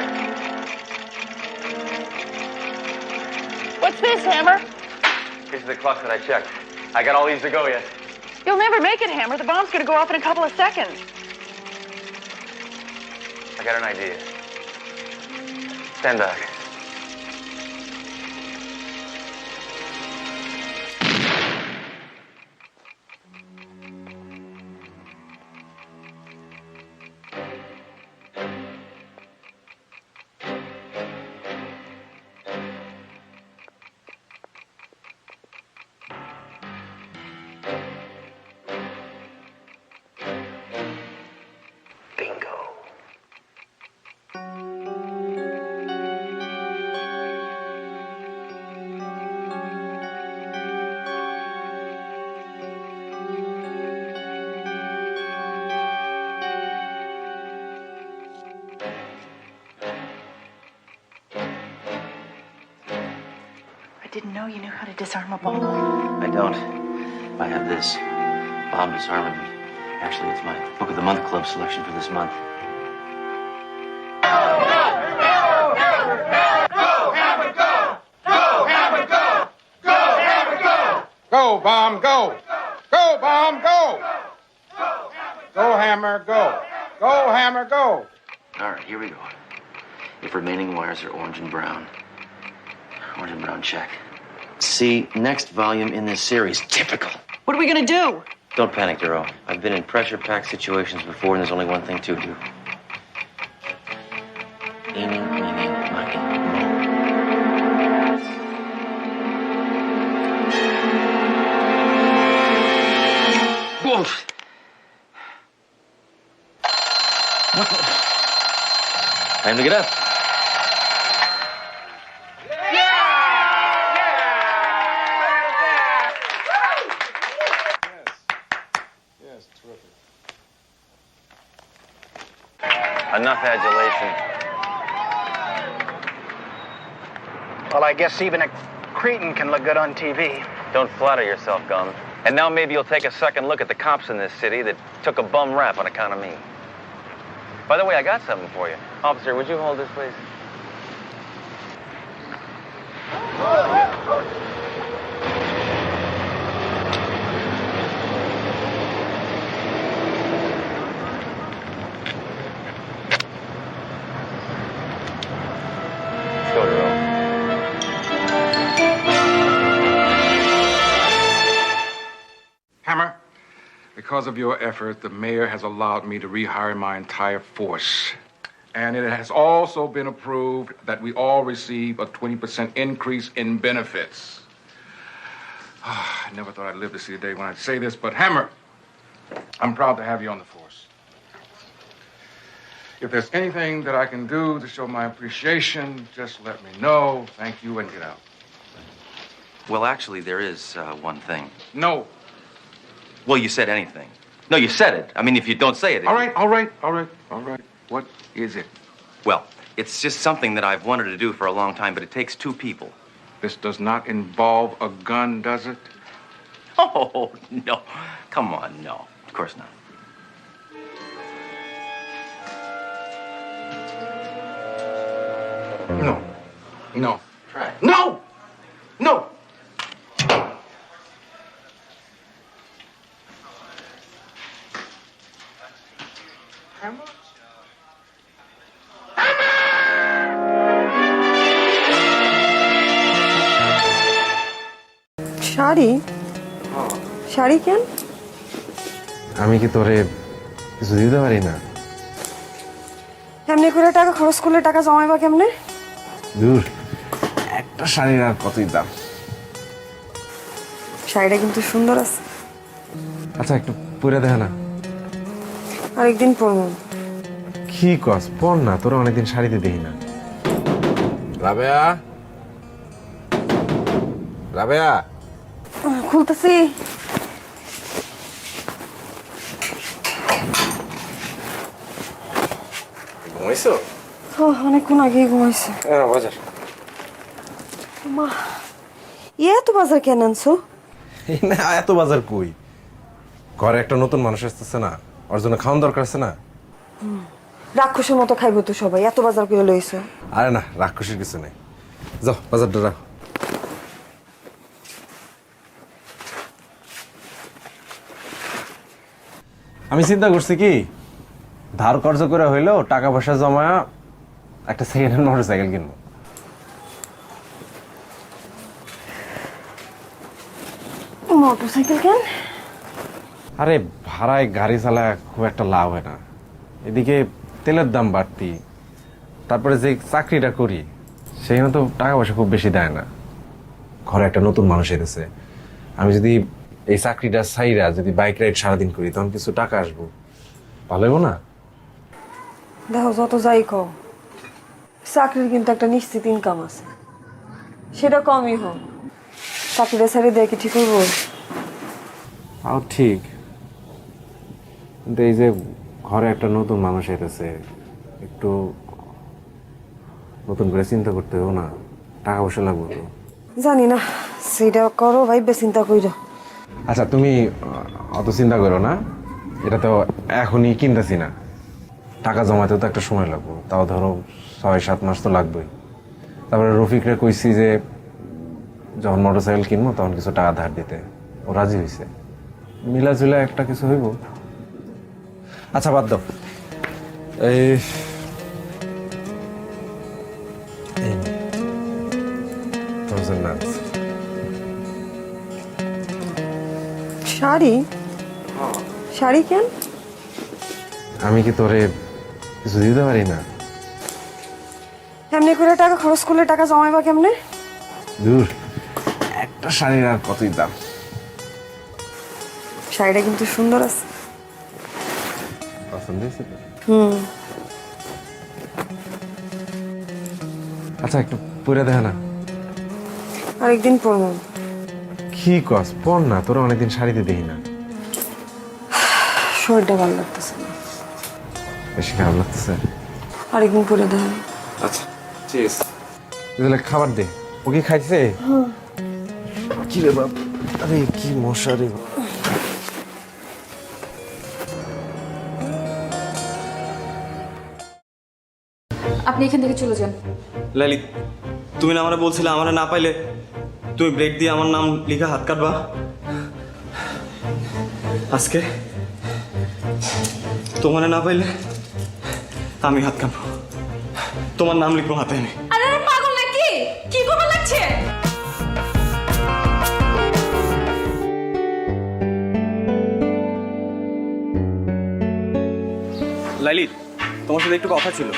What's this, Hammer? These are the clocks that I checked. I got all these to go yet. You'll never make it, Hammer. The bomb's gonna go off in a couple of seconds. I got an idea. Stand back. didn't know you knew how to disarm a bomb. I don't. I have this. Bomb disarmament. Actually, it's my Book of the Month Club selection for this month. Go, Bomb, go! Go, Bomb, go! Go, Hammer, go! Go, Hammer, go! All right, here we go. If remaining wires are orange and brown. Orange and brown, check. See, next volume in this series. Typical. What are we gonna do? Don't panic, Duro. I've been in pressure-packed situations before, and there's only one thing to do. Aiming, aiming, locking. Whoa! Time to get up. Yes, terrific. Enough adulation. Well, I guess even a cretin can look good on TV. Don't flatter yourself, Gum. And now maybe you'll take a second look at the cops in this city that took a bum rap on account of me. By the way, I got something for you. Officer, would you hold this, please? Let's go, Duro. Hammer, because of your effort, the mayor has allowed me to rehire my entire force. And it has also been approved that we all receive a 20% increase in benefits. I never thought I'd live to see the day when I'd say this, but Hammer, I'm proud to have you on the force. If there's anything that I can do to show my appreciation, just let me know. Thank you, and get out. Well, actually, there is one thing. No. Well, you said anything. No, you said it. I mean, if you don't say it... All right. What is it? Well, it's just something that I've wanted to do for a long time, but it takes two people. This does not involve a gun, does it? Oh, no. Come on, no. Of course not. No. Try it. No! Sari sari কেন? আমি কি তোরে কিছু দিতে পারি না? এমনি করে টাকা খরচ করলে টাকা জমাইবা কেমনে? দূর, একটা শাড়ির আর কতই দাম। শাড়িটা কিন্তু সুন্দর আছে। আচ্ছা, একটু পরে দেখা না। আরেকদিন পরবো। কি কস? পর না, তোরা অনেকদিন শাড়িতে দেখি না। রাবেয়া, রাবেয়া, খুলতেছি। ঘুমাইছো? অনেকক্ষণ আগেই ঘুমাইছে। বাজার মা, এত বাজার কেন আনছো? না, এত বাজার কই? ঘরে একটা নতুন মানুষ আসতেছে না, ওর জন্য খাওয়ান দরকার আছে না। রাক্ষসের মতো খাইবো তো সবাই, এত বাজার করে লইছো? আরে না, রাক্ষসের কিছু নেই। যাও, বাজারটা রাখো। আমি চিন্তা করছি কি, ধার কর্জ করে হইলেও টাকা পয়সা জমা একটা সেকেন্ড হ্যান্ড মোটরসাইকেল কিনবো। মোটরসাইকেল কেন? আরে ভাড়ায় গাড়ি চালায় খুব একটা লাভ হয় না, এদিকে তেলের দাম বাড়তি, তারপরে যে চাকরিটা করি সেখানে তো টাকা পয়সা খুব বেশি দেয় না। ঘরে একটা নতুন মানুষ এসেছে, আমি যদি এই চাকরিটা ছাইরা যদি বাইক রাইড সারাদিন করি তখন কিছু টাকা আসবো, ভালো হইব না? দেখো, যত যাই কও, চাকরির কিন্তু একটা নিশ্চিত ইনকাম আছে, সেটা কমই হোক। চাকরিটা ছেড়ে দেয় কি ঠিক হইব? তাও ঠিক, কিন্তু এই যে ঘরে একটা নতুন মানুষ এসেছে, একটু নতুন করে চিন্তা করতে হবে না, টাকা পয়সা লাগবে তো। জানি না সেটা করো ভাইবে চিন্তা কইরো। আচ্ছা তুমি অত চিন্তা করো না, এটা তো এখনই কিনতেছি না, টাকা জমাতেও তো একটা সময় লাগবে, তাও ধরো 6-7 মাস তো লাগবেই। তারপরে রফিকরে কইছি যে যখন মোটরসাইকেল কিনবো তখন কিছু টাকা ধার দিতে, ও রাজি হয়েছে, মিলাজুলা একটা কিছু হইব। আচ্ছা বাদ দাও, এই শাড়ি? শাড়ি কেন? আমি কি তোরে কিছু দিতে পারি না? এমনি করে টাকা খরচ করলে টাকা জমাইবা কেমনে? দূর, একটা শাড়ির আর কতই দাম। শাড়িটা কিন্তু সুন্দর আছে। পছন্দ হয়েছে তো? আচ্ছা একটু পরে দেখা না। আরেকদিন পরবো। কি কস, পর না, তোরা অনেকদিন শাড়িতে দেখি না। শরীরটা ভালো লাগতেছে না। বেশি খারাপ লাগতেছে? আরেকদিন পরে দেখা। আচ্ছা ঠিক আছে, তাহলে খাবার দে। ও কি খাইছে? কি রে বাপ, আরে কি মশা রে। আপনি এখান থেকে চলে যান। লাইলি, তুমি না আমারে বলছিলে আমারে না পাইলে তুমি ব্লেড দিয়ে আমার নাম লিখে হাত কাটবা। আজকে তোমারে না পাইলে আমি হাত কাটবো, তোমার নাম লিখবো হাতে এনে। আরে পাগল নাকি? কি করবা লাগছে? লাইলি, তোমার সাথে একটু কথা ছিল।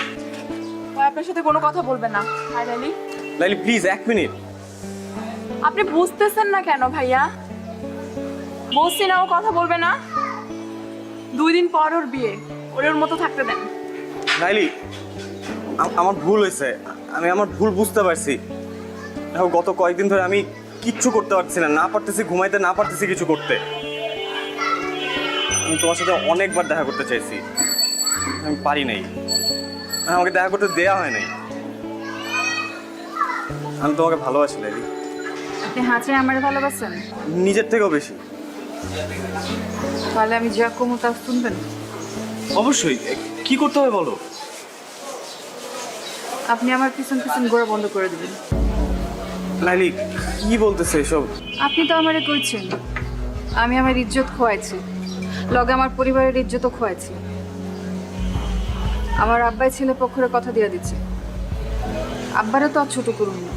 আপনার সাথে কোনো কথা বলবেন না। Hi Laili. Laili please 1 minute. আপনি বুঝতেছেন না কেন ভাইয়া? বলছি না ও কথা বলবে না। 2 দিন পর ওর বিয়ে, ওর মতো থাকতে দেন। লাইলি, আমার ভুল হয়েছে, আমি আমার ভুল বুঝতে পারছি। দেখো গত কয়েকদিন ধরে আমি কিচ্ছু করতে পারছি না, না পারতেছি ঘুমাইতে, না পারতেছি কিছু করতে। আমি তোমার সাথে অনেকবার দেখা করতে চাইছি, আমি পারি নাই, আমাকে দেখা করতে দেয়া হয় নাই। আমি তোমাকে ভালোবাসি লাইলি। আপনি হাঁচে আমারে ভালোবাসেন? নিজের থেকেও বেশি। তাহলে আমি যা কমু তা শুনবেন? অবশ্যই। কি করতে হবে বলো? আপনি আমার পিছন পিছন ঘোরা বন্ধ করে দিবেন। লাইলি কি বলতেছে এসব? আপনি তো আমারে কইছেন আমি আমার ইজ্জত খোয়াইছি, লগে আমার পরিবারের ইজ্জতও খোয়াইছি। আমার আব্বাই ছেলে পক্ষের কথা দিয়ে দিচ্ছে। আব্বারে তো আর ছোট করুন না,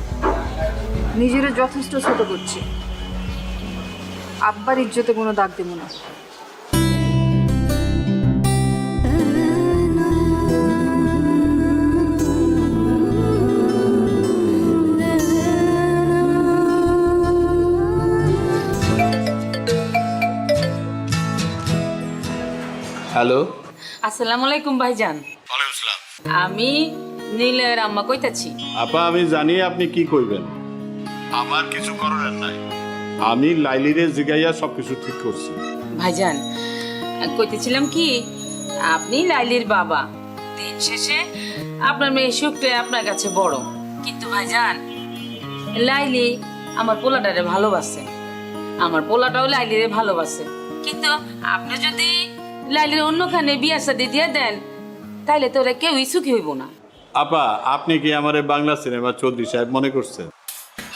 নিজেরও যথেষ্ট ছোট করছি। আব্বার ইজ্জতে কোনো দাগ দেব না। হ্যালো, আসসালামু আলাইকুম ভাইজান। ওয়ালাইকুম আসসালাম। আমি নীলের আম্মা কইতাছি। আপা আমি জানি আপনি কি কইবেন, আমার কিছু করার নাই। আমি লাইলিরে জিগাইয়া সবকিছু ঠিক করছি। ভাইজান কইতেছিলাম কি, আপনি লাইলির বাবা, দিন শেষে আপনার মেয়ে সুখটা আপনার কাছে বড়। কিন্তু ভাইজান লাইলি আমার পোলাটারে ভালোবাসে, আমার পোলাটাও লাইলিরে ভালোবাসে। কিন্তু আপনি যদি লাইলির অন্যখানে বিয়া শাদী দিয়ে দেন তাইলে তো ওরা কেউই সুখী হইব না। আপা আপনি কি আমার বাংলা সিনেমা চৌধুরী সাহেব মনে করছেন?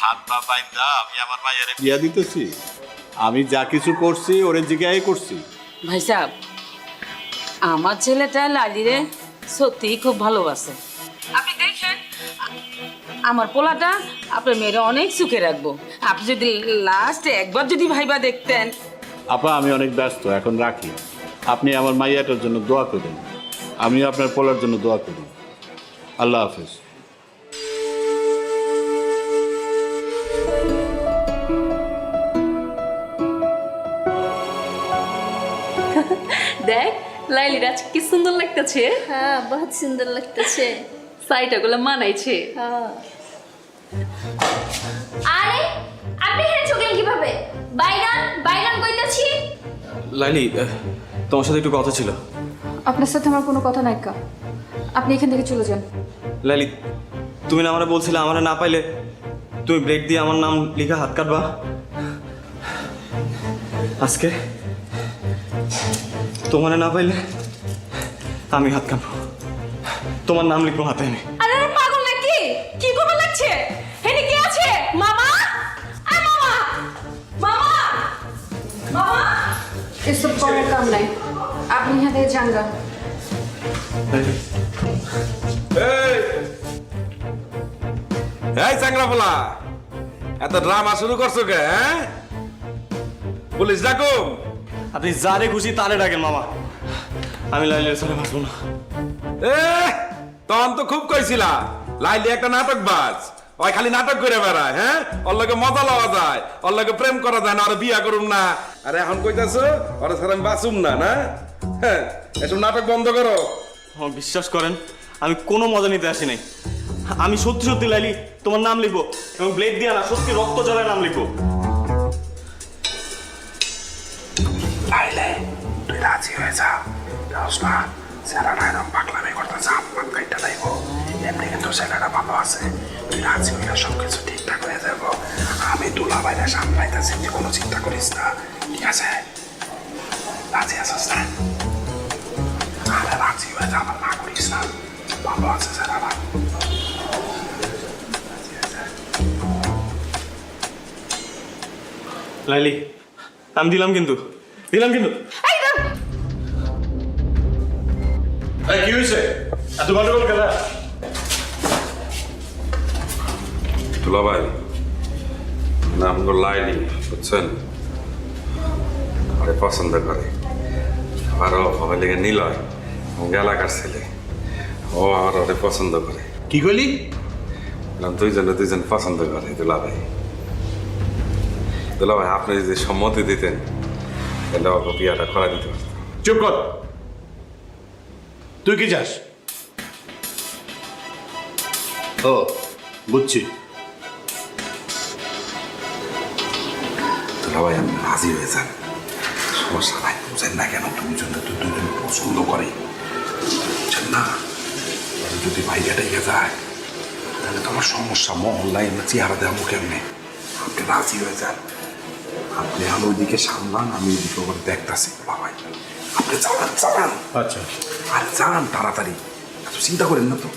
হাত পা বাইন্দা আমি আমার মায়ের বিয়া দিতেছি? আমি যা কিছু করছি ওরে জিগাই করছি। ভাই সাহেব, আমার ছেলেটা লালিরে সত্যিই খুব ভালোবাসে। আপনি দেখেন আমার পোলাটা আপনার মেয়েরা অনেক সুখে রাখবো। আপনি যদি লাস্টে একবার যদি ভাইবা দেখতেন। আপা আমি অনেক ব্যস্ত, এখন রাখি। আপনি আমার মাইয়াটার জন্য দোয়া করেন, আমিও আপনার পোলার জন্য দোয়া করি। আল্লাহ হাফেজ। দেখ লাইলির আজ কি সুন্দর লাগতেছে। হ্যাঁ বহুত সুন্দর লাগতেছে। সাইটাগুলো মানাইছে। আরে আপনি এখানে চলে কিভাবে? বাইগান বাইগান কইতাছি। লাইলি তোমার সাথে একটু কথা ছিল। আপনার সাথে আমার কোনো কথা নাই কা, আপনি এখান থেকে চলে যান। লাইলি তুমি না আমারে বলছিলে আমারে না পাইলে তুমি ব্লেড দিয়ে আমার নাম লিখা হাত কাটবা আজকে তোমার না পাইলে আমি হাত কাটবো তোমার নাম লিখবো হাতে এনে আরে আরে পাগল নাকি কি করবে লাগছে হেনি কি আছে মামা আয় মামা মামা মামা এসব কোনো কাম নাই আপনি এখান থেকে যান গা। এই চাংরাফলা এত ড্রামা শুরু করছো কে হ্যাঁ পুলিশ ডাকো আপনি যারে খুশি তারে ডাকেন মামা আমি লাইলের সাথে বাঁচবো না এ তখন তো খুব কইছিলা লাইলি একটা নাটক বাজ ওই খালি নাটক করে বেড়ায় হ্যাঁ ওর লগে মজা লওয়া যায় ওর লগে প্রেম করা যায় না আর বিয়া করুম না আরে এখন কইতাছো ওর সাথে আমি বাঁচুম না না হ্যাঁ এসব নাটক বন্ধ করো আমার বিশ্বাস করেন আমি কোনো মজা নিতে আসি নাই আমি সত্যি সত্যি লাইলি তোমার নাম লিখবো এবং ব্লেড দিয়ে না সত্যি রক্ত জলের নাম লিখবো লাইলে তুই রাজি হয়ে যা না ছেলেটা এরকম পাগলামি করতেছে আমার কাইটা লাইব এমনি কিন্তু ছেলেটা ভালো আছে তুই রাজি হইলে সবকিছু ঠিকঠাক হয়ে যাবো আমি দুলা বাইরে সামলাইতেছি তুই কোনো চিন্তা করিস না ঠিক আছে রাজি আছিস না আরে রাজি হয়ে যা আমার না করিস না ভালো আছে ছেলেটা লাইলি আমি দিলাম কিন্তু কি হয়েছে এত গন্ডগোল খেলা দুলা ভাই নাম তো লাইলি বুঝছেন আরে পছন্দ করে আরো হবে লেগে নিলয় এলাকার ছেলে ও আমার ওরে পছন্দ করে কি কইলি দুইজন পছন্দ করে দুলা ভাই আপনি যদি সম্মতি দিতেন তাহলে ওকে বিয়াটা করা দিতে পারতাম চুপ কর তুই কি চাস ও বুঝছি দুলা ভাই আপনি রাজি হয়ে যান সমস্যা নাই বুঝেন না কেন দুজন পছন্দ করে বুঝছেন না যদি বাইরে যায় তাহলে তো আমার সমস্যা মহল্লায় আমরা চেহারা দেবো কেমনে আপনি রাজি হয়ে যান আপনি আমি ওইদিকে সামলান আমি ওইদিকে ওখানে দেখতেছি বাবাই আপনি চালান আচ্ছা আর যান তাড়াতাড়ি এত চিন্তা করেন না তো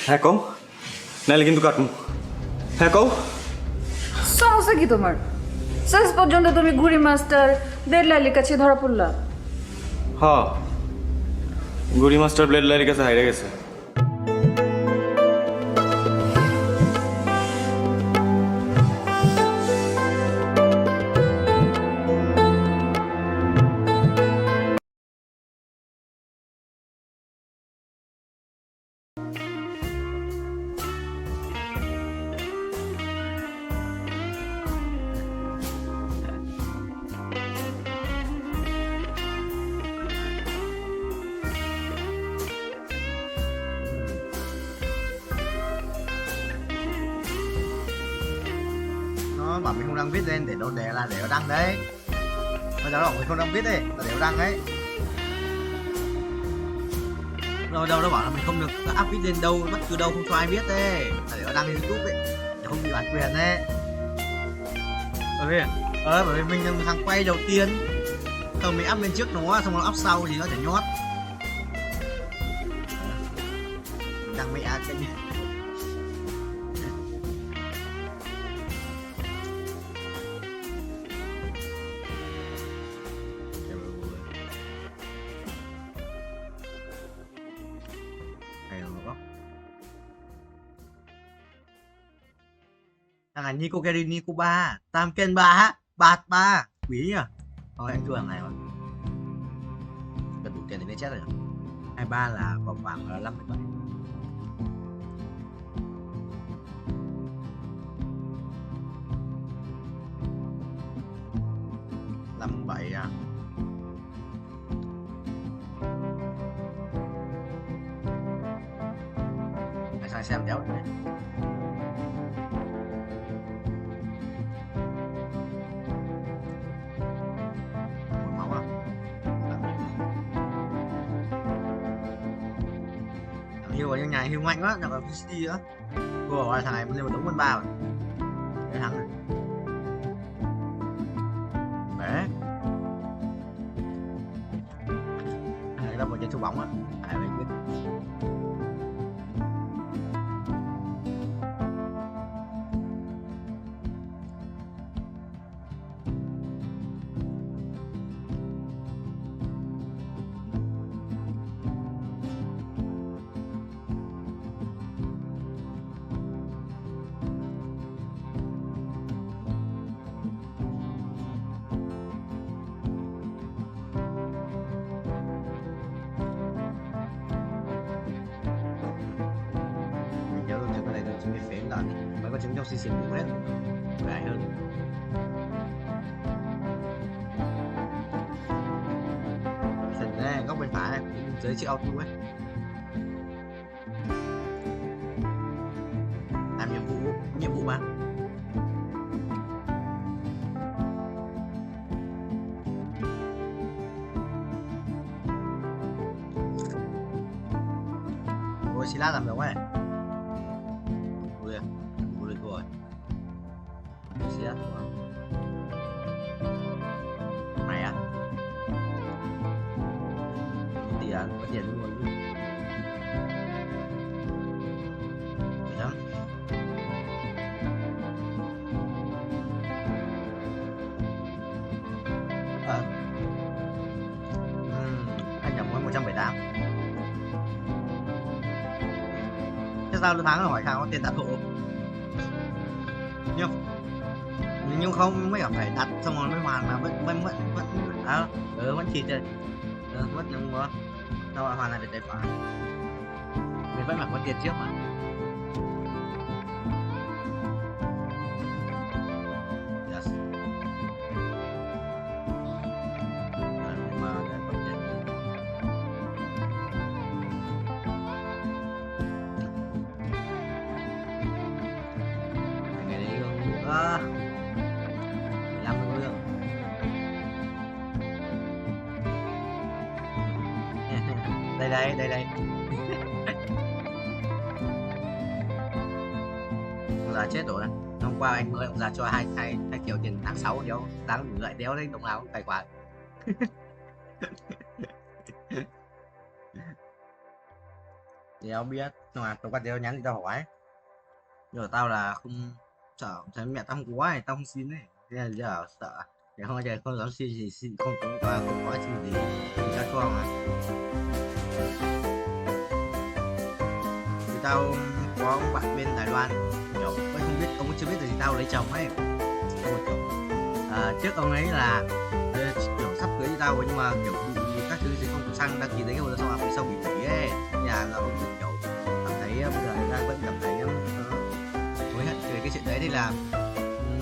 হ্যাঁ কও নাইলে কিন্তু কাটুন হ্যাঁ কও সমস্যা কি তোমার শেষ পর্যন্ত তুমি ঘুড়ি মাস্টার ব্লেড লাইলির কাছে ধরা পড়লা হ্যাঁ গুড়ি মাস্টার ব্লেড লাইলির কাছে হাইরে গেছে Nó bảo mình không đang viết lên để nó đăng đấy. Bây giờ nó bảo mình không đang viết đây là để nó đăng ấy. Đâu nó bảo là mình không được up viết lên đâu bất cứ đâu không cho ai biết đấy là để nó đăng lên YouTube ấy để không bị bản quyền đấy. Bởi vì mình là thằng quay đầu tiên xong mình up lên trước nó xong nó up sau thì nó sẽ nhót. Mình đăng mẹ cái gì. Thằng này Nico Gary Nico 3 Tam Ken 3 Bạt 3 Quý nhỉ. Thôi anh thua thằng này rồi. Cần đủ tiền thì lên chết rồi nhỉ. 23 là vòng vàng là 57. À. Để sang xem đéo này. Hiêu ở trong nhà Hiêu mạnh quá, nhậu ở City nữa. Cô bảo là thằng này lên một đống quân ba rồi. Cái thằng này. Đấy. Người ta một chân số bóng á. Ai mới biết. Trong xì xì cũng hết rẻ hơn. Phần ra góc bên phải dưới chiếc auto ấy làm nhiệm vụ mà ôi xí lá làm được ấy. Này á tiền có tiền luôn vậy đó. Anh nhập mới 178. Thế sao tháng rồi hỏi thằng có tiền đặt hộ nhưng không mới phải đặt xong rồi mới hoàn là vẫn đó vẫn chỉ chơi vẫn nhưng mà sao hoàn là để tài khoản mình vẫn phải có tiền trước mà. Yes. Mà để có tiền. Ngày đấy không đây ông già chết rồi. Hôm qua anh mời ông già cho hai triệu tiền tháng 6 đéo đáng lại đéo đấy đồng nào tài khoản. Đéo biết mà tao qua đéo nhắn thì tao hỏi giờ tao là không sợ thấy mẹ tao không có ai tao không xin đấy nên giờ sợ để không giờ không dám xin gì xin không có xin gì ra cho mà. Tao có bạn bên Đài Loan kiểu không biết ông chưa biết là gì tao lấy chồng ấy kiểu trước ông ấy là kiểu sắp cưới với tao nhưng mà kiểu bị các thứ gì không sang đăng ký giấy rồi xong rồi sau bị hủy ấy nhà là ông kiểu cảm thấy bây giờ người ta vẫn cảm thấy hối hận về cái chuyện đấy thì là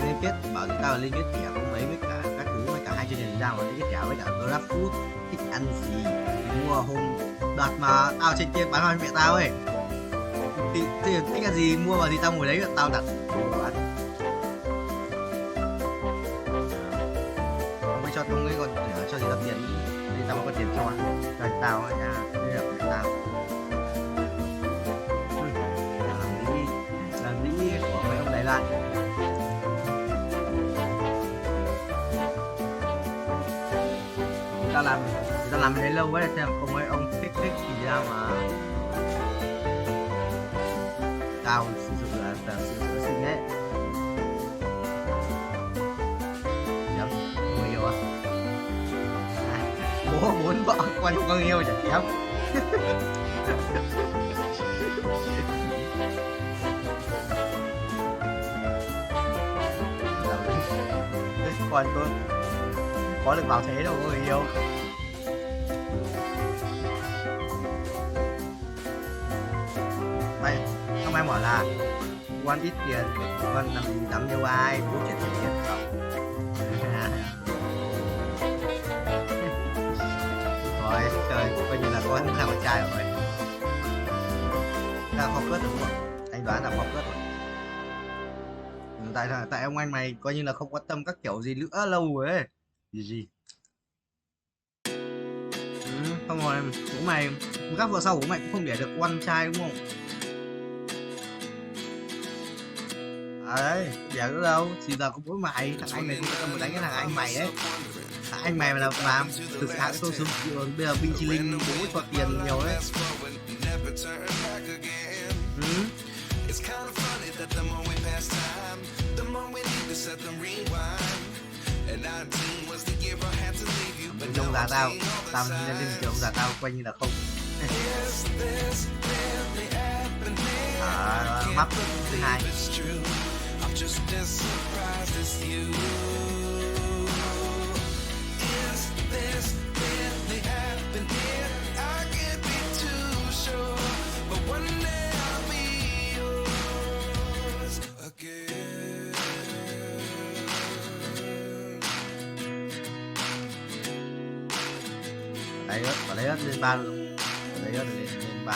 liên kết bảo chúng tao là liên kết thẻ ông ấy với cả các thứ với cả hai chương trình ra mà liên kết thẻ với cả Grab Food thích ăn gì thì mua hôm đợt mà tao trên kia bán hoa mẹ tao ấy thì thích ăn gì mua vào thì tao ngồi đấy tao đặt ăn. Ông ấy cho tôi ấy còn cho gì đặt tiền thì tao có tiền cho tao nha đây là của tao làm lý của mấy ông Đài Loan tao làm đấy lâu quá xem không mấy ông thích thì ra mà tao sử dụng là sửa sinh ấy nhắm người yêu à bố muốn vợ con không có người yêu chẳng kém. Con tôi có được vào thế đâu có người yêu. Không ai bảo là con ít tiền con làm yêu ai bố chuyển tiền không. Rồi trời coi như là con là con trai rồi là học cất đúng không anh đoán là học cất rồi tại ông anh mày coi như là không quan tâm các kiểu gì nữa lâu rồi ấy gì xong rồi bố mày các vợ sau bố mày cũng không để được con trai đúng không? Đấy, đẻ nữa đâu, chỉ là có bố mày, thằng anh này cũng tâm đánh cái thằng anh mày đấy. Thằng anh mày mà làm thực sự tôi xuống bây giờ Binh Chi Linh bố cho tiền nhiều đấy. Ông già tao lên kiểu ông già tao quanh như là không. Mắc thứ hai. Lấy ớt lên ba luôn. Lấy ớt lên ba.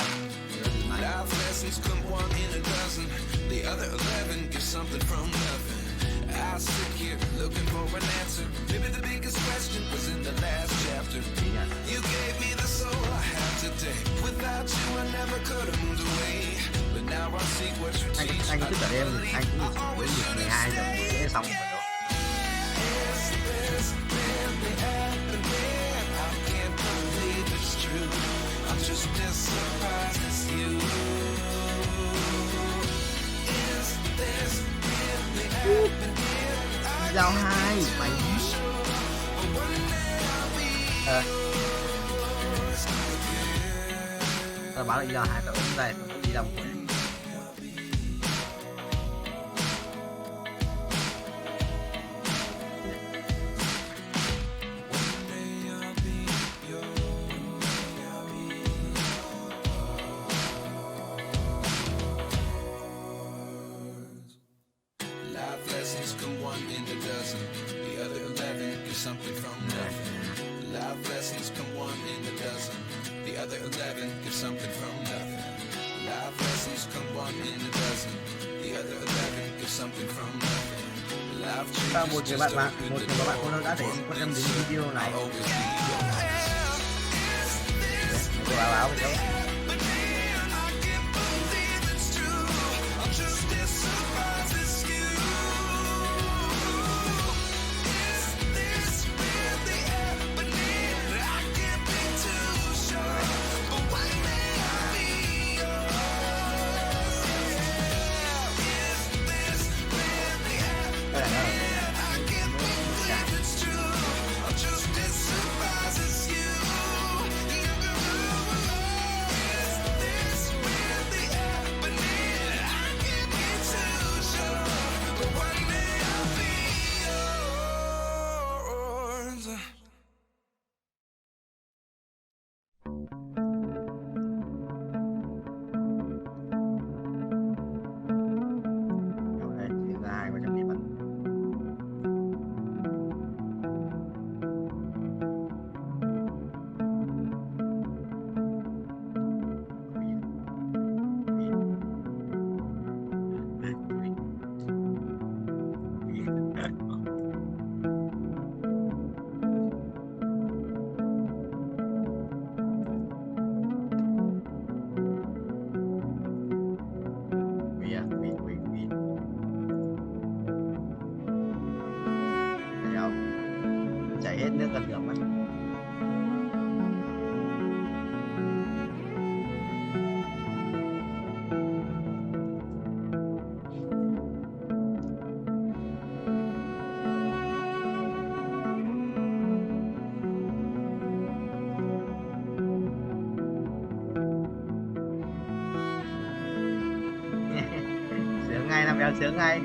Life lessons come one in a dozen. The other 11 get something from nothing. I sit here looking for an answer. Maybe the biggest question was in the last chapter. You gave me the soul I have today. Without you I never could have moved away. But now I see what you teach. Anh cứ đợi em, anh cũng chỉ với việc 12 giờ sẽ xong rồi đó. I'm just as surprised as you. Is this really happening? Giao hai mày. Tao bảo là giao hai tao đứng đây tao đi đâu. Something from nothing. Life lessons come one in a dozen. The other 11 get something from nothing. Life lessons come one in a dozen. The other 11 get something from nothing. Life changes một người bạn cô đã để quan tâm đến video này. Tôi báo với cháu. Chạy hết nước gần đường mất. Sướng ngay, làm béo sướng ngay.